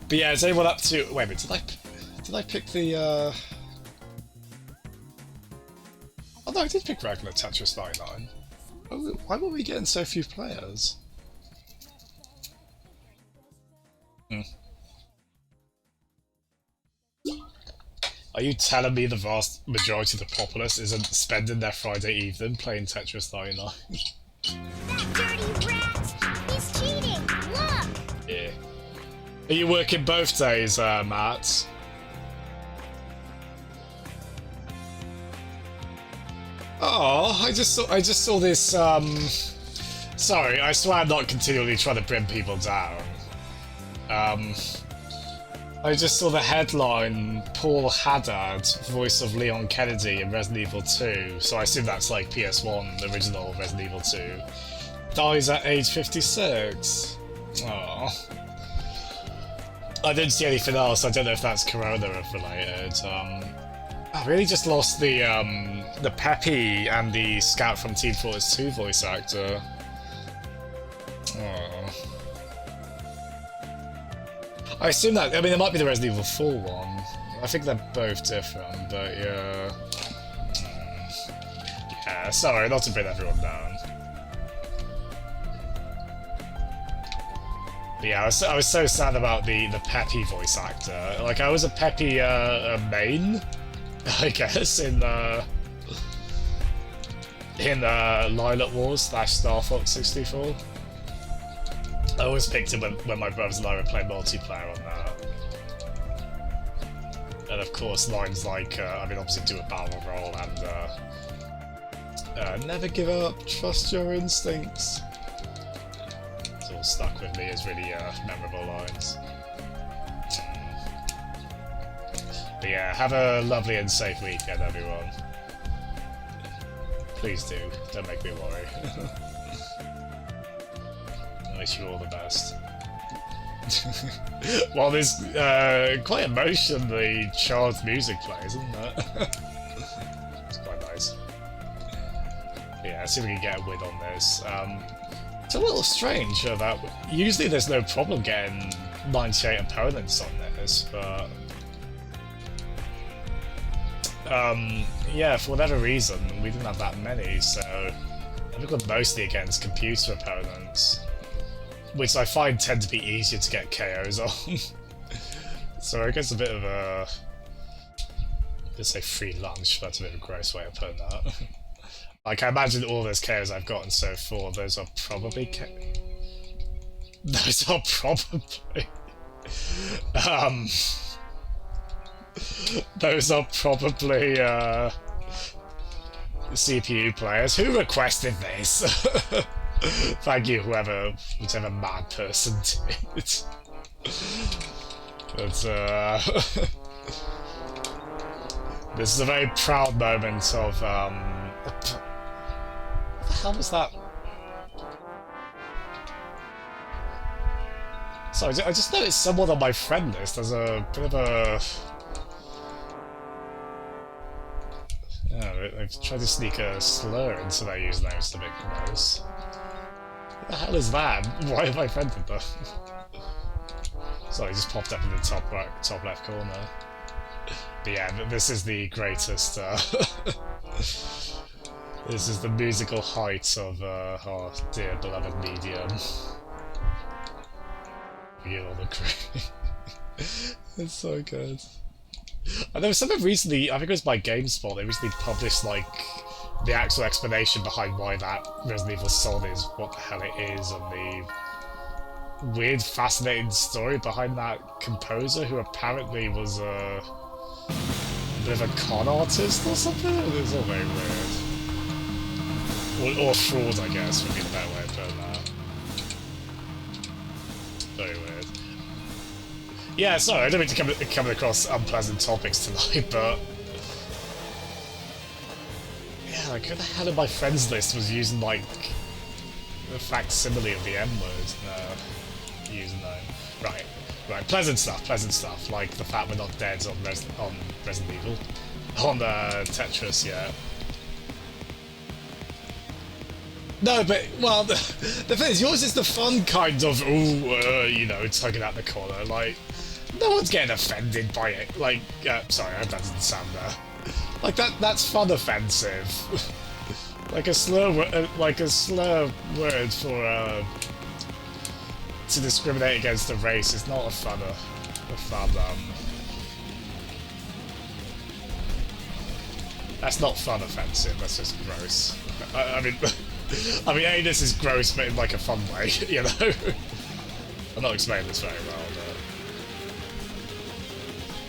But yeah, is anyone up to... Wait a minute, did I pick the... Oh no, I did pick regular Tetris 99. Oh, why were we getting so few players? Are you telling me the vast majority of the populace isn't spending their Friday evening playing Tetris 99? That dirty rat! He's cheating! Look! Yeah. Are you working both days, Matt? Oh, I just saw this. Sorry, I swear I'm not continually trying to bring people down. I just saw the headline: Paul Haddad, voice of Leon Kennedy in Resident Evil 2. So I assume that's like PS1, the original Resident Evil 2. Dies at age 56. Oh. I didn't see anything else. I don't know if that's Corona related. I really just lost the Peppy and the Scout from Team Fortress 2 voice actor. Oh. I assume that. I mean, it might be the Resident Evil 4 one. I think they're both different, but yeah. Yeah, sorry, not to bring everyone down. But yeah, I was so sad about the Peppy voice actor. Like, I was a Peppy main, I guess, in Lilac Wars / Star Fox 64. I always picked him when my brothers and I were playing multiplayer on that. And of course, lines like, I mean, obviously do a battle roll and never give up, trust your instincts. It's all stuck with me as really memorable lines. But yeah, have a lovely and safe weekend, everyone. Please do, don't make me worry. I wish you all the best. Well, there's quite emotionally charged music plays, isn't it? It's quite nice. But yeah, see if we can get a win on this. It's a little strange that usually there's no problem getting 98 opponents on this, but yeah, for whatever reason, we didn't have that many, so I think we're mostly against computer opponents, which I find tend to be easier to get KOs on. So I guess a bit of a... let's say free lunch, that's a bit of a gross way of putting that. Like, I imagine all those KOs I've gotten so far, those are probably those are probably... those are probably, CPU players who requested this. Thank you, whichever mad person did. But, this is a very proud moment of, what the hell was that? Sorry, I just noticed someone on my friend list has a bit of a... Oh, I've tried to sneak a slur into their username, it's a bit gross. What the hell is that? Why have I friended them? Sorry, it just popped up in the top left corner. But yeah, this is the greatest, this is the musical height of, our dear beloved medium. You all the crew. It's so good. And there was something recently, I think it was by GameSpot, they recently published, like, the actual explanation behind why that Resident Evil Solid is what the hell it is, and the weird, fascinating story behind that composer who apparently was a bit of a con artist or something. It was all very weird. Or fraud, I guess, would be the better way of putting that. Very weird. Yeah, sorry, I don't mean to come across unpleasant topics tonight, but... Yeah, like, who the hell in my friends list was using, like, the facsimile of the M-word username? Right, pleasant stuff, like the fact we're not dead on Resident Evil. On Tetris, yeah. No, but, well, the thing is, yours is the fun kind of, you know, tugging out the collar, like... No one's getting offended by it. Like, sorry, that doesn't sound like that's fun offensive. like a slur word for to discriminate against a race is not a fun that's not fun offensive. That's just gross. I mean, anus is gross, but in like a fun way, you know. I'm not explaining this very well.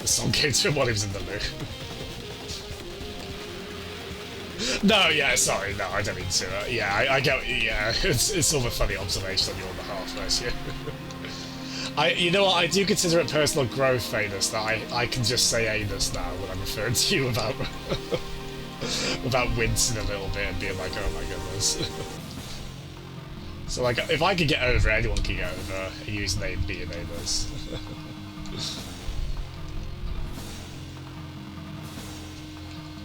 The song came to him while he was in the loo. No, yeah, sorry, no, I don't mean to. Yeah, I get, yeah, it's sort of a funny observation on your behalf, bless you. You know what, I do consider it personal growth, Anus, that I can just say anus now when I'm referring to you without, without wincing a little bit and being like, oh my goodness. So, like, if I could get over it, anyone can get over a username being anus.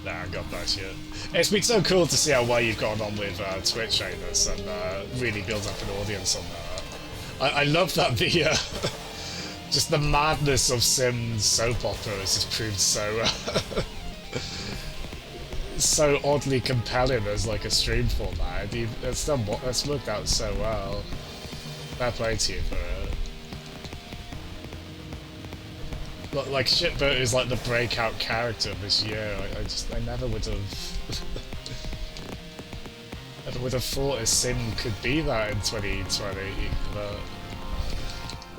Nah, God bless you. It's been so cool to see how well you've gone on with Twitch, Anus, and really build up an audience on that. I love that the just the madness of Sims soap opera has just proved so so oddly compelling as like a stream format. It's worked out so well. Fair play to you for it. Like, Shitbert is like the breakout character of this year. I never would have... never would have thought a sim could be that in 2020, but...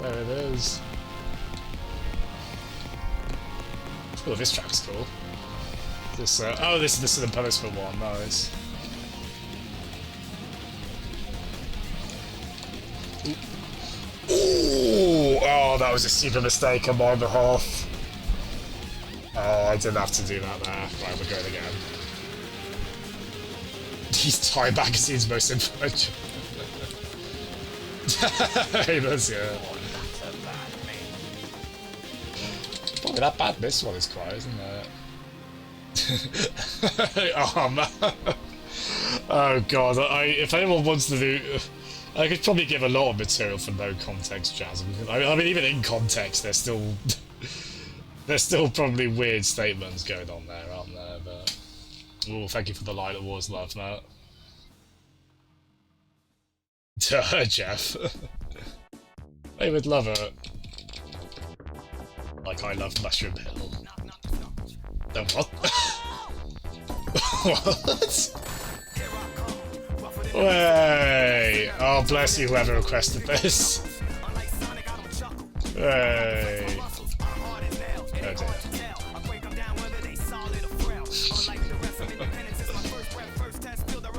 there it is. Oh, this track's cool. This, oh, this is the Sin and Punishment one, nice. Ooh, oh, that was a super mistake on my behalf. Oh, I didn't have to do that there. Right, we're going again. He's Time Magazine's most influential. Hey, that's, yeah. Probably that bad this one is quite, isn't it? Oh, man. Oh, God. If anyone wants to do... I could probably give a lot of material for no context jazz. I mean, even in context, there's still probably weird statements going on there, aren't there? But oh, thank you for the Light Wars love, Matt. Jeff, I would love it. Like I love Mushroom Hill. No, what? What? Way! Oh, bless you, whoever requested this. Way! Oh dear.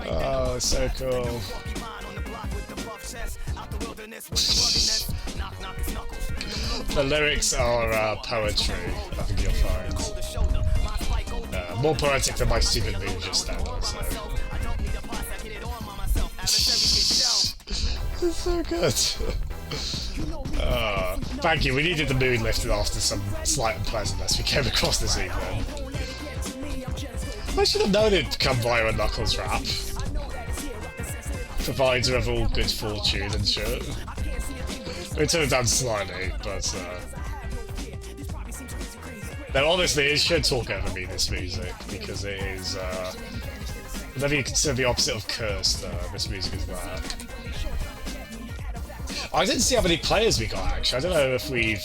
Oh, so cool. The lyrics are poetry, I think you'll find. More poetic than my stupid move just now, so. It's so good. Thank you, we needed the mood lifted after some slight unpleasantness we came across this evening. I should have known it'd come via a Knuckles rap. Provider of all good fortune and shit. We turned it down slightly, but no, honestly, it should talk over me, this music, because it is, whenever you consider the opposite of cursed, this music is there. I didn't see how many players we got, actually. I don't know if we've...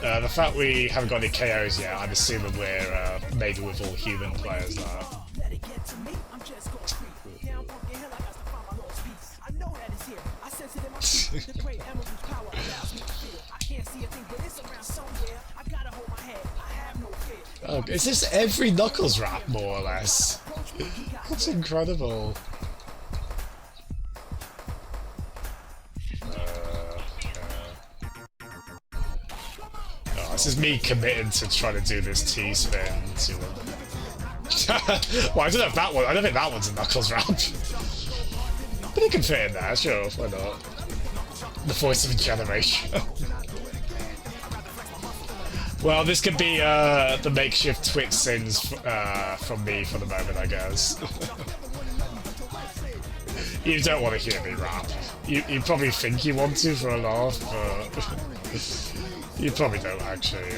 the fact we haven't got any KOs yet, I'm assuming we're maybe with all human players now. Oh, is this every Knuckles rap, more or less? That's incredible. Oh, this is me committing to trying to do this T-spin. Well, I don't know if that one. I don't think that one's a Knuckles rap. But it can fit in there, sure, why not? The voice of a generation. Well, this could be the makeshift Twitch sins from me for the moment, I guess. You don't want to hear me rap. You probably think you want to for a laugh, but you probably don't actually.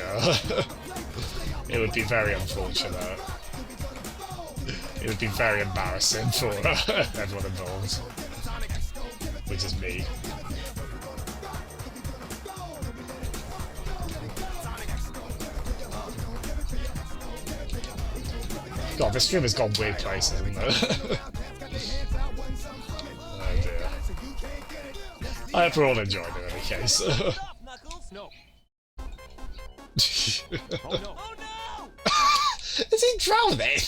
It would be very unfortunate. It would be very embarrassing for everyone involved, which is me. God, this stream has gone weird places, hasn't it? Oh dear. I hope we're all enjoying it in any case. No. Is he drowning?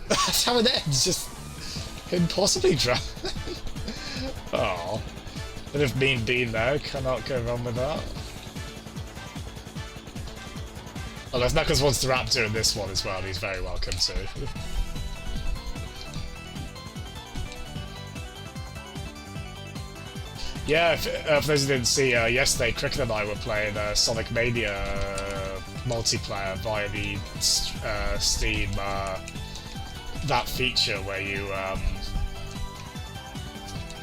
That's how it ends, just him possibly drowning. Oh. Bit of mean bean there, cannot go wrong with that. Well, if Knuckles wants to rap during this one as well, he's very welcome to. Yeah, for those who didn't see, yesterday Cricket and I were playing Sonic Mania multiplayer via the Steam, that feature where you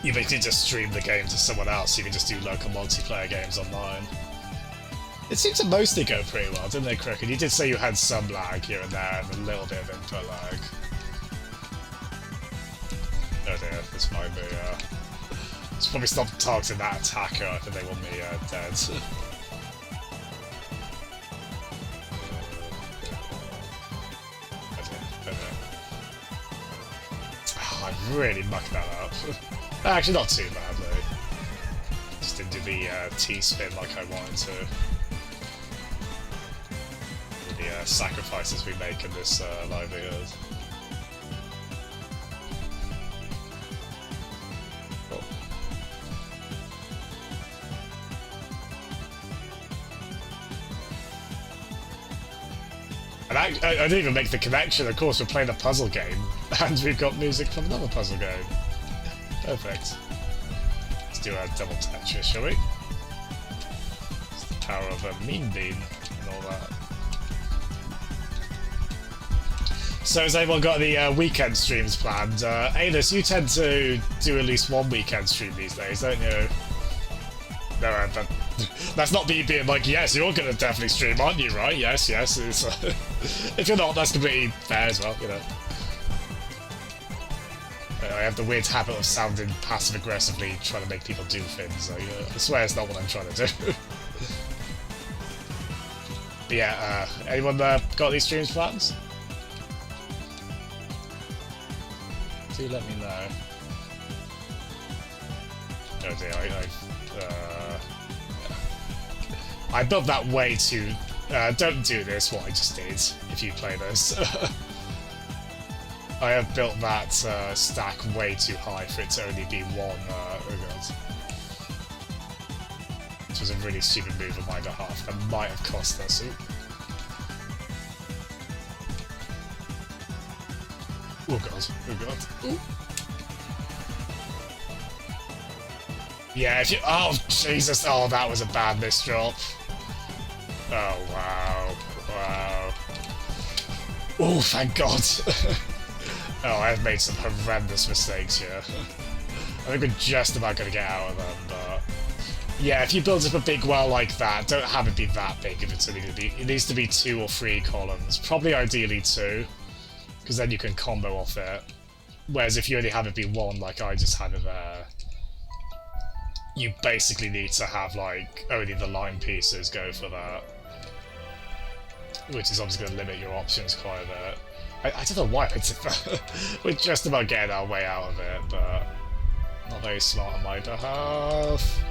basically just stream the game to someone else, you can just do local multiplayer games online. It seemed to mostly go pretty well, didn't they, Cricket? You did say you had some lag here and there, and a little bit of input lag. Oh dear, this might be, should probably stop targeting that attacker, I think they want me dead. Oh, I really mucked that up. Actually, not too badly. Just didn't do the T-spin like I wanted to. With the sacrifices we make in this livelihood. And I didn't even make the connection. Of course, we're playing a puzzle game, and we've got music from another puzzle game. Perfect. Let's do a double Tetris, shall we? It's the power of a mean bean and all that. So has anyone got any weekend streams planned? Anus, you tend to do at least one weekend stream these days, don't you? No, but that's not me being like, yes, you're gonna definitely stream, aren't you, right? Yes, yes. It's, if you're not, that's completely fair as well, you know. I have the weird habit of sounding passive-aggressively trying to make people do things, so I swear it's not what I'm trying to do. But yeah, anyone got these streams plans? do let me know. Oh dear, I built that way too. Don't do this, what I just did, if you play this. I have built that stack way too high for it to only be one, oh god. Which was a really stupid move on my behalf, that might have cost us. Ooh. Oh god, oh god. Ooh. Yeah, if you- oh Jesus, oh that was a bad misdrop. Oh wow, wow. Oh thank god. Oh, I've made some horrendous mistakes here. I think we're just about gonna get out of them, but... Yeah, if you build up a big well like that, don't have it be that big if it's only gonna be... It needs to be 2 or 3 columns. Probably ideally 2, because then you can combo off it. Whereas if you only have it be 1, like I just had it there, you basically need to have, like, only the line pieces go for that. Which is obviously gonna limit your options quite a bit. I don't know why I did that. We're just about getting our way out of it, but not very smart on my behalf.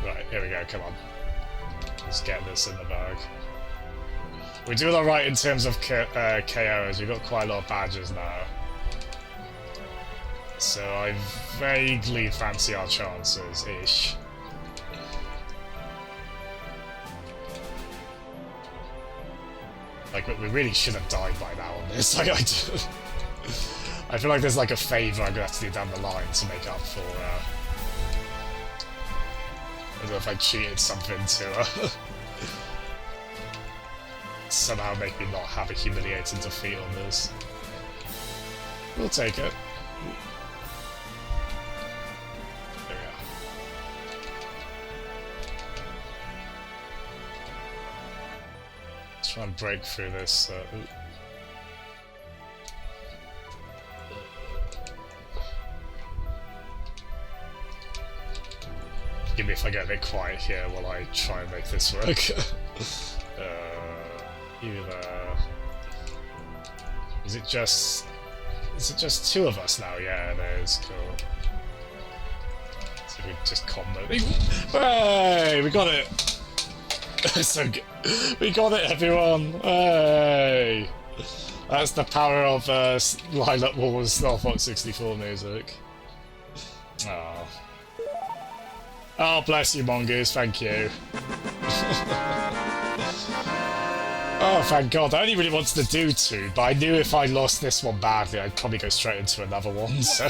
Right, here we go, come on. Let's get this in the bag. We're doing alright in terms of KOs, we've got quite a lot of badges now. So I vaguely fancy our chances-ish. Like, we really should have died by now on this. Like, I feel like there's like a favour I'm gonna have to do down the line to make up for, I don't know if I cheated something to, somehow make me not have a humiliating defeat on this. We'll take it. There we are. Try and break through this. Forgive me if I get a bit quiet here while I try and make this work. Either... Is it just 2 of us now? Yeah, it is. Cool. So we just combo. Hey, we got it. So good. We got it, everyone! Hey! That's the power of Lilac Wars Star Fox 64 music. Oh. Oh, bless you, Mongoose, thank you. Oh, thank god. I only really wanted to do 2, but I knew if I lost this one badly, I'd probably go straight into another one, so...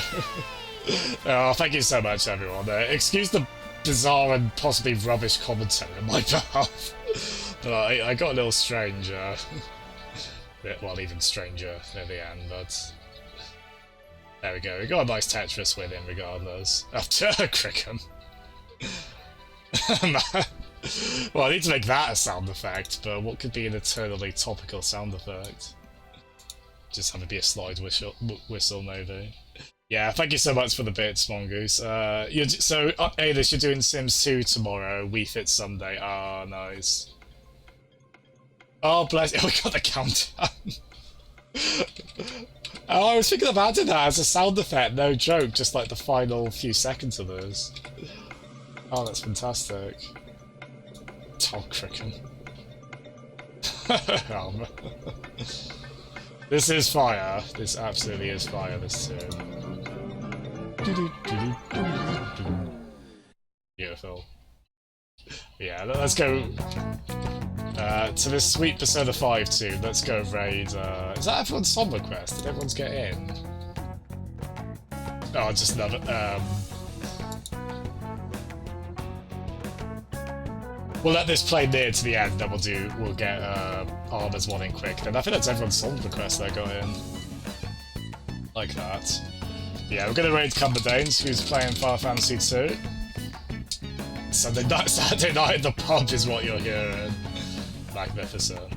Oh, thank you so much, everyone. Excuse the bizarre and possibly rubbish commentary on my behalf. But I got a little strange, well, even stranger at the end, but... There we go, we got a nice Tetris win in regardless. After Crickham. Well, I need to make that a sound effect, but what could be an eternally topical sound effect? Just have it be a slide whistle maybe. Yeah, thank you so much for the bits, Mongoose. So, Ailish, you're doing Sims 2 tomorrow, Wii Fit Sunday. Ah, nice. Oh, bless you. Oh, we got the countdown. Oh, I was thinking of adding that as a sound effect, no joke, just like the final few seconds of this. Oh, that's fantastic. Oh, Crickham. Oh, man. This is fire. This absolutely is fire, this tune. Beautiful. Yeah, let's go to this sweet Persona 5 tune. Let's go raid. Is that everyone's song request? Did everyone's get in? Oh, just another. We'll let this play near to the end, then we'll get Armor's one in quick. Then I think that's everyone's song request that got in. Like that. Yeah, we're gonna raid Cumberdanes, who's playing Final Fantasy 2. Saturday night at the pub is what you're hearing. Magnificent.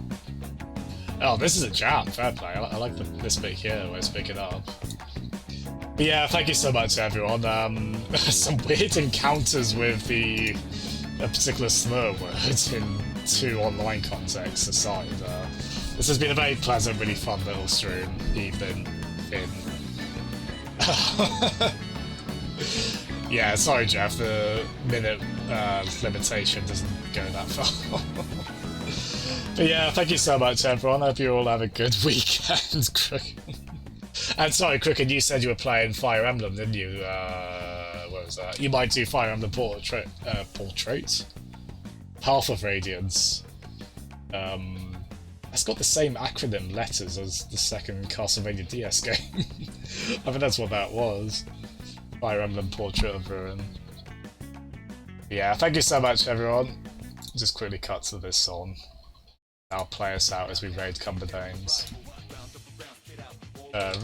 Oh, this is a jam, fair play. I like this bit here where it's picking up. But yeah, thank you so much everyone. Some weird encounters with a particular slur word in 2 online contexts aside. This has been a very pleasant, really fun little stream evening. Yeah, sorry, Jeff. The minute limitation doesn't go that far. But yeah, thank you so much, everyone. I hope you all have a good weekend. And sorry, Cricket, you said you were playing Fire Emblem, didn't you? What was that? You might do Fire Emblem Portrait. Path of Radiance. It's got the same acronym letters as the second Castlevania DS game. I think that's what that was. Fire Emblem Portrait of Ruin. Yeah, thank you so much, everyone. Just quickly cut to this song. I'll play us out as we raid Cumberdanes.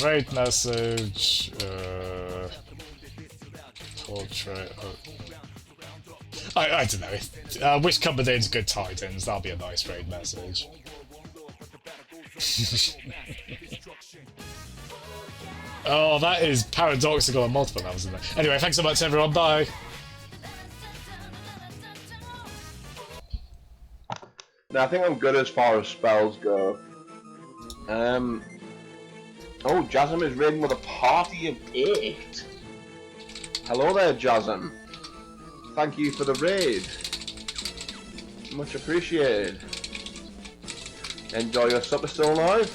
Raid message. Portrait. I don't know. Wish Cumberdanes good tidings. That'll be a nice raid message. Oh, that is paradoxical on multiple levels, isn't it? Anyway, thanks so much, everyone. Bye. Now, I think I'm good as far as spells go. Oh, Jasm is raiding with a party of 8. Hello there, Jasm. Thank you for the raid. Much appreciated. Enjoy your supper still alive.